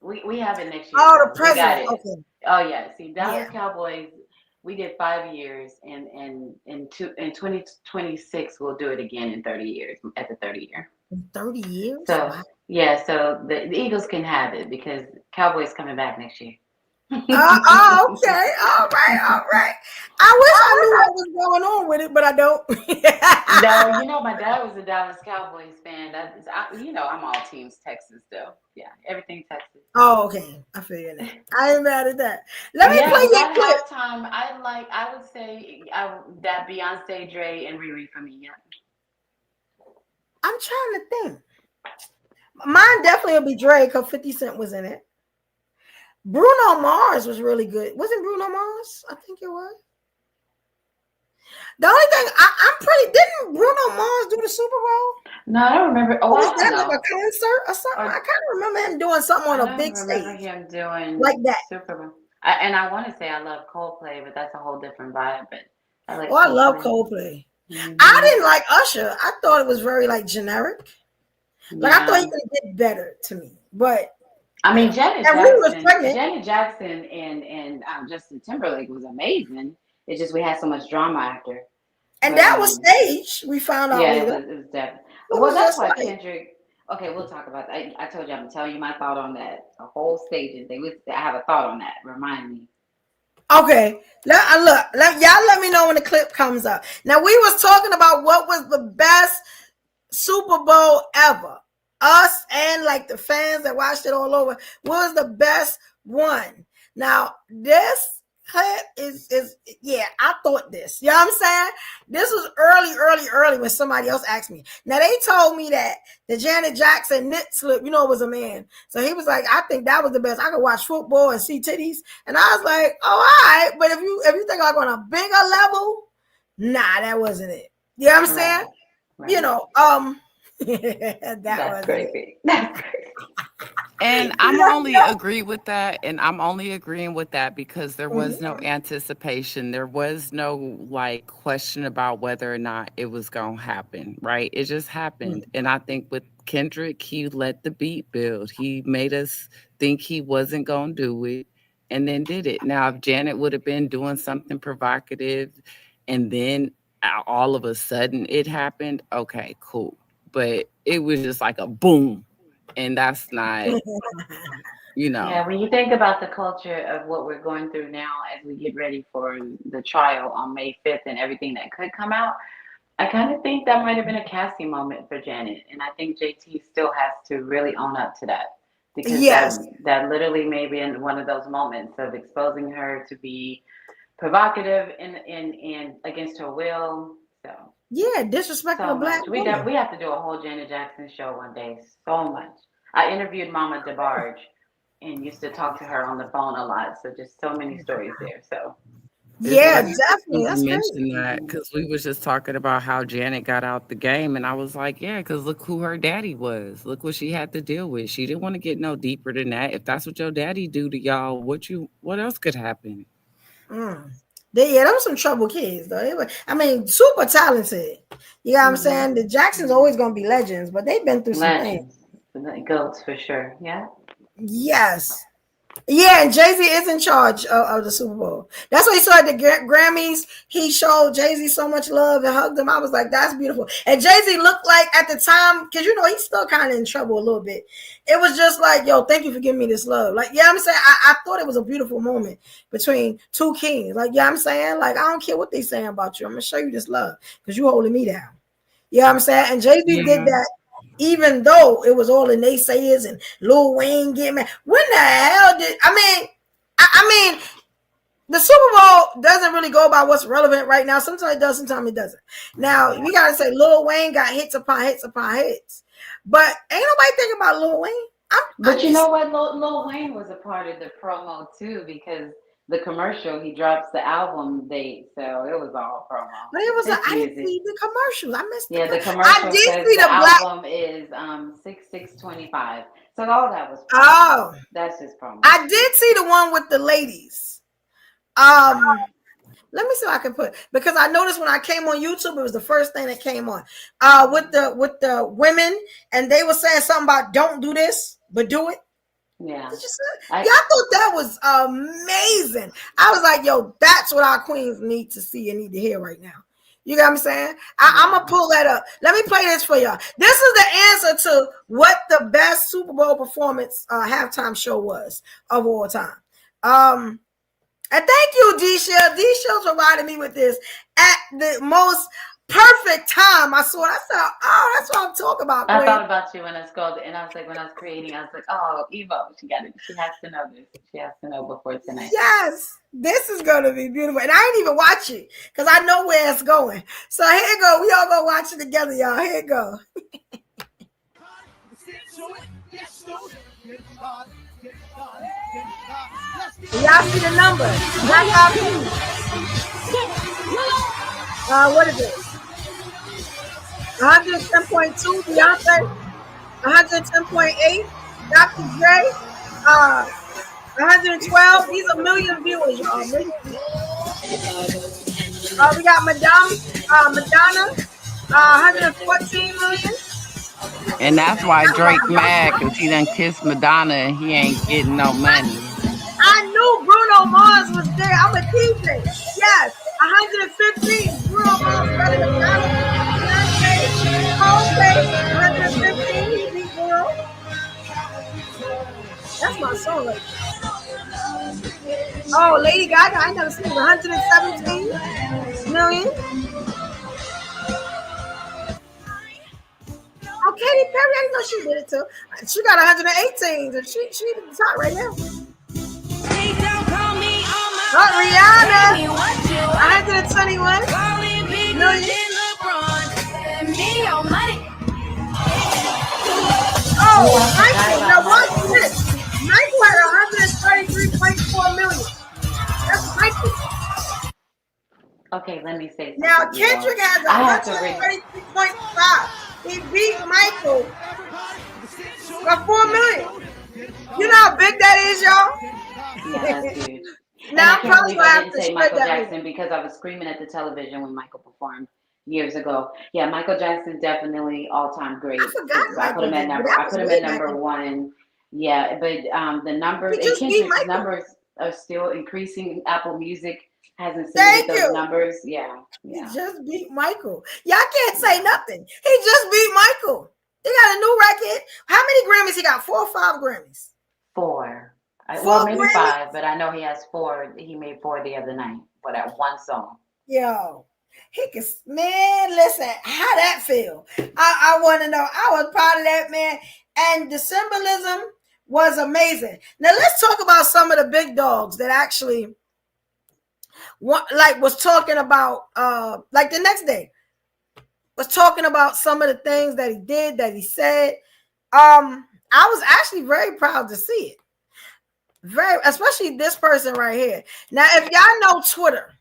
We have it next year. Oh, the president. Okay. Oh yeah. See, Dallas Cowboys. We did 5 years, and in 2026 we'll do it again in 30 years at the 30 year. 30 years? So yeah, so the Eagles can have it because Cowboys coming back next year. Okay. All right. I wish I knew what was going on with it, but I don't. No, my dad was a Dallas Cowboys fan. I'm all teams Texas though. Yeah, everything Texas. Oh, okay. I feel that. I ain't mad at that. Let me play your clip. Halftime, I would say that Beyonce, Dre, and Riri for me. Yeah. I'm trying to think. Mine definitely will be Dre because 50 Cent was in it. Bruno Mars was really good. Wasn't Bruno Mars? I think it was. The only thing didn't Bruno Mars do the Super Bowl? No, I don't remember. Oh, was that like a concert or something? I kind of remember him doing something on a big stage. I remember him doing like that. Super Bowl. I want to say I love Coldplay, but that's a whole different vibe. But I love Coldplay. Mm-hmm. I didn't like Usher. I thought it was very like generic. Like I thought he could get better to me, but. I mean, Janet Jackson and Justin Timberlake was amazing. It's just we had so much drama after. And that was staged. We found out. Yeah, it was definitely. Well, that's why Kendrick. Okay, we'll talk about that. I told you I'm gonna tell you my thought on that. The whole staging thing. I have a thought on that. Remind me. Okay, y'all let me know when the clip comes up. Now we was talking about what was the best Super Bowl ever. Us and like the fans that watched it all over was the best one. Now this clip is I thought this. You know what I'm saying? This was early when somebody else asked me. Now they told me that the Janet Jackson knit slip, was a man. So he was like, I think that was the best. I could watch football and see titties. And I was like, oh, all right. But if you think I'm on a bigger level, nah, that wasn't it. You know what I'm saying? Right. That's crazy. And I'm only agreeing with that, and I'm only agreeing with that because there was no anticipation. There was no like question about whether or not it was gonna happen, right? It just happened. And I think with Kendrick, he let the beat build. He made us think he wasn't gonna do it and then did it. Now, if Janet would have been doing something provocative and then all of a sudden it happened, okay, cool. But it was just like a boom. And that's not, Yeah, when you think about the culture of what we're going through now as we get ready for the trial on May 5th and everything that could come out, I kind of think that might have been a casting moment for Janet, and I think JT still has to really own up to that because Yes. that literally may be in one of those moments of exposing her to be provocative and against her will. So Yeah, disrespecting a so black much. woman. We have to do a whole Janet Jackson show one day. So much. I interviewed Mama DeBarge and used to talk to her on the phone a lot. So just so many stories there. So It's Yeah, funny definitely. you That's great. mention that because we was just talking about how Janet got out the game, and I was like, yeah, because look who her daddy was. Look what she had to deal with. She didn't want to get no deeper than that. If that's what your daddy do to y'all, what else could happen? Mm. There was some trouble kids though. I mean, super talented. You know what I'm saying? The Jacksons always gonna be legends, but they've been through some things. legends, goats for sure. Yeah. Yes. Yeah, and Jay-Z is in charge of the Super Bowl. That's why you saw at the Grammys. He showed Jay-Z so much love and hugged him. I was like, that's beautiful. And Jay-Z looked like at the time, because he's still kind of in trouble a little bit. It was just like, yo, thank you for giving me this love. Like, yeah, I'm saying, I thought it was a beautiful moment between two kings. Like, yeah, I'm saying, like, I don't care what they saying about you. I'm gonna show you this love because you holding me down. You know what I'm saying? And Jay-Z did that. Even though it was all the naysayers and Lil Wayne getting mad, when the hell did I mean the Super Bowl doesn't really go by what's relevant right now. Sometimes it does, sometimes it doesn't. Now we gotta say Lil Wayne got hits upon hits upon hits, but ain't nobody thinking about Lil Wayne. But you know what? Lil Wayne was a part of the promo too because the commercial he drops the album date, so it was all promo. But it was I didn't see the commercials. I missed the commercial. I did see the album is 6/6/25. So all that was promo. Oh, that's just promo. I did see the one with the ladies. Let me see if I can put, because I noticed when I came on YouTube, it was the first thing that came on. With the women, and they were saying something about don't do this, but do it. Yeah. Did you see? I thought that was amazing. I was like, yo, that's what our queens need to see and need to hear right now. You got what I'm saying? I'm gonna pull that up. Let me play this for y'all. This is the answer to what the best Super Bowl performance halftime show was of all time. And thank you, D-Shield. D-Shield's provided me with this at the most perfect time. I saw it. I said, oh, that's what I'm talking about. I thought about you when I scrolled, and I was like, when I was creating, I was like, oh, Evo, she got it. She has to know this. She has to know before tonight. Yes, this is going to be beautiful. And I ain't even watch it because I know where it's going. So here it go. We all going to watch it together, y'all. Here it go. Y'all see the number. What is it? 110.2 Beyonce, 110.8 Dr. Dre, 112. These are million viewers, y'all. We got Madonna, 114 million. And that's why Drake mad, because he done kissed Madonna and he ain't getting no money. I knew Bruno Mars was there. I'm a DJ. Yes, 115. Bruno Mars better than Madonna. Beyonce, 115. He beat Bruno. That's my song. Oh, Lady Gaga, I never seen it. 117 million. Oh, Katy Perry, I didn't know she did it too. She got 118. So she at the top right now. Oh, Rihanna, 121 million. Oh, Michael, now watch this. Michael had 133.4 million. That's Michael. Okay, let me say something. Now Kendrick has 133.5. He beat Michael by 4 million. You know how big that is, y'all? Yeah, that's huge. Now I can't believe I didn't say Michael Jackson because I was screaming at the television when Michael performed years ago. Yeah, Michael Jackson definitely all-time great. I put him at number one. Yeah, but the numbers and Kendrick's numbers are still increasing. Apple Music hasn't seen those numbers. Yeah. He just beat Michael. Y'all can't say nothing. He just beat Michael. He got a new record. How many Grammys he got? 4 or 5 Grammys? 4. Well, maybe Grammys? 5, but I know he has 4. He made 4 the other night for that one song. Yo. He can, man, listen, how that feel? I want to know. I was proud of that, man. And the symbolism was amazing. Now let's talk about some of the big dogs that actually was talking about like the next day was talking about some of the things that he did, that he said. I was actually very proud to see it. Especially this person right here. Now, if y'all know Twitter,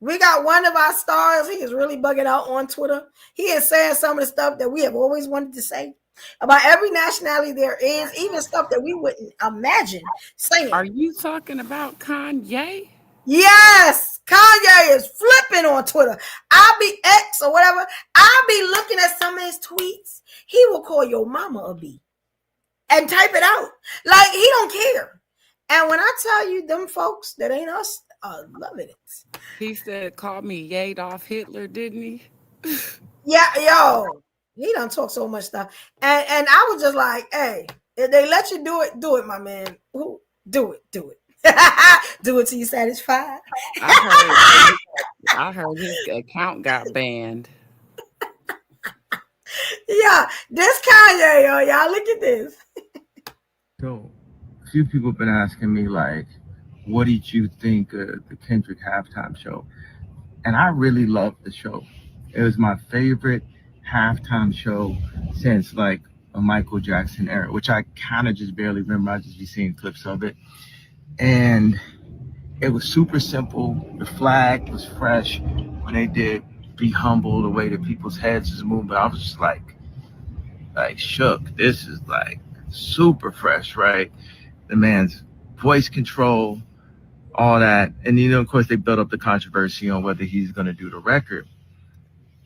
we got one of our stars. He is really bugging out on Twitter. He is saying some of the stuff that we have always wanted to say about every nationality there is, even stuff that we wouldn't imagine saying. Are you talking about Kanye? Yes, Kanye is flipping on Twitter. I'll be X or whatever. I'll be looking at some of his tweets. He will call your mama a B and type it out. Like, he don't care. And when I tell you, them folks that ain't us are loving it. He said, call me Adolf Hitler, didn't he? Yeah, yo. He done talk so much stuff. And I was just like, hey, if they let you do it, my man. Ooh, do it. Do it till you satisfied. I heard his account got banned. Yeah, this Kanye, yo, y'all look at this. So, a few people have been asking me, like, what did you think of the Kendrick halftime show? And I really loved the show. It was my favorite halftime show since, like, a Michael Jackson era, which I kind of just barely remember. I just be seeing clips of it. And it was super simple. The flag was fresh when they did Be Humble, the way that people's heads was moving. But I was just like shook. This is like super fresh, right? The man's voice control, all that. And, you know, of course, they built up the controversy on whether he's going to do the record.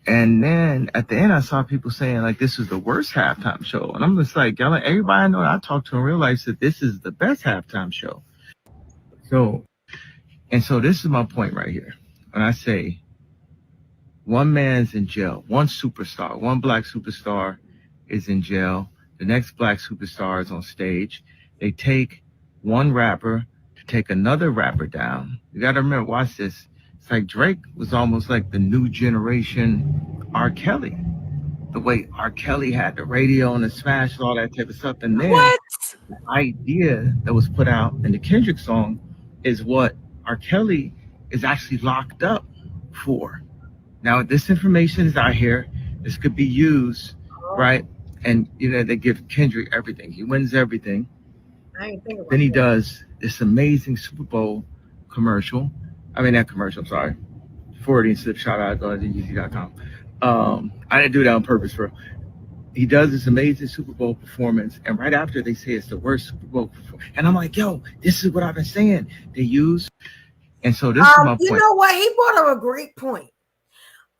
And then at the end, I saw people saying, like, this is the worst halftime show. And I'm just like, y'all, everybody I know that I talked to in real life said this is the best halftime show. So this is my point right here. When I say one man's in jail, one superstar, one black superstar is in jail. The next black superstar is on stage. They take one rapper to take another rapper down. You got to remember, watch this. It's like Drake was almost like the new generation R. Kelly. The way R. Kelly had the radio and the smash and all that type of stuff. And then the idea that was put out in the Kendrick song is what R. Kelly is actually locked up for. Now, this information is out here. This could be used, right? And, you know, they give Kendrick everything. He wins everything. Then he does this amazing Super Bowl commercial. I mean, not commercial, I'm sorry. Forwarding slip, shout out, go to Yeezy.com. I didn't do that on purpose, bro. He does this amazing Super Bowl performance, and right after they say it's the worst Super Bowl performance. And I'm like, yo, this is what I've been saying. They use, and so this is my point. You know what? He brought up a great point.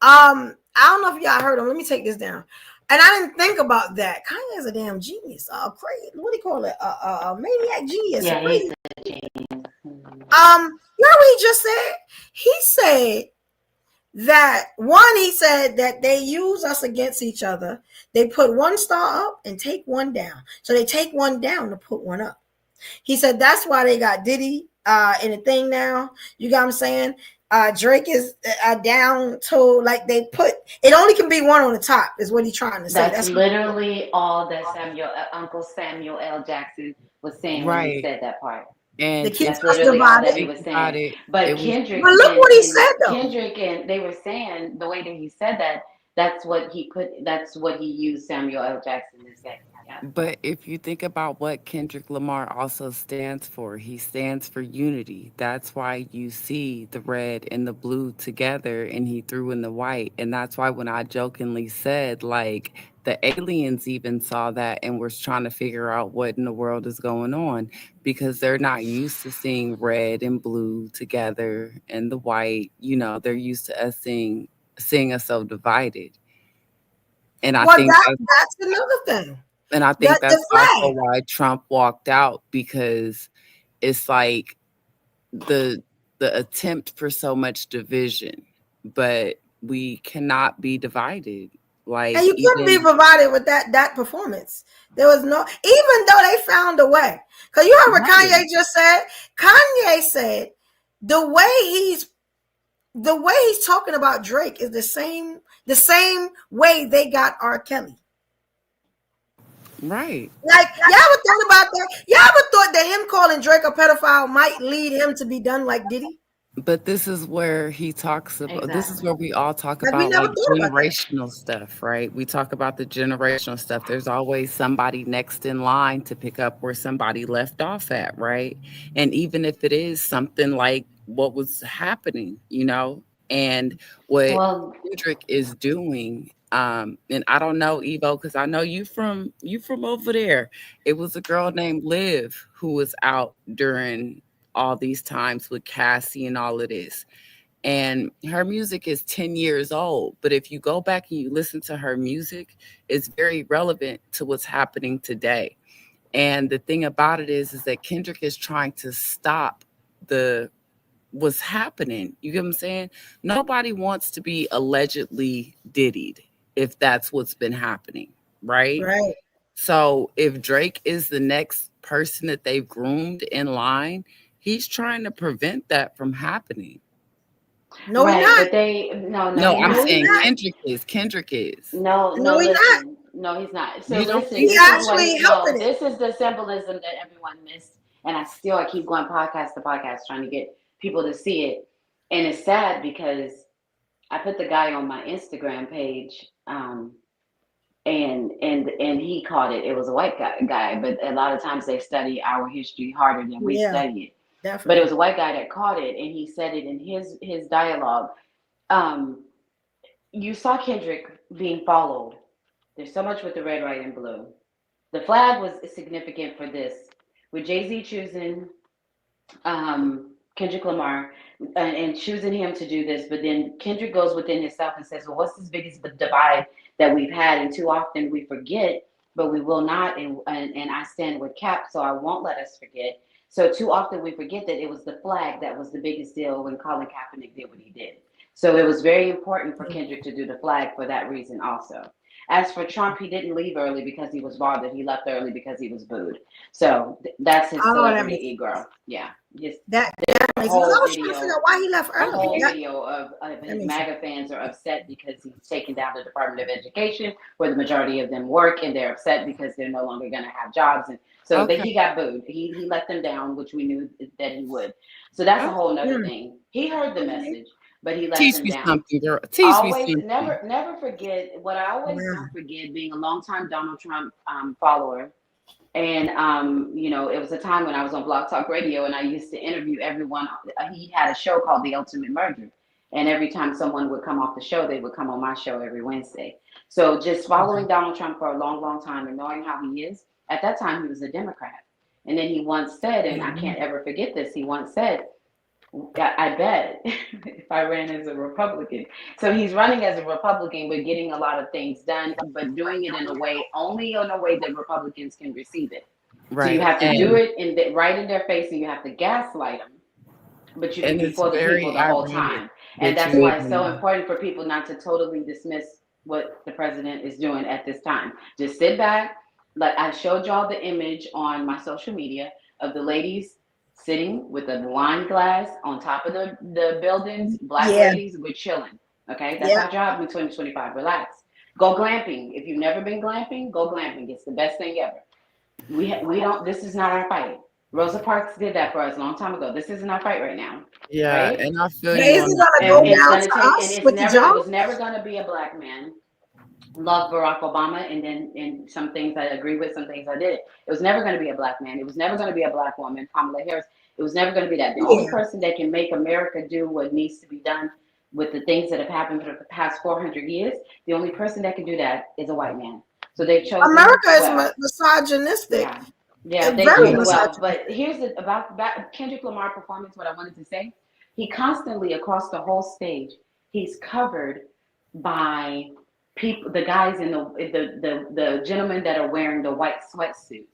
I don't know if y'all heard him. Let me take this down. And I didn't think about that. Kanye's a damn genius. Crazy. What do you call it? Maniac genius. Yeah, he's a genius. You know what he just said? He said that he said that they use us against each other. They put one star up and take one down. So they take one down to put one up. He said that's why they got Diddy in a thing now. You got what I'm saying? Drake is down to, like, they put it only can be one on the top is what he's trying to say. That's literally all that Uncle Samuel L. Jackson was saying when he said that part. And that's literally all that he was saying. But Kendrick, but look what he said though. Kendrick, and they were saying the way that he said that. That's what he used Samuel L. Jackson to say. Yeah. But if you think about what Kendrick Lamar also stands for, he stands for unity. That's why you see the red and the blue together, and he threw in the white. And that's why when I jokingly said, like, the aliens even saw that and were trying to figure out what in the world is going on, because they're not used to seeing red and blue together and the white. You know, they're used to us seeing us so divided. And I think that's another thing. And I think that's also why Trump walked out, because it's like the attempt for so much division, but we cannot be divided. Like, and you couldn't be divided with that performance. There was no, even though they found a way. Because you heard what Kanye just said. Kanye said the way he's the way he's talking about Drake is the same way they got R. Kelly. Right. Like, y'all ever thought about that? Y'all ever thought that him calling Drake a pedophile might lead him to be done like Diddy? But this is where he talks about, this is where we all talk Like, we about never like thought about that. generational stuff, right? We talk about the generational stuff. There's always somebody next in line to pick up where somebody left off at, right? And even if it is something like what was happening, you know, and what Well, Kendrick is doing, and I don't know, Evo, because I know you from over there. It was a girl named Liv who was out during all these times with Cassie and all of this. And her music is 10 years old. But if you go back and you listen to her music, it's very relevant to what's happening today. And the thing about it is that Kendrick is trying to stop what's happening. You get what I'm saying? Nobody wants to be allegedly diddied if that's what's been happening, right? Right. So if Drake is the next person that they've groomed in line, he's trying to prevent that from happening. No, right, he's not. but they no, I'm he's saying not. Kendrick is. No, he's not. listen. No, he's not. So You don't listen, think He's this is what actually helping it. this is the symbolism that everyone missed. And I keep going podcast to podcast trying to get people to see it. And it's sad because I put the guy on my Instagram page, and he caught it. It was a white guy, but a lot of times they study our history harder than we Yeah, study it. definitely. But it was a white guy that caught it, and he said it in his dialogue. You saw Kendrick being followed. There's so much with the red, white, and blue. The flag was significant for this, with Jay-Z choosing Kendrick Lamar and choosing him to do this. But then Kendrick goes within himself and says, well, what's this biggest divide that we've had? And too often we forget, but we will not. And I stand with Cap, so I won't let us forget. So too often we forget that it was the flag that was the biggest deal when Colin Kaepernick did what he did. So it was very important for Kendrick to do the flag for that reason also. As for Trump, he didn't leave early because he was bothered. He left early because he was booed. So that's his celebrity ego. Yeah. Just that I was trying to figure out why he left early. The whole video of his MAGA fans are upset because he's taken down the Department of Education, where the majority of them work, and they're upset because they're no longer going to have jobs. And so he got booed. He let them down, which we knew that he would. So that's a whole nother thing. He heard the message, but he let them down. Something, girl. Always, never forget what I always don't forget, being a longtime Donald Trump follower. And it was a time when I was on Blog Talk Radio, and I used to interview everyone. He had a show called The Ultimate Merger, and every time someone would come off the show, they would come on my show every Wednesday. So just following Donald Trump for a long, long time and knowing how he is, at that time he was a Democrat. And then he once said, and I can't ever forget this, he once said, I bet if I ran as a Republican. So he's running as a Republican, but getting a lot of things done, but doing it only in a way that Republicans can receive it. Right. So you have to do it right in their face, and you have to gaslight them, but you can be for the people the whole time. And that's why it's so important for people not to totally dismiss what the president is doing at this time. Just sit back. Like I showed y'all the image on my social media of the ladies sitting with a wine glass on top of the buildings. Black ladies, we're chilling. Okay, that's our job in 2025. Relax. Go glamping. If you've never been glamping, go glamping. It's the best thing ever. We don't. This is not our fight. Rosa Parks did that for us a long time ago. This isn't our fight right now. Yeah, right? And I feel you. It was never going to be a black man. Love Barack Obama, and then in some things I agree with, some things I didn't. It was never going to be a black man. It was never going to be a black woman, Kamala Harris. It was never going to be that. The only person that can make America do what needs to be done with the things that have happened for the past 400 years, the only person that can do that is a white man. So they've chosen America is misogynistic. Yeah, they do well. But here's about Kendrick Lamar performance, what I wanted to say. He constantly, across the whole stage, he's covered by people, the guys in the gentlemen that are wearing the white sweatsuits,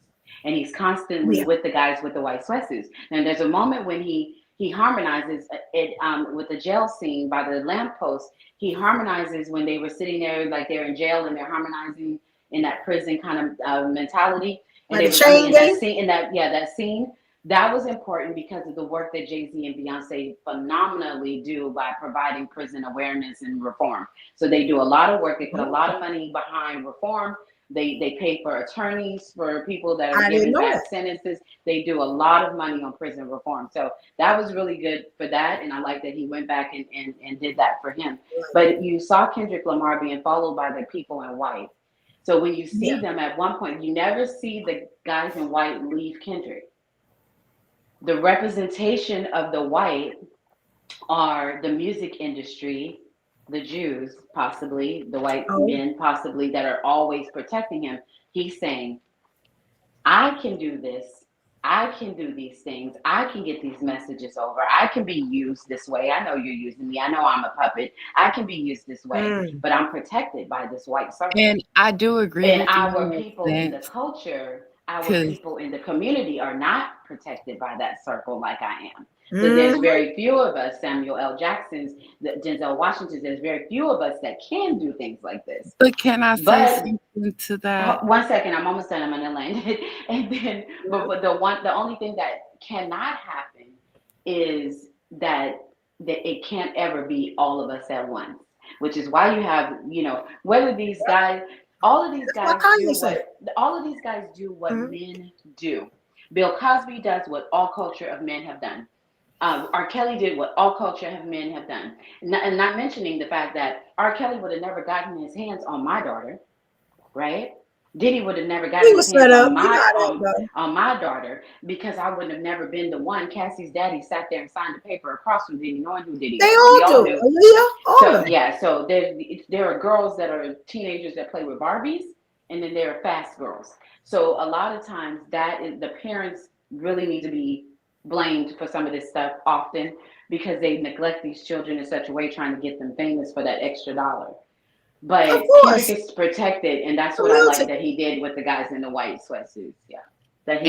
and he's constantly with the guys with the white sweatsuits. And there's a moment when he harmonizes it with the jail scene by the lamppost. He harmonizes when they were sitting there like they're in jail and they're harmonizing in that prison kind of mentality. And like they were in that scene. that was important because of the work that Jay-Z and Beyonce phenomenally do by providing prison awareness and reform. So they do a lot of work. They put a lot of money behind reform. They pay for attorneys for people that are given bad sentences. They do a lot of money on prison reform. So that was really good for that. And I like that he went back and did that for him. But you saw Kendrick Lamar being followed by the people in white. So when you see them at one point, you never see the guys in white leave Kendrick. The representation of the white are the music industry, the Jews, possibly, the white men, possibly, that are always protecting him. He's saying, I can do this. I can do these things. I can get these messages over. I can be used this way. I know you're using me. I know I'm a puppet. I can be used this way, but I'm protected by this white circle. And I do agree And with you our in people that in the sense, culture, our 'cause- people in the community are not protected by that circle like I am. So there's very few of us, Samuel L. Jacksons, Denzel Washingtons, there's very few of us that can do things like this. But can I say something to that? 1 second, I'm almost done. I'm gonna land it. And then, but the only thing that cannot happen is that it can't ever be all of us at once. Which is why you have, whether these guys, all of these guys do what men do. Bill Cosby does what all culture of men have done. R. Kelly did what all culture of men have done. And not mentioning the fact that R. Kelly would have never gotten his hands on my daughter, right? Diddy would have never gotten his hands on my daughter because I would have never been the one. Cassie's daddy sat there and signed the paper across from Diddy, knowing who Diddy was. They all do. So there are girls that are teenagers that play with Barbies, and then there are fast girls. So a lot of times that is, the parents really need to be blamed for some of this stuff often because they neglect these children in such a way trying to get them famous for that extra dollar. But Kendrick is protected, and that's what I like that he did with the guys in the white sweatsuits. Yeah, that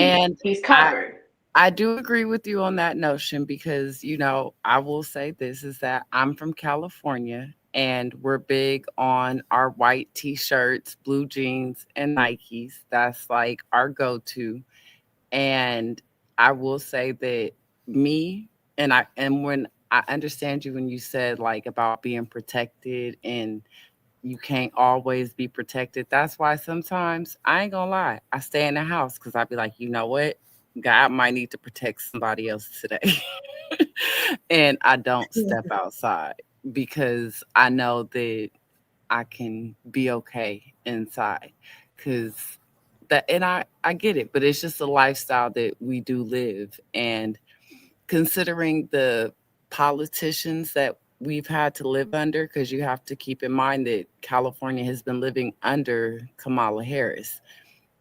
he's covered. I do agree with you on that notion because, I will say this is that I'm from California and we're big on our white t-shirts, blue jeans, and Nikes. That's like our go-to. And I will say that when I understand you when you said like about being protected and you can't always be protected. That's why sometimes I ain't gonna lie, I stay in the house because I'd be like, you know what? God might need to protect somebody else today. And I don't step outside because I know that I can be okay inside. And I get it, but it's just a lifestyle that we do live. And considering the politicians that we've had to live under, because you have to keep in mind that California has been living under Kamala Harris.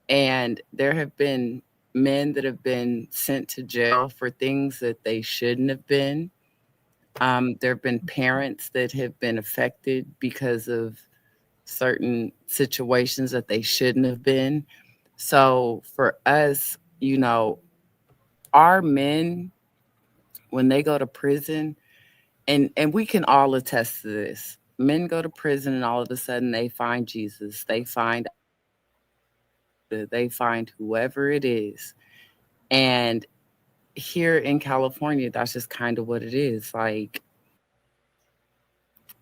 And there have been men that have been sent to jail for things that they shouldn't have been. There have been parents that have been affected because of certain situations that they shouldn't have been. So for us, our men, when they go to prison, and we can all attest to this, men go to prison and all of a sudden they find Jesus. They find whoever it is. And here in California, that's just kind of what it is. Like,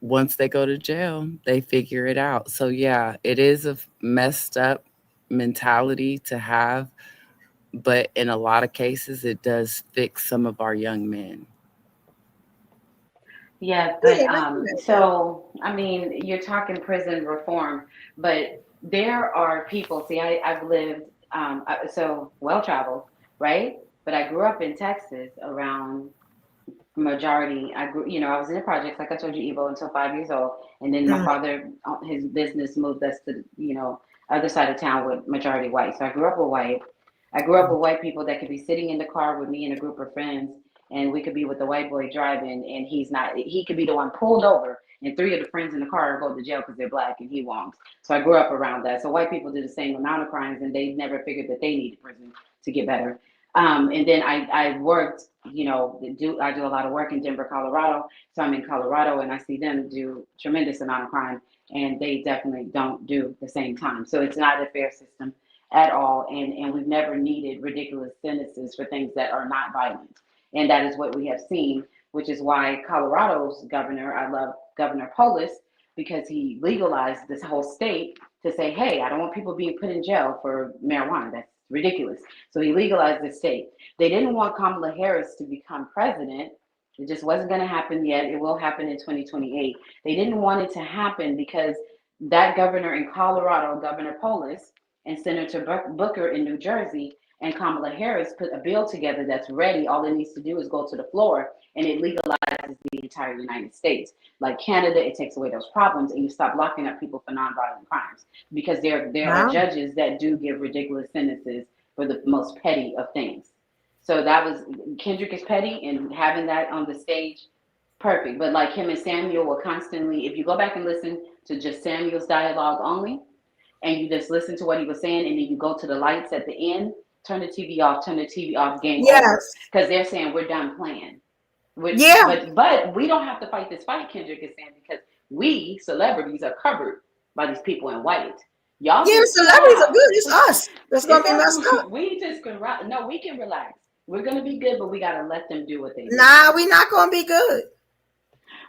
once they go to jail, they figure it out. So yeah, it is a messed up mentality to have, but in a lot of cases, it does fix some of our young men. Yeah, but so I mean, you're talking prison reform, but there are people. See, I've lived so well traveled, right? But I grew up in Texas around majority. I was in the projects, like I told you, Evo, until 5 years old, and then my father, his business moved us to other side of town with majority white. So I grew up with white. I grew up with white people that could be sitting in the car with me and a group of friends, and we could be with the white boy driving, and he could be the one pulled over, and 3 of the friends in the car go to jail because they're black and he won't. So I grew up around that. So white people do the same amount of crimes, and they never figured that they needed prison to get better. And then I worked, I do a lot of work in Denver, Colorado. So I'm in Colorado and I see them do tremendous amount of crime, and they definitely don't do the same time. So it's not a fair system at all. And we've never needed ridiculous sentences for things that are not violent. And that is what we have seen, which is why Colorado's governor, I love Governor Polis, because he legalized this whole state to say, hey, I don't want people being put in jail for marijuana. That's ridiculous. So he legalized the state. They didn't want Kamala Harris to become president. It just wasn't going to happen yet. It will happen in 2028. They didn't want it to happen because that governor in Colorado, Governor Polis, and Senator Booker in New Jersey, and Kamala Harris put a bill together that's ready. All it needs to do is go to the floor, and it legalizes the entire United States. Like Canada, it takes away those problems, and you stop locking up people for nonviolent crimes, because there are judges that do give ridiculous sentences for the most petty of things. So that was, Kendrick is petty, and having that on the stage, perfect. But like him and Samuel will constantly, if you go back and listen to just Samuel's dialogue only, and you just listen to what he was saying, and then you go to the lights at the end, turn the TV off, game over. Because they're saying we're done playing. But we don't have to fight this fight, Kendrick is saying, because we, celebrities, are covered by these people in white. Y'all celebrities are good. It's us that's going to be messed up. We just can, no, we can relax. We're going to be good, but we got to let them do what they do. Nah, we're not going to be good.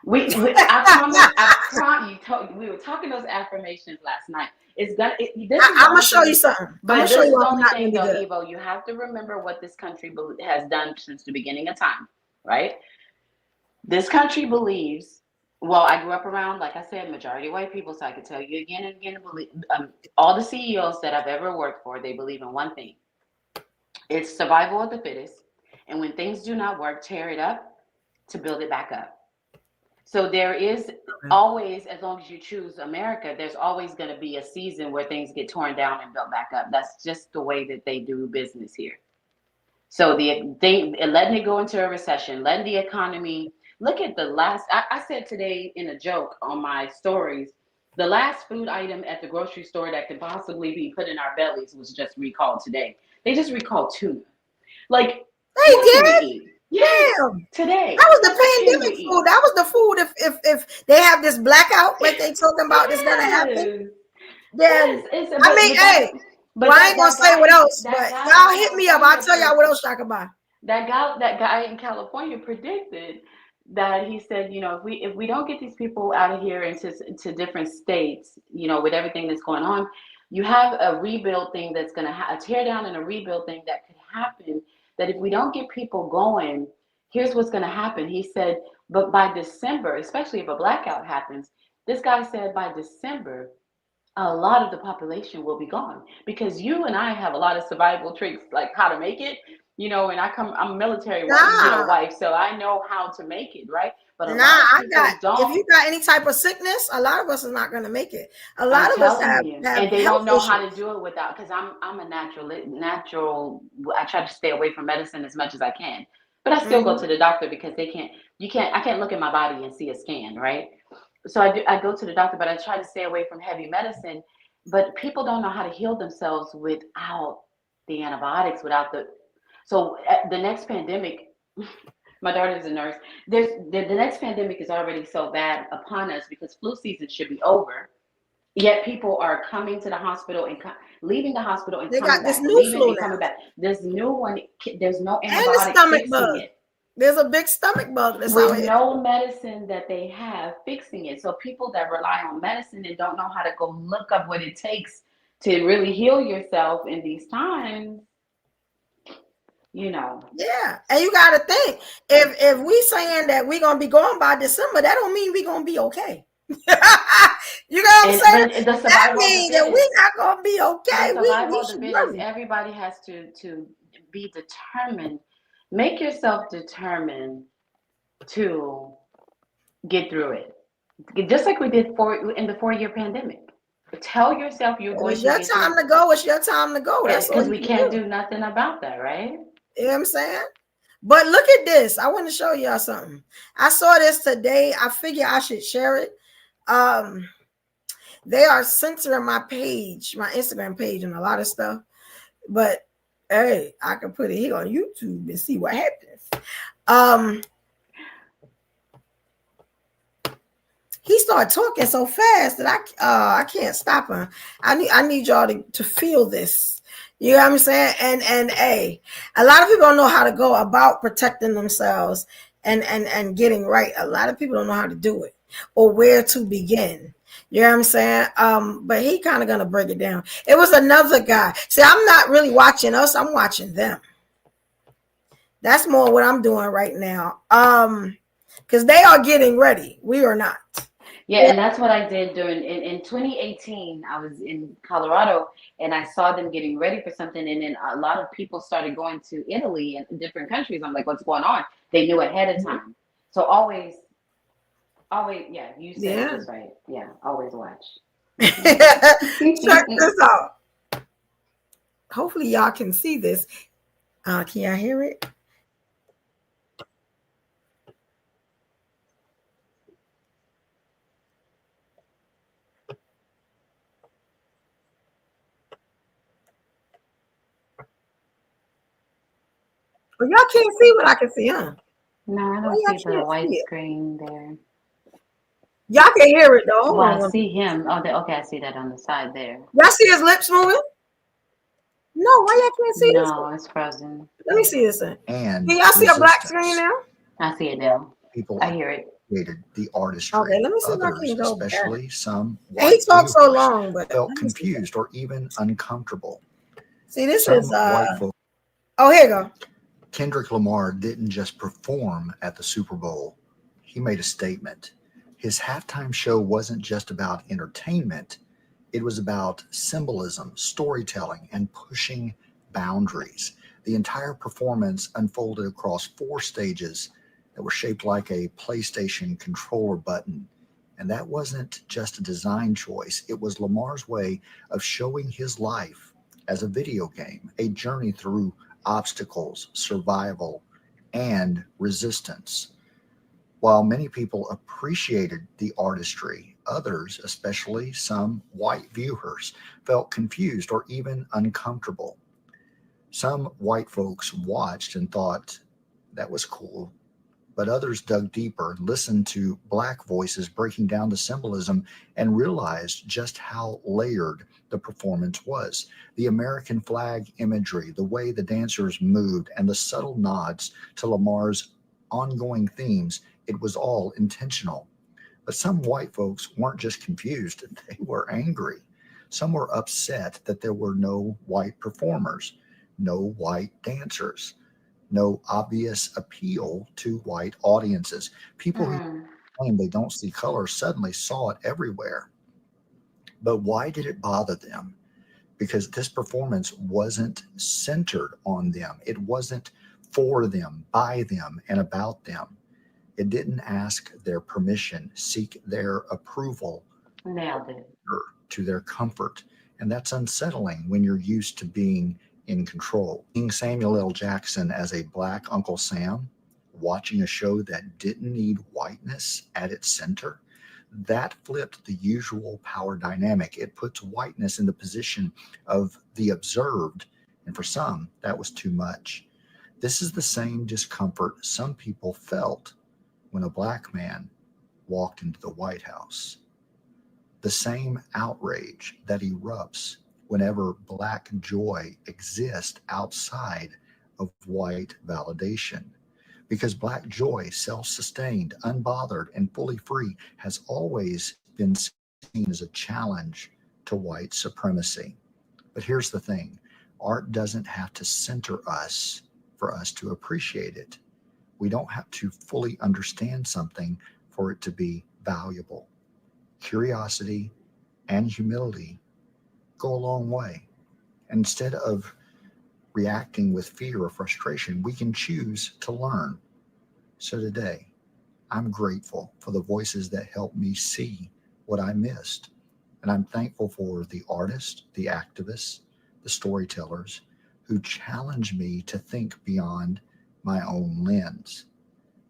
I promise you, we were talking those affirmations last night. I'm gonna show you something. But this is the only thing, though, Evo. You have to remember what this country has done since the beginning of time, right? This country believes. Well, I grew up around, like I said, majority white people, so I can tell you again and again. All the CEOs that I've ever worked for, they believe in one thing: it's survival of the fittest. And when things do not work, tear it up to build it back up. So there is always, as long as you choose America, there's always going to be a season where things get torn down and built back up. That's just the way that they do business here. So letting it go into a recession, letting the economy, look at the last, I said today in a joke on my stories, the last food item at the grocery store that could possibly be put in our bellies was just recalled today. They just recalled tuna. Like, they did? Yeah, today. That was the pandemic food. That was the food. If they have this blackout, like they talking about, it's gonna happen. Then I ain't gonna say what else, but y'all hit me up. I'll tell y'all what else I can buy. That guy in California predicted that. He said, if we don't get these people out of here into different states, with everything that's going on, you have a rebuild thing that's gonna a tear down and a rebuild thing that could happen. That if we don't get people going, here's what's going to happen. He said, but by December, especially if a blackout happens, this guy said by December, a lot of the population will be gone, because you and I have a lot of survival tricks, like how to make it, and I'm a military wife, so I know how to make it, right? But if you got any type of sickness, a lot of us is not going to make it. A lot of us have and they don't know how to do it without, because I'm a natural. I try to stay away from medicine as much as I can, but I still go to the doctor because I can't look at my body and see a scan, right? So I go to the doctor, but I try to stay away from heavy medicine. But people don't know how to heal themselves without the antibiotics, so the next pandemic. My daughter's a nurse. The next pandemic is already so bad upon us because flu season should be over. Yet people are coming to the hospital and leaving the hospital and coming back. Coming back. This new one, there's no antibiotic fixing it. There's a big stomach bug. With no medicine that they have fixing it. So people that rely on medicine and don't know how to go look up what it takes to really heal yourself in these times. Yeah, and you got to think, if we saying that we're gonna be going by December, that don't mean we're gonna be okay. You know what I'm saying? That means that we're not gonna be okay. Everybody has to be determined. Make yourself determined to get through it, just like we did in the 4-year pandemic. Tell yourself you're going to. It's your time to go. It's your time to go. That's because we can't do nothing about that, right? You know what I'm saying? But look at this. I want to show y'all something. I saw this today. I figure I should share it. They are censoring my page, my Instagram page, and a lot of stuff. But hey, I can put it here on YouTube and see what happens. He started talking so fast that I can't stop him. I need y'all to feel this. You know what I'm saying? And a lot of people don't know how to go about protecting themselves and getting right. A lot of people don't know how to do it or where to begin. You know what I'm saying? But he kind of gonna break it down. It was another guy. See, I'm not really watching us, I'm watching them. That's more what I'm doing right now. Because they are getting ready. We are not. Yeah, and that's what I did during in 2018. I was in Colorado and I saw them getting ready for something, and then a lot of people started going to Italy and different countries. I'm like, what's going on? They knew ahead of time. So always, yeah, you said it just right. Yeah, always watch. Check this out. Hopefully y'all can see this. Can y'all hear it? Well, y'all can't see what I can see, huh? No, I don't see the white screen there. Y'all can hear it though. Hold on. on. I see him. Oh, okay, I see that on the side there. Y'all see his lips moving? No, why y'all can't see this? No, it's frozen. Let me see this thing. And can y'all see a black screen now? I see it now. People I hear it. Created the artistry. Okay, let me see Others, if I can go especially back. some He talks so long, but felt confused or even uncomfortable. See, this some is white folk. Oh, here you go. Kendrick Lamar didn't just perform at the Super Bowl. He made a statement. His halftime show wasn't just about entertainment. It was about symbolism, storytelling, and pushing boundaries. The entire performance unfolded across 4 stages that were shaped like a PlayStation controller button. And that wasn't just a design choice. It was Lamar's way of showing his life as a video game, a journey through obstacles, survival, and resistance. While many people appreciated the artistry, others, especially some white viewers, felt confused or even uncomfortable. Some white folks watched and thought that was cool, but others dug deeper and listened to black voices breaking down the symbolism and realized just how layered the performance was. The American flag imagery, the way the dancers moved, and the subtle nods to Lamar's ongoing themes, it was all intentional. But some white folks weren't just confused, they were angry. Some were upset that there were no white performers, no white dancers, no obvious appeal to white audiences. People who claim they don't see color suddenly saw it everywhere. But why did it bother them? Because this performance wasn't centered on them. It wasn't for them, by them, and about them. It didn't ask their permission, seek their approval. Nailed it. To their comfort. And that's unsettling when you're used to being in control. Seeing Samuel L. Jackson as a black Uncle Sam, watching a show that didn't need whiteness at its center, that flipped the usual power dynamic. It puts whiteness in the position of the observed, and for some, that was too much. This is the same discomfort some people felt when a black man walked into the White House. The same outrage that erupts whenever black joy exists outside of white validation. Because black joy, self-sustained, unbothered, and fully free, has always been seen as a challenge to white supremacy. But here's the thing, art doesn't have to center us for us to appreciate it. We don't have to fully understand something for it to be valuable. Curiosity and humility go a long way. And instead of reacting with fear or frustration, we can choose to learn. So today, I'm grateful for the voices that helped me see what I missed. And I'm thankful for the artists, the activists, the storytellers who challenged me to think beyond my own lens.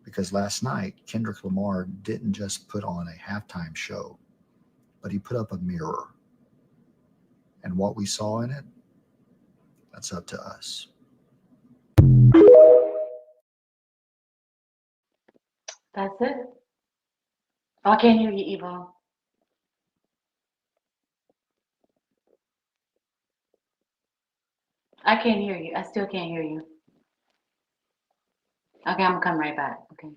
Because last night, Kendrick Lamar didn't just put on a halftime show, but he put up a mirror. And what we saw in it, that's up to us. That's it. Oh, I can't hear you, Evo. I can't hear you. I still can't hear you. Okay, I'm gonna come right back. Okay.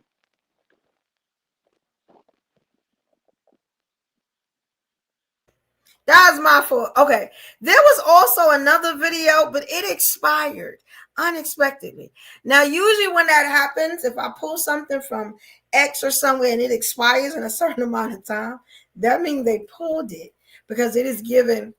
That was my fault. Okay. There was also another video, but it expired unexpectedly. Now, usually when that happens, if I pull something from X or somewhere and it expires in a certain amount of time, that means they pulled it because it is given.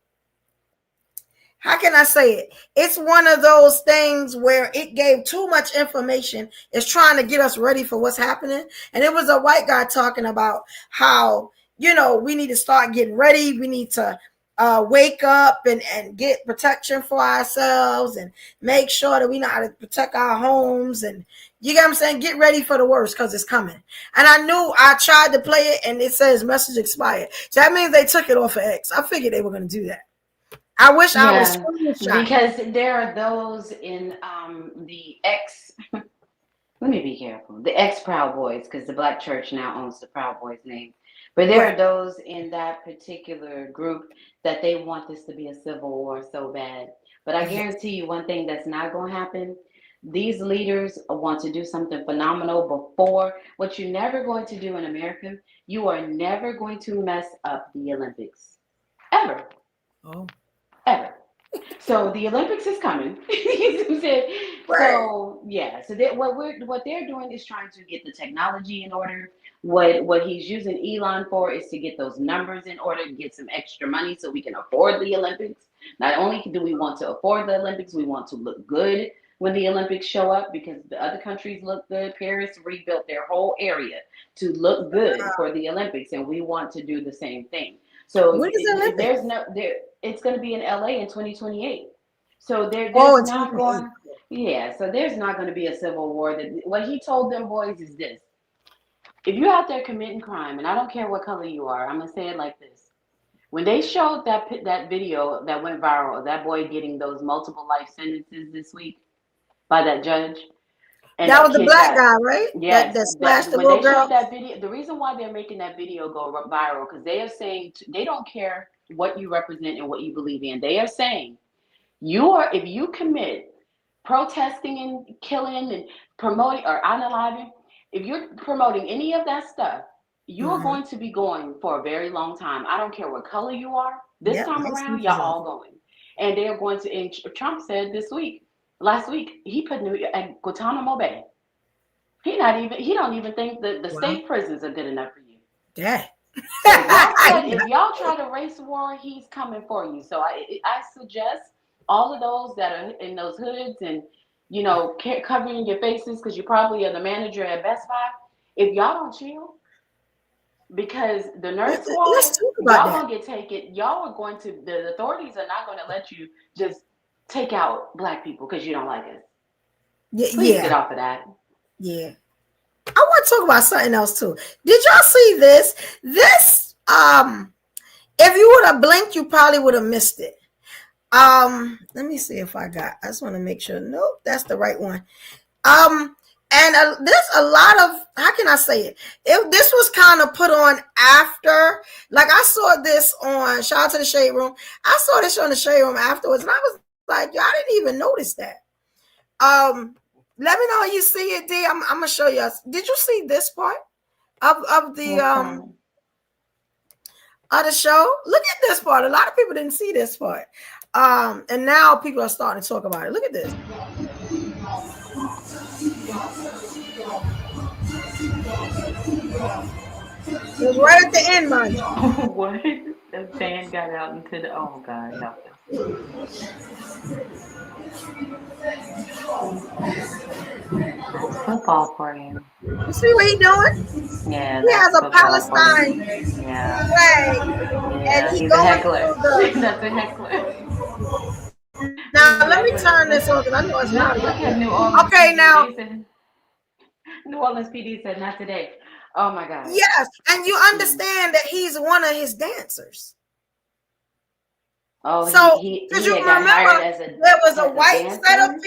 How can I say it? It's one of those things where it gave too much information. It's trying to get us ready for what's happening. And it was a white guy talking about how, we need to start getting ready. We need to wake up and get protection for ourselves and make sure that we know how to protect our homes. And you get what I'm saying? Get ready for the worst because it's coming. And I tried to play it and it says message expired. So that means they took it off of X. I figured they were going to do that. I wish I was screenshot. Because there are those in the ex. Let me be careful. The ex Proud Boys, because the Black Church now owns the Proud Boys name. But there are those in that particular group that they want this to be a civil war so bad. But I guarantee you one thing that's not going to happen. These leaders want to do something phenomenal before. What you're never going to do in America, you are never going to mess up the Olympics. Ever. Oh. Ever. So the Olympics is coming. So yeah. So what they're doing is trying to get the technology in order. What he's using Elon for is to get those numbers in order to get some extra money so we can afford the Olympics. Not only do we want to afford the Olympics, we want to look good when the Olympics show up because the other countries look good. Paris rebuilt their whole area to look good for the Olympics, and we want to do the same thing. So it's going to be in LA in 2028. So there's not going. Yeah, so there's not going to be a civil war. What he told them boys is this: if you're out there committing crime, and I don't care what color you are, I'm gonna say it like this: when they showed that video that went viral of that boy getting those multiple life sentences this week by that judge. And that was the black guy, right? Yes. That slashed the when little they girl. showed that video, the reason why they're making that video go viral because they are saying they don't care what you represent and what you believe in. They are saying if you commit protesting and killing and promoting or unaliving, if you're promoting any of that stuff, you're going to be going for a very long time. I don't care what color you are. This time around, y'all all going. And they're going to, and Trump said last week, he put at Guantanamo Bay. He don't even think the state prisons are good enough for you. Yeah. If y'all try to race war, he's coming for you. So I suggest all of those that are in those hoods and covering your faces because you probably are the manager at Best Buy. If y'all don't chill, because the nerd squad, y'all gonna get taken. Y'all are going to. The authorities are not going to let you just take out black people because you don't like us. Please get off of that. Yeah. I want to talk about something else too. Did y'all see this? This, if you would have blinked, you probably would have missed it. Let me see if I just want to make sure. Nope, that's the right one. And there's a lot of, how can I say it? This was kind of put on after, like I saw this on, shout out to the Shade Room. I saw this on the Shade Room afterwards, and I was like, y'all didn't even notice that. Let me know when you see it, D. I'm gonna show you. Did you see this part of the show? Look at this part. A lot of people didn't see this part. And now people are starting to talk about it. Look at this. It was right at the end, man. What? The fan got out into the. Oh God, no. Football for him. You see what he's doing? Yeah. He has a Palestine flag. Yeah, and he's a heckler. That's a heckler. Now let me turn this on because I know it's not. Look at New Orleans. Okay, now. New Orleans PD said not today. Oh my God. Yes, and you understand that he's one of his dancers. Oh, so he did you got remember hired as there was a white set of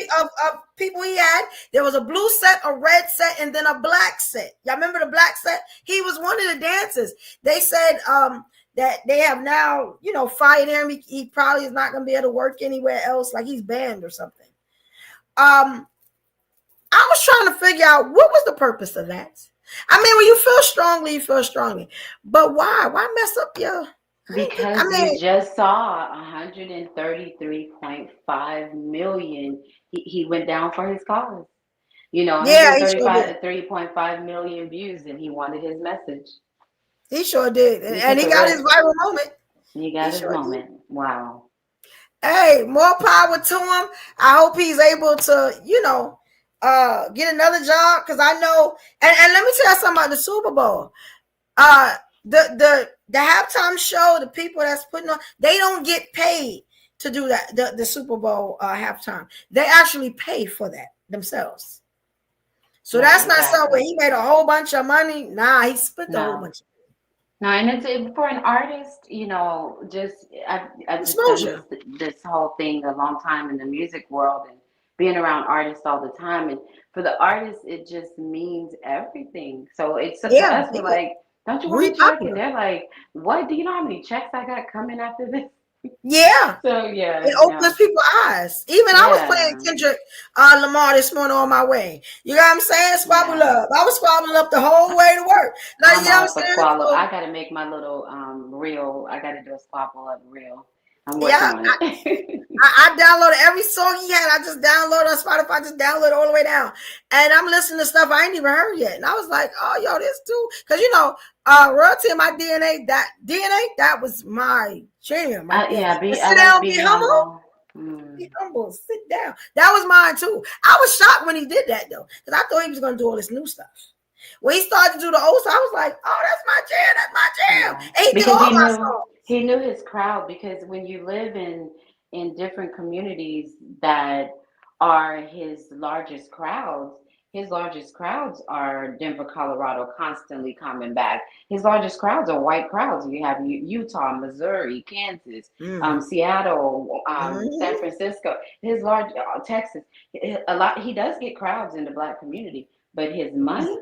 people he had? There was a blue set, a red set, and then a black set. Y'all remember the black set? He was one of the dancers. They said that they have now, fired him. He probably is not going to be able to work anywhere else, like he's banned or something. I was trying to figure out what was the purpose of that. I mean, when you feel strongly, you feel strongly. But why? Why mess up your... Because you just saw 133.5 million. He went down for his cause. Yeah, 135.5 million views, and he wanted his message. He sure did. And he got his viral moment. He got his moment. Wow. Hey, more power to him. I hope he's able to, get another job. Because I know, and let me tell you something about the Super Bowl. The halftime show, the people that's putting on, they don't get paid to do that. The Super Bowl halftime, they actually pay for that themselves. So that's not something where he made a whole bunch of money. Nah, he spent a whole bunch of money. No, and it's for an artist, I've just done this whole thing a long time in the music world and being around artists all the time. And for the artists, it just means everything. So it's us, we're like, don't you want to check? And they're like, what? Do you know how many checks I got coming after this? Yeah. So yeah, it opens people's eyes. Even I was playing Kendrick Lamar this morning on my way. You know what I'm saying? Squabble up. I was squabbling up the whole way to work. Like, you know what I'm saying? So, I gotta make my little reel. I gotta do a squabble up reel. I'm working on it. I downloaded every song he had. I just downloaded on Spotify. Just downloaded all the way down, and I'm listening to stuff I ain't even heard yet. And I was like, "Oh, yo, this too," because royalty in my DNA. That was my jam. Sit down, be humble. Be humble. Sit down. That was mine too. I was shocked when he did that though, because I thought he was gonna do all this new stuff. When he started to do the old stuff, I was like, "Oh, that's my jam. That's my jam." And he did all my songs. He knew his crowd, because when you live in different communities that are his largest crowds are Denver, Colorado, constantly coming back. His largest crowds are white crowds. You have Utah, Missouri, Kansas, Seattle, San Francisco. His large Texas. A lot. He does get crowds in the Black community, but his money.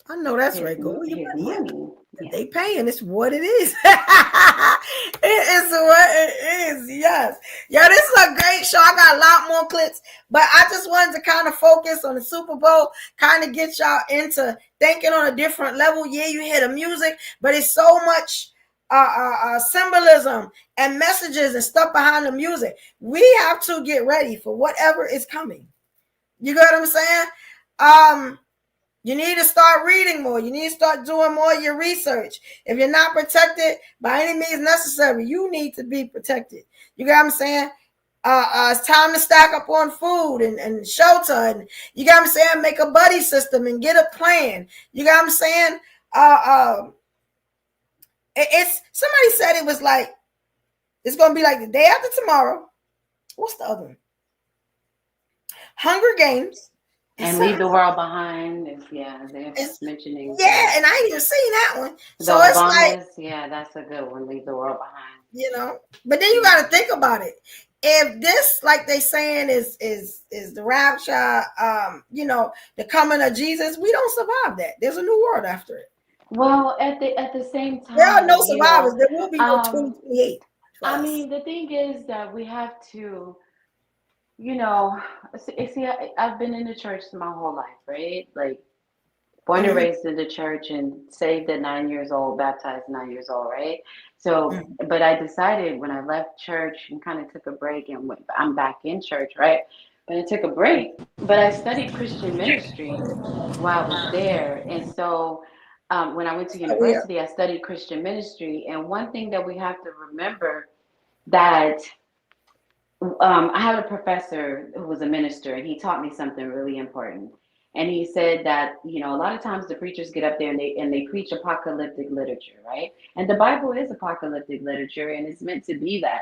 I know that's right. Go with your money. They paying. It's what it is. It is what it is. Yes. Yeah, this is a great show. I got a lot more clips, but I just wanted to kind of focus on the Super Bowl, kind of get y'all into thinking on a different level. Yeah, you hear the music, but it's so much symbolism and messages and stuff behind the music. We have to get ready for whatever is coming. You get what I'm saying? You need to start reading more. You need to start doing more of your research. If you're not protected by any means necessary, you need to be protected. You get what I'm saying? It's time to stack up on food and shelter. And you get what I'm saying? Make a buddy system and get a plan. You get what I'm saying? It's somebody said it was like, it's going to be like the day after tomorrow. What's the other one? Hunger Games. And Leave the World Behind. They're mentioning. Yeah, and I ain't even seen that one. So it's like, that's a good one. Leave the World Behind. But then you got to think about it. If this, like they saying, is the rapture, the coming of Jesus, we don't survive that. There's a new world after it. Well, at the same time, there are no survivors. There will be no 2028. I mean, the thing is that we have to. I've been in the church my whole life, right? Like, born and raised in the church and saved at 9 years old, baptized 9 years old, right? So, but I decided when I left church and kind of took a break and I'm back in church, right? But I took a break, but I studied Christian ministry while I was there. And so when I went to university, I studied Christian ministry. And one thing that we have to remember that I had a professor who was a minister, and he taught me something really important. And he said that, a lot of times the preachers get up there and they preach apocalyptic literature, right? And the Bible is apocalyptic literature, and it's meant to be that.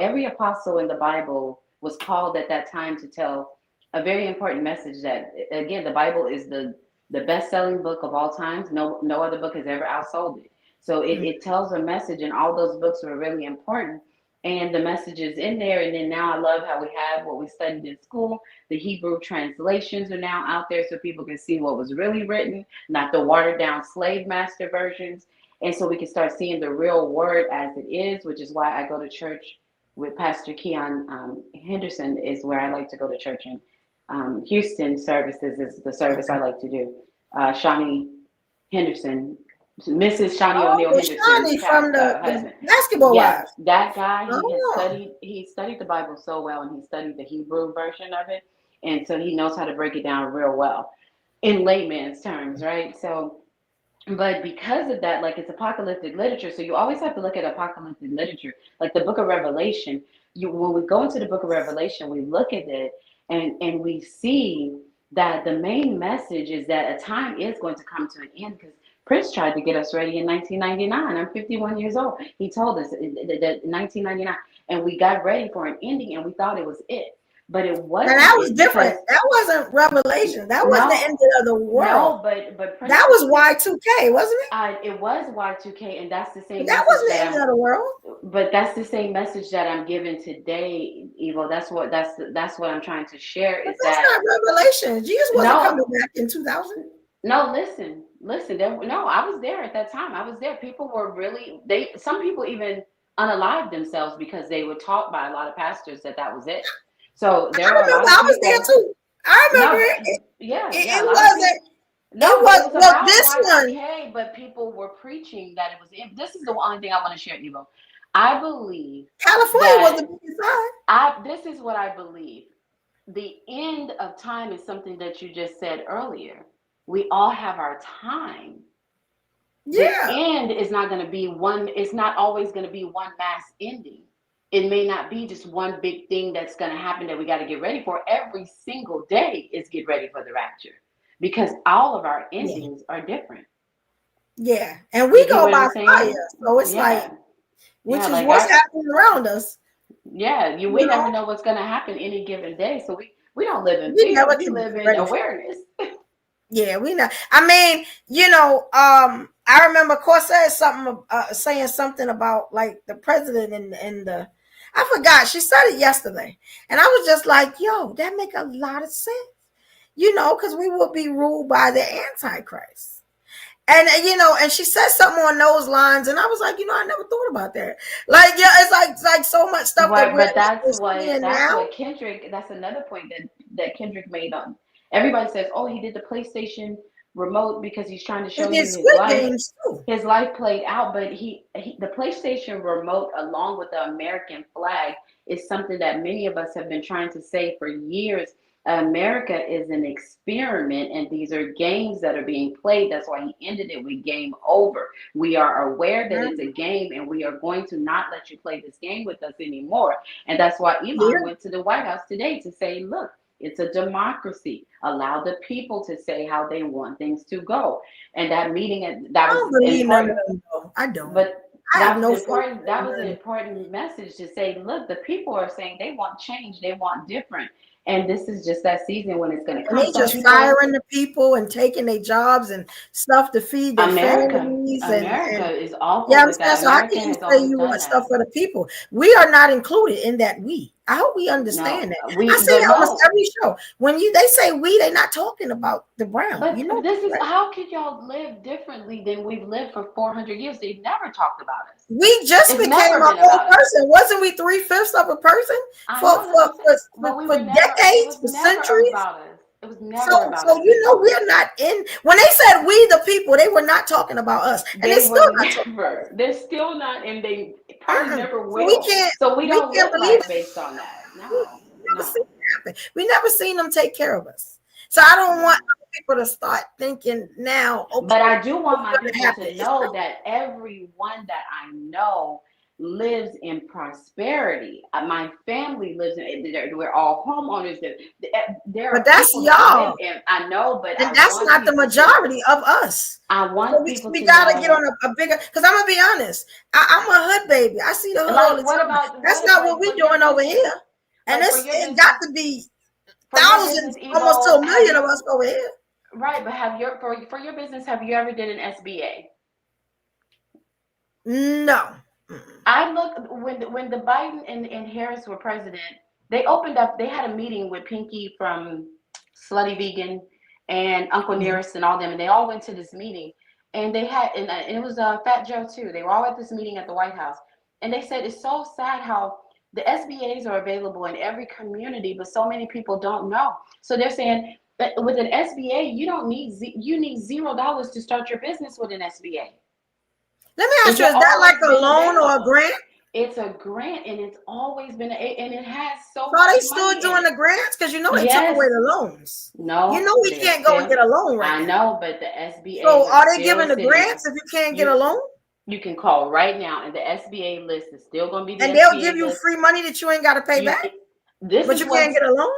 Every apostle in the Bible was called at that time to tell a very important message that, again, the Bible is the best-selling book of all times. No other book has ever outsold it. So it tells a message, and all those books were really important. And the message is in there. And then now I love how we have what we studied in school. The Hebrew translations are now out there so people can see what was really written, not the watered down slave master versions. And so we can start seeing the real word as it is, which is why I go to church with Pastor Keon Henderson is where I like to go to church in. Houston services is the service I like to do. Shawnee Henderson, Mrs. Shawnee O'Neal Henderson's Shawnee from the husband. Basketball Yes, Wives. that guy, he studied the Bible so well, and he studied the Hebrew version of it. And so he knows how to break it down real well in layman's terms, right? So, but because of that, like it's apocalyptic literature, so you always have to look at apocalyptic literature, like the book of Revelation. When we go into the book of Revelation, we look at it and we see that the main message is that a time is going to come to an end, because Prince tried to get us ready in 1999. I'm 51 years old. He told us that in 1999, and we got ready for an ending, and we thought it was it. But it wasn't. And that was different. That wasn't Revelation. That wasn't the end of the world. No, but that was Y2K, wasn't it? It was Y2K, and that's the same. But that wasn't the end of the world. But that's the same message that I'm giving today, Evo. That's what I'm trying to share. But that's not Revelation. Jesus wasn't coming back in 2000. No, listen. I was there at that time. I was there. People were really some people even unalived themselves because they were taught by a lot of pastors that was it. So there were a lot of I was there too. I remember it. Yeah, it wasn't. No, it was well, this one. Okay, but people were preaching that it was. This is the only thing I want to share, Evo. I believe California was the biggest side. This is what I believe. The end of time is something that you just said earlier. We all have our time. Yeah. The end is not going to be one. It's not always going to be one mass ending. It may not be just one big thing that's going to happen that we got to get ready for. Every single day is get ready for the rapture, because all of our endings are different. Yeah, and we go by fire, so it's which is what's happening around us. Yeah, we never know what's going to happen any given day, so we don't live in fear. We live in awareness. Yeah, we know. I mean, I remember Corsair saying something about like the president and the. I forgot. She said it yesterday, and I was just like, "Yo, that make a lot of sense," because we will be ruled by the Antichrist, and and she said something on those lines, and I was like, I never thought about that. Like, yeah, it's like so much stuff that we're. But that's what Kendrick. That's another point that Kendrick made on. Everybody says, "Oh, he did the PlayStation remote because he's trying to show you his life played out." But the PlayStation remote, along with the American flag, is something that many of us have been trying to say for years. America is an experiment, and these are games that are being played. That's why he ended it with game over. We are aware that it's a game, and we are going to not let you play this game with us anymore. And that's why Elon went to the White House today to say, look, it's a democracy. Allow the people to say how they want things to go. And that meeting, that was important. I don't. But that was an important message to say, look, the people are saying they want change, they want different. And this is just that season when it's going to come. And they just firing the people and taking their jobs and stuff to feed their families. America is awful. Yeah, I'm saying, so how can you say you want stuff for the people? We are not included in that we. I hope we understand that. I say it almost every show. When they say we, they're not talking about the brown. But this is how could y'all live differently than we've lived for 400 years? They've never talked about us. We just became a whole person. Wasn't we 3/5 of a person for decades, for centuries? It was never about us. So we're not in. When they said we the people, they were not talking about us, and they're still not talking about us. They're still not, and they probably never will. So we don't live life based on that. We never seen them take care of us. So I don't want people to start thinking now. Okay, but I do want my people to know that everyone that I know lives in prosperity. My family lives in. We're all homeowners. But that's y'all. I know, but that's not the majority of us. I want people. We gotta get on a bigger. Because I'm gonna be honest. I'm a hood baby. I see the hood all the time. That's not what we're doing over here. And it's got to be thousands, almost to 1 million of us over here. Right, but for your business, have you ever did an SBA? No. I looked when the Biden and Harris were president. They opened up. They had a meeting with Pinky from Slutty Vegan and Uncle Nearest and all them, and they all went to this meeting. And they had, and it was Fat Joe too. They were all at this meeting at the White House, and they said it's so sad how the SBAs are available in every community, but so many people don't know. So they're saying that with an SBA, you need $0 to start your business with an SBA. Let me ask you, is that like a loan or a grant? It's a grant, and it's always been, and it has so much money. So are they still doing the grants? Because you know they yes. took away the loans. No. You know we can't go and get a loan right now. I know, but the SBA. So are they giving the grants if you can't get a loan? You can call right now, and the SBA list is still going to be the and SBA they'll give you list. Free money that you ain't got to pay back? But you can't get a loan?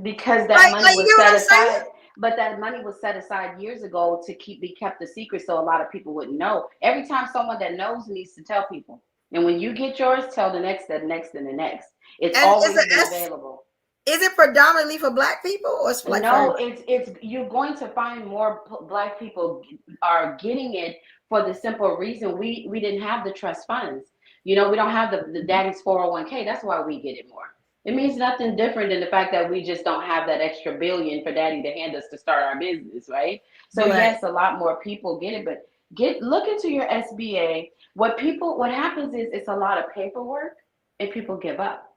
Because that money was set aside. But that money was set aside years ago to be kept a secret, so a lot of people wouldn't know. Every time someone that knows needs to tell people. And when you get yours, tell the next, the next, and the next. It's always been available. Is it predominantly for Black people, or it's like no? It's you're going to find more Black people are getting it for the simple reason we didn't have the trust funds. You know, we don't have the daddy's 401k. That's why we get it more. It means nothing different than the fact that we just don't have that extra billion for daddy to hand us to start our business, right? So yes, a lot more people get it, but look into your SBA. What happens is it's a lot of paperwork and people give up.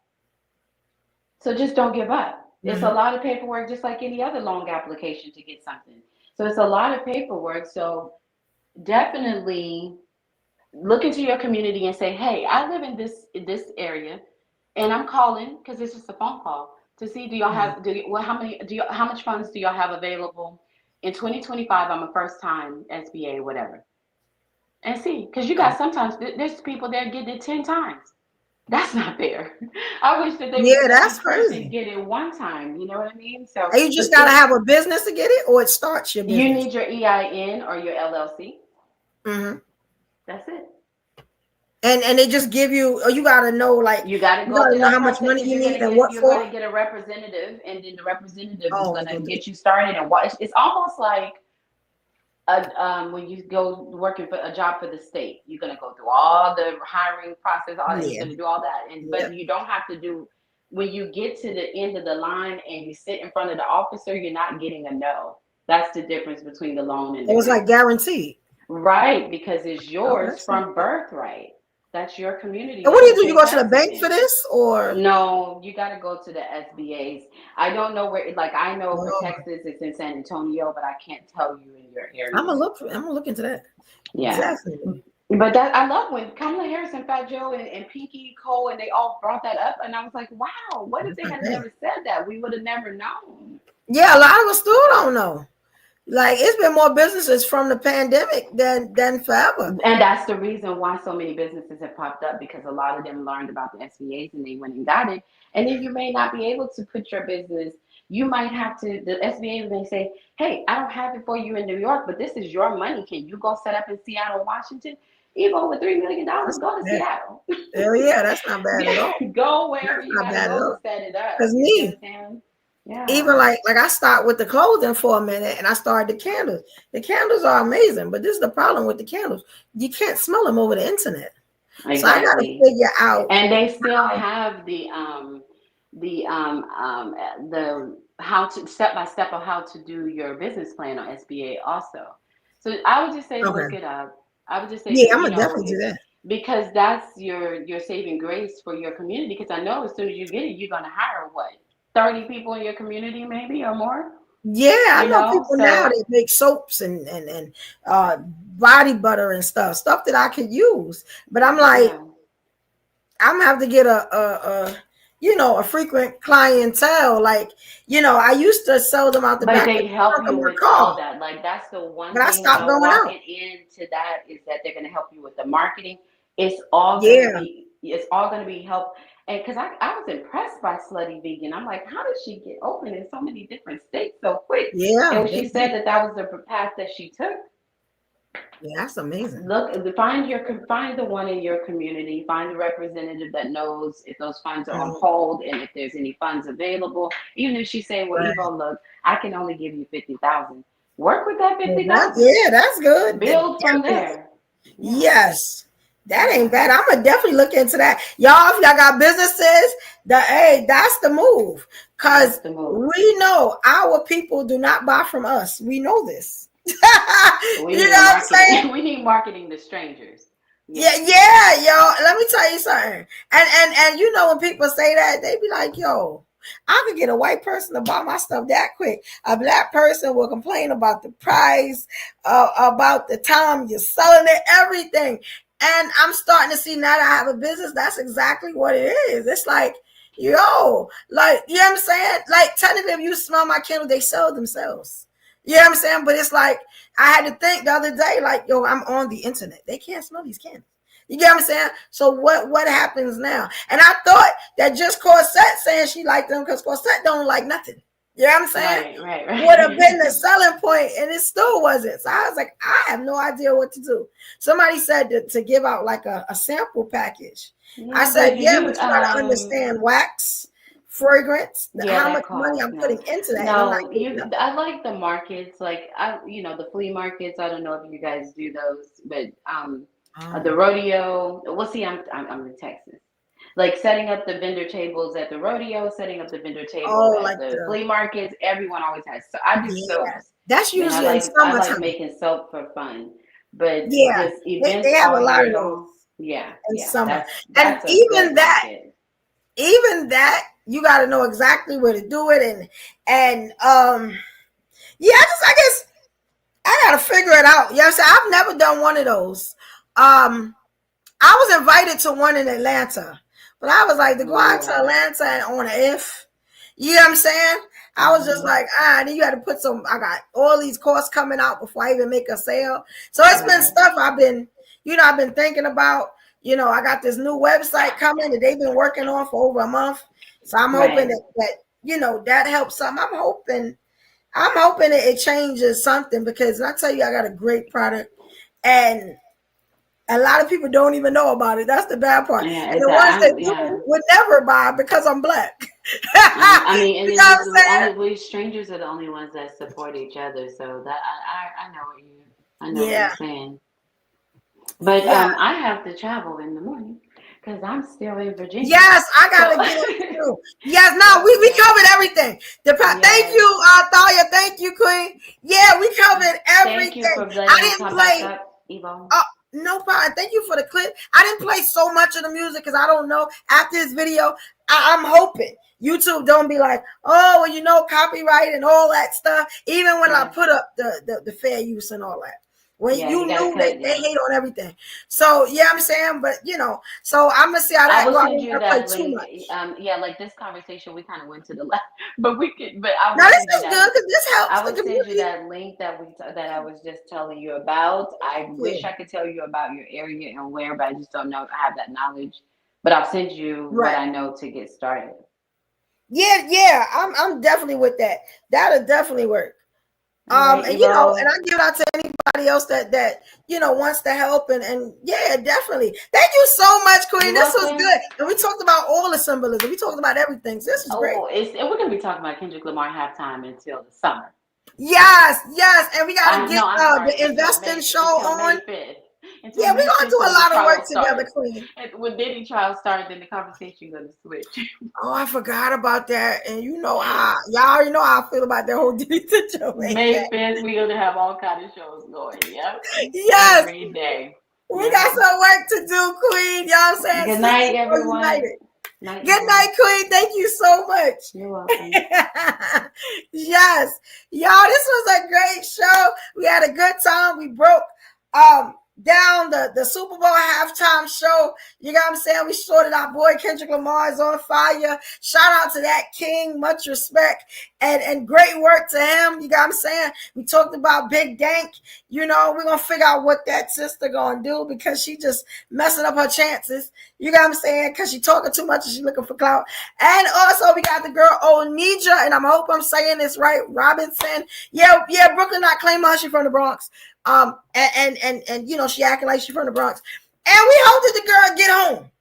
So just don't give up. It's a lot of paperwork, just like any other loan application to get something. So it's a lot of paperwork. So definitely look into your community and say, hey, I live in this area. And I'm calling because it's just a phone call to see how much funds do y'all have available in 2025? I'm a first time SBA, whatever, and see, because you got sometimes there's people that get it 10 times. That's not fair. I wish that they would that's crazy. Get it one time. You know what I mean? So you just gotta have a business to get it, or it starts your business. You need your EIN or your LLC. That's it. And they just give you, or you gotta know, like you gotta know how much money you need and what you're for. You're gonna get a representative, and then the representative is gonna get you started. And it's almost like when you go working for a job for the state, you're gonna go through all the hiring process, all that. You're gonna do all that, but you don't have to do. When you get to the end of the line and you sit in front of the officer, you're not getting a no. That's the difference between the loan and the was like guaranteed, right? Because it's yours from birthright. That's your community. And what do? You go to the bank for this, or no? You got to go to the SBAs. I don't know where. Like I know for Texas, it's in San Antonio, but I can't tell you in your area. I'm gonna look into that. Yeah, exactly. But I love when Kamala Harris and Fat Joe and Pinky Cole and they all brought that up, and I was like, wow, what if they had never said that? We would have never known. Yeah, a lot of us still don't know. Like it's been more businesses from the pandemic than forever. And that's the reason why so many businesses have popped up, because a lot of them learned about the SBAs and they went and got it. And then you may not be able to put your business, you might have to, the SBA may say, hey, I don't have it for you in New York, but this is your money. Can you go set up in Seattle, Washington? EVO with $3 million, go to Seattle. Hell yeah, that's not bad at all. Go wherever you gotta go to set it up. Because me, even like I start with the clothing for a minute, and I started the candles. The candles are amazing, but this is the problem with the candles. You can't smell them over the internet. Exactly. So I got to figure out. And they still have the how to step by step of how to do your business plan on SBA also. So I would just say look it up. I would just say I'm gonna definitely do that, because that's your saving grace for your community. Because I know as soon as you get it, you're gonna hire 30 people in your community, maybe, or more. Yeah, I know people now that make soaps and body butter and stuff that I could use. But I'm like, I'm gonna have to get a frequent clientele. Like, I used to sell them out the back. But they help you with all that. Like that's the one thing. I stopped going out. Into that is that they're gonna help you with the marketing. It's all gonna be help. And because I was impressed by Slutty Vegan. I'm like, how did she get open in so many different states so quick? Yeah. And she said that was the path that she took. Yeah, that's amazing. Look, find the one in your community. Find the representative that knows if those funds are on hold and if there's any funds available. Even if she say, well, Evo, look, I can only give you $50,000. Work with that $50,000. Yeah, that's good. Build from there. Yes. That ain't bad. I'm gonna definitely look into that. Y'all, if y'all got businesses, that's the move. Because we know our people do not buy from us. We know this. We You need know what I'm saying? marketing. We need marketing to strangers. Yeah, yo. Let me tell you something. And you know when people say that, they be like, yo, I could get a white person to buy my stuff that quick. A black person will complain about the price, about the time you're selling it, everything. And I'm starting to see now that I have a business, that's exactly what it is. It's like, yo, like, you know what I'm saying? Like, technically, if you smell my candle, they sell themselves. You know what I'm saying? But it's like, I had to think the other day, like, yo, I'm on the internet. They can't smell these candles. You get what I'm saying? So what happens now? And I thought that just Corsette saying she liked them because Corsette don't like nothing. You know what I'm saying? Right. Would have been the selling point, and it still wasn't. So I was like, I have no idea what to do. Somebody said to give out like a sample package. I said, but you gotta understand wax, fragrance, how much money I'm putting into that. No, I like the markets, like the flea markets. I don't know if you guys do those, but the rodeo. Well, see, I'm in Texas. Like setting up the vendor tables at the rodeo, setting up the vendor tables at the flea markets. Everyone always has. So I do soaps. That's usually in summertime. I like making soap for fun, but yeah, just events they have a all lot year of long. Yeah, in summer, that's and even that, you got to know exactly where to do it, and I guess I got to figure it out. You know what I'm saying? I've never done one of those. I was invited to one in Atlanta, but I was like, to go out to Atlanta and on an if, you know what I'm saying? I was just like, then you got to put I got all these courses coming out before I even make a sale. So it's been stuff I've been thinking about. I got this new website coming that they've been working on for over a month. So I'm hoping that that helps something. I'm hoping it changes something, because I tell you, I got a great product and a lot of people don't even know about it. That's the bad part. Yeah, and the ones that do would never buy because I'm black. I mean, and strangers are the only ones that support each other. So that I know what you're saying. But I have to travel in the morning because I'm still in Virginia. Yes, I gotta get it too. Yes, no, we covered everything. Thank you, Thalia. Thank you, Queen. Yeah, we covered everything. Thank you for I didn't play. Evo. No problem. Thank you for the clip. I didn't play so much of the music because I don't know. After this video, I'm hoping YouTube don't be like, oh, well, copyright and all that stuff. Even when I put up the fair use and all that. When you knew they hate on everything. So I'm saying, but so I'm gonna see how that goes. I will send you that link. Like this conversation, we kind of went to the left, but we could. But this is good because this helps. I will send you that link that I was just telling you about. I wish I could tell you about your area and where, but I just don't know. I have that knowledge, but I'll send you what I know to get started. Yeah, I'm definitely with that. That'll definitely work. And I give it out to anybody else that wants to help and definitely. Thank you so much, Queen. This was good. And we talked about all the symbolism. We talked about everything. So this is great. And we're gonna be talking about Kendrick Lamar halftime until the summer. Yes, and we gotta get the investing show on. Yeah, we're gonna do a lot of work together, Queen. And when Diddy trial started, then the conversation gonna switch. Oh, I forgot about that. And y'all already know how I feel about that whole Diddy situation. May 5th, we're gonna have all kind of shows going. Yep. Yes. Every day. We got some work to do, Queen. Y'all saying good night, everyone. Good night, Queen. Thank you so much. You're welcome. Yes. Y'all, this was a great show. We had a good time. We broke down the Super Bowl halftime show. You know what I'm saying? We sorted our boy Kendrick Lamar is on fire. Shout out to that king. Much respect and great work to him. You know what I'm saying? We talked about Big Dank. We're going to figure out what that sister going to do because she just messing up her chances. You know what I'm saying? Because she talking too much and she looking for clout. And also we got the girl Onija, and I hope I'm saying this right, Robinson. Yeah, Brooklyn not claiming her. She from the Bronx. And she acting like she's from the Bronx. And we hope that the girl get home.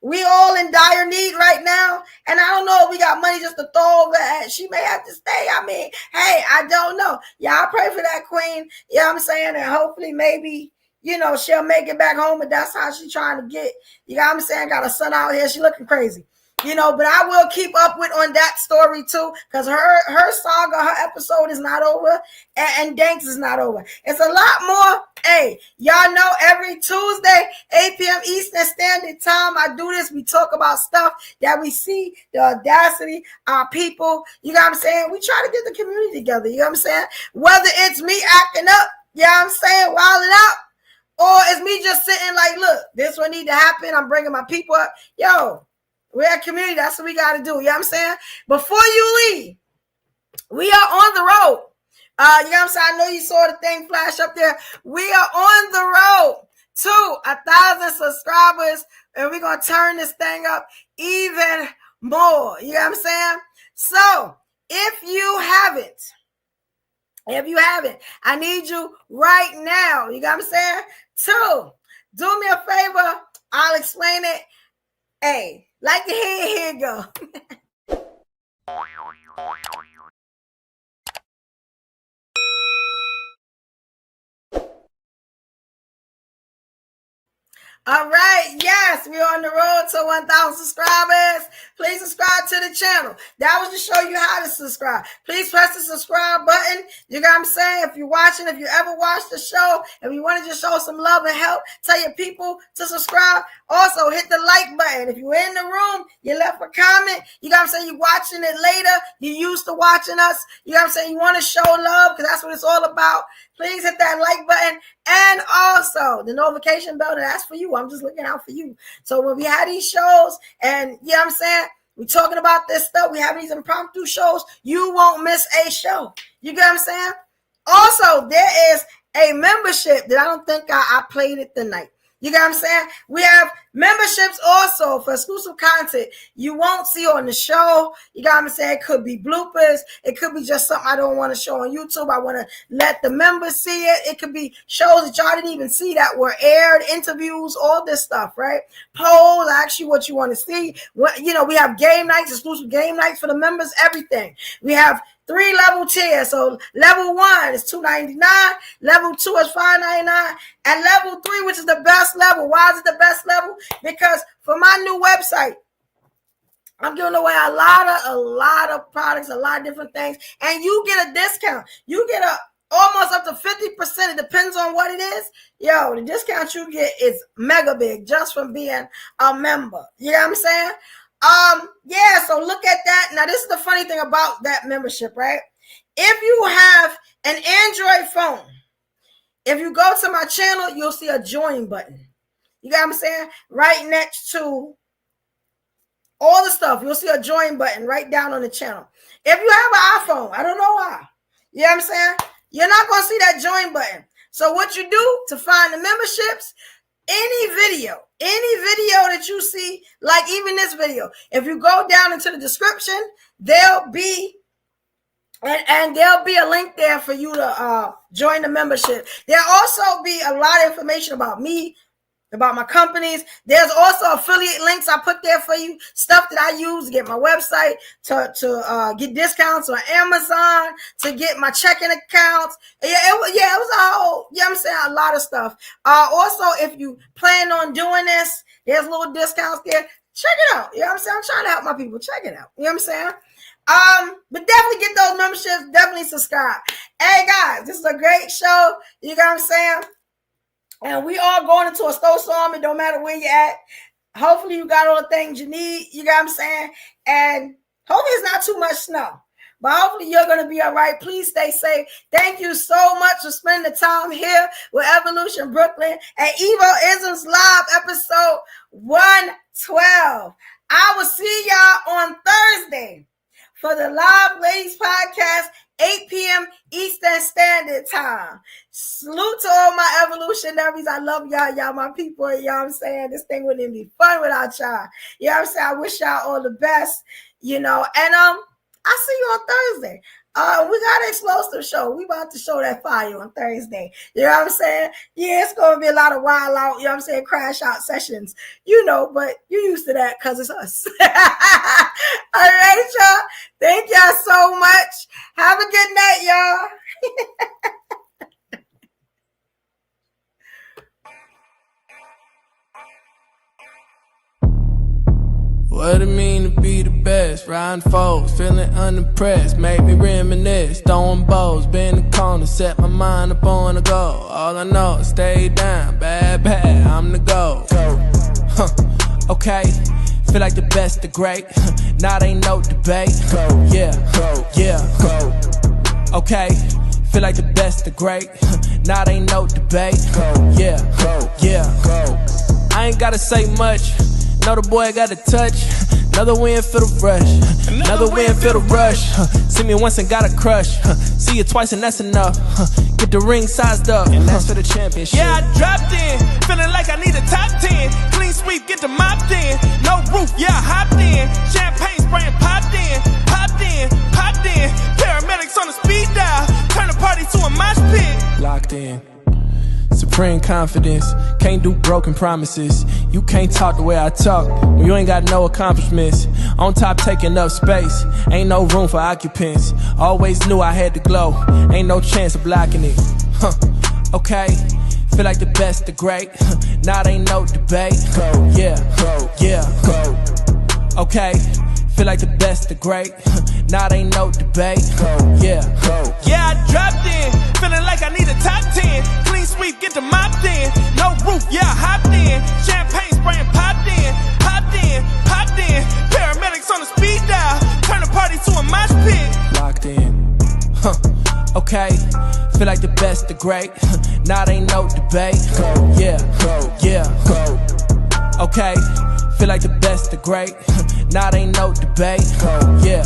We all in dire need right now. And I don't know if we got money just to throw over at. She may have to stay. I mean, hey, I don't know. Y'all pray for that queen. You know what I'm saying? And hopefully maybe, she'll make it back home. But that's how she's trying to get. You know what I'm saying? Got a son out here. She looking crazy. But I will keep up with on that story too, because her saga, her episode is not over, and Danks is not over. It's a lot more. Hey, y'all know every Tuesday, 8 p.m. Eastern Standard Time, I do this. We talk about stuff that we see, the audacity, our people. You know what I'm saying? We try to get the community together. You know what I'm saying? Whether it's me acting up, you know what I'm saying, wilding out, or it's me just sitting like, look, this one need to happen. I'm bringing my people up. Yo, we're a community. That's what we got to do. You know what I'm saying? Before you leave, we are on the road. You know what I'm saying? I know you saw the thing flash up there. We are on the road to 1,000 subscribers, and we're going to turn this thing up even more. You know what I'm saying? So if you haven't, I need you right now. You know what I'm saying? To do me a favor. I'll explain it. Hey, like the head, here you go. All right, yes, we're on the road to 1,000 subscribers. Please subscribe to the channel. That was to show you how to subscribe. Please press the subscribe button. You know what I'm saying? If you're watching, if you ever watched the show, and you want to just show some love and help, tell your people to subscribe. Also, hit the like button. If you're in the room, you left a comment. You know what I'm saying? You're watching it later. You're used to watching us. You know what I'm saying? You want to show love because that's what it's all about. Please hit that like button. And also the notification bell, that's for you. I'm just looking out for you. So when we have these shows and, you know what I'm saying, we're talking about this stuff, we have these impromptu shows, you won't miss a show. You get what I'm saying? Also, there is a membership that I don't think I played it tonight. You get what I'm saying? We have memberships also for exclusive content you won't see on the show. You got what I'm saying? It could be bloopers. It could be just something I don't want to show on YouTube. I want to let the members see it. It could be shows that y'all didn't even see that were aired, interviews, all this stuff, right? Polls, ask you what you want to see. We have game nights, exclusive game nights for the members, everything. We have 3 level tiers. So level 1 is $2.99, level 2 is $5.99, and level 3, which is the best level. Why is it the best level? Because for my new website, I'm giving away a lot of products, a lot of different things, and you get a discount. You get almost up to 50%. It depends on what it is. Yo, the discount you get is mega big just from being a member. You know what I'm saying? Yeah, so look at that. Now, this is the funny thing about that membership, right? If you have an Android phone, if you go to my channel, you'll see a join button. You got what I'm saying? Right next to all the stuff, you'll see a join button right down on the channel. If you have an iPhone, I don't know why. You know what I'm saying? You're not going to see that join button. So what you do to find the memberships, any video that you see, like even this video, if you go down into the description, there'll be there'll be a link there for you to join the membership. There'll also be a lot of information about me, about my companies. There's also affiliate links I put there for you, stuff that I use to get my website, to get discounts on Amazon, to get my checking accounts. It was a whole, you know what I'm saying, a lot of stuff. Also, if you plan on doing this, there's little discounts there. Check it out. You know what I'm saying? I'm trying to help my people. Check it out. You know what I'm saying? But definitely get those memberships. Definitely subscribe. Hey, guys, this is a great show. You know what I'm saying? And we all going into a snowstorm. It don't matter where you're at. Hopefully you got all the things you need. You know what I'm saying? And hopefully it's not too much snow. But hopefully you're going to be all right. Please stay safe. Thank you so much for spending the time here with Evolution Brooklyn at EVO-ISMS Live episode 112. I will see y'all on Thursday for the Live Ladies Podcast, 8 p.m. Eastern Standard Time. Salute to all my evolutionaries. I love y'all. Y'all my people. You know what I'm saying? This thing wouldn't even be fun without y'all. You know what I'm saying? I wish y'all all the best, and I'll see you on Thursday. We got an explosive show. We about to show that fire on Thursday. You know what I'm saying? Yeah, it's going to be a lot of wild out, you know what I'm saying, crash out sessions, but you're used to that because it's us. All right, y'all. Thank y'all so much. Have a good night, y'all. what it mean to be the best. Riding foes, feeling unimpressed, made me reminisce. Throwing bows, bend the corner, set my mind up on the goal. All I know is stay down, bad, I'm the goal. Okay, feel like the best, the great. Now ain't no debate. Yeah. Okay, feel like the best, the great. Now ain't no debate. Yeah. I ain't gotta say much. Know the boy got a touch. Another win for the rush. Another win for the rush. See me once and got a crush. See you twice and that's enough. Get the ring sized up. And that's for the championship. Yeah, I dropped in. Feeling like I need a top 10. Clean sweep, get the mopped in. No roof, yeah, I hopped in. Champagne spraying, popped in. Paramedics on the speed dial. Turn the party to a mosh pit. Locked in. Supreme confidence, can't do broken promises. You can't talk the way I talk when you ain't got no accomplishments. On top taking up space, ain't no room for occupants. Always knew I had to glow, ain't no chance of blocking it. Okay, feel like the best, the great. Now ain't no debate. Yeah. Okay, feel like the best, the great. Now ain't no debate. Yeah, I dropped in, feeling like I need a top 10. Clean sweep, get the mopped in. No roof, yeah, I hopped in. Champagne spraying, popped in. Paramedics on the speed dial. Turn the party to a mosh pit. Locked in. Okay, feel like the best, the great. Now ain't no debate. Yeah. Okay, feel like the best, the great. Now ain't no debate. Yeah.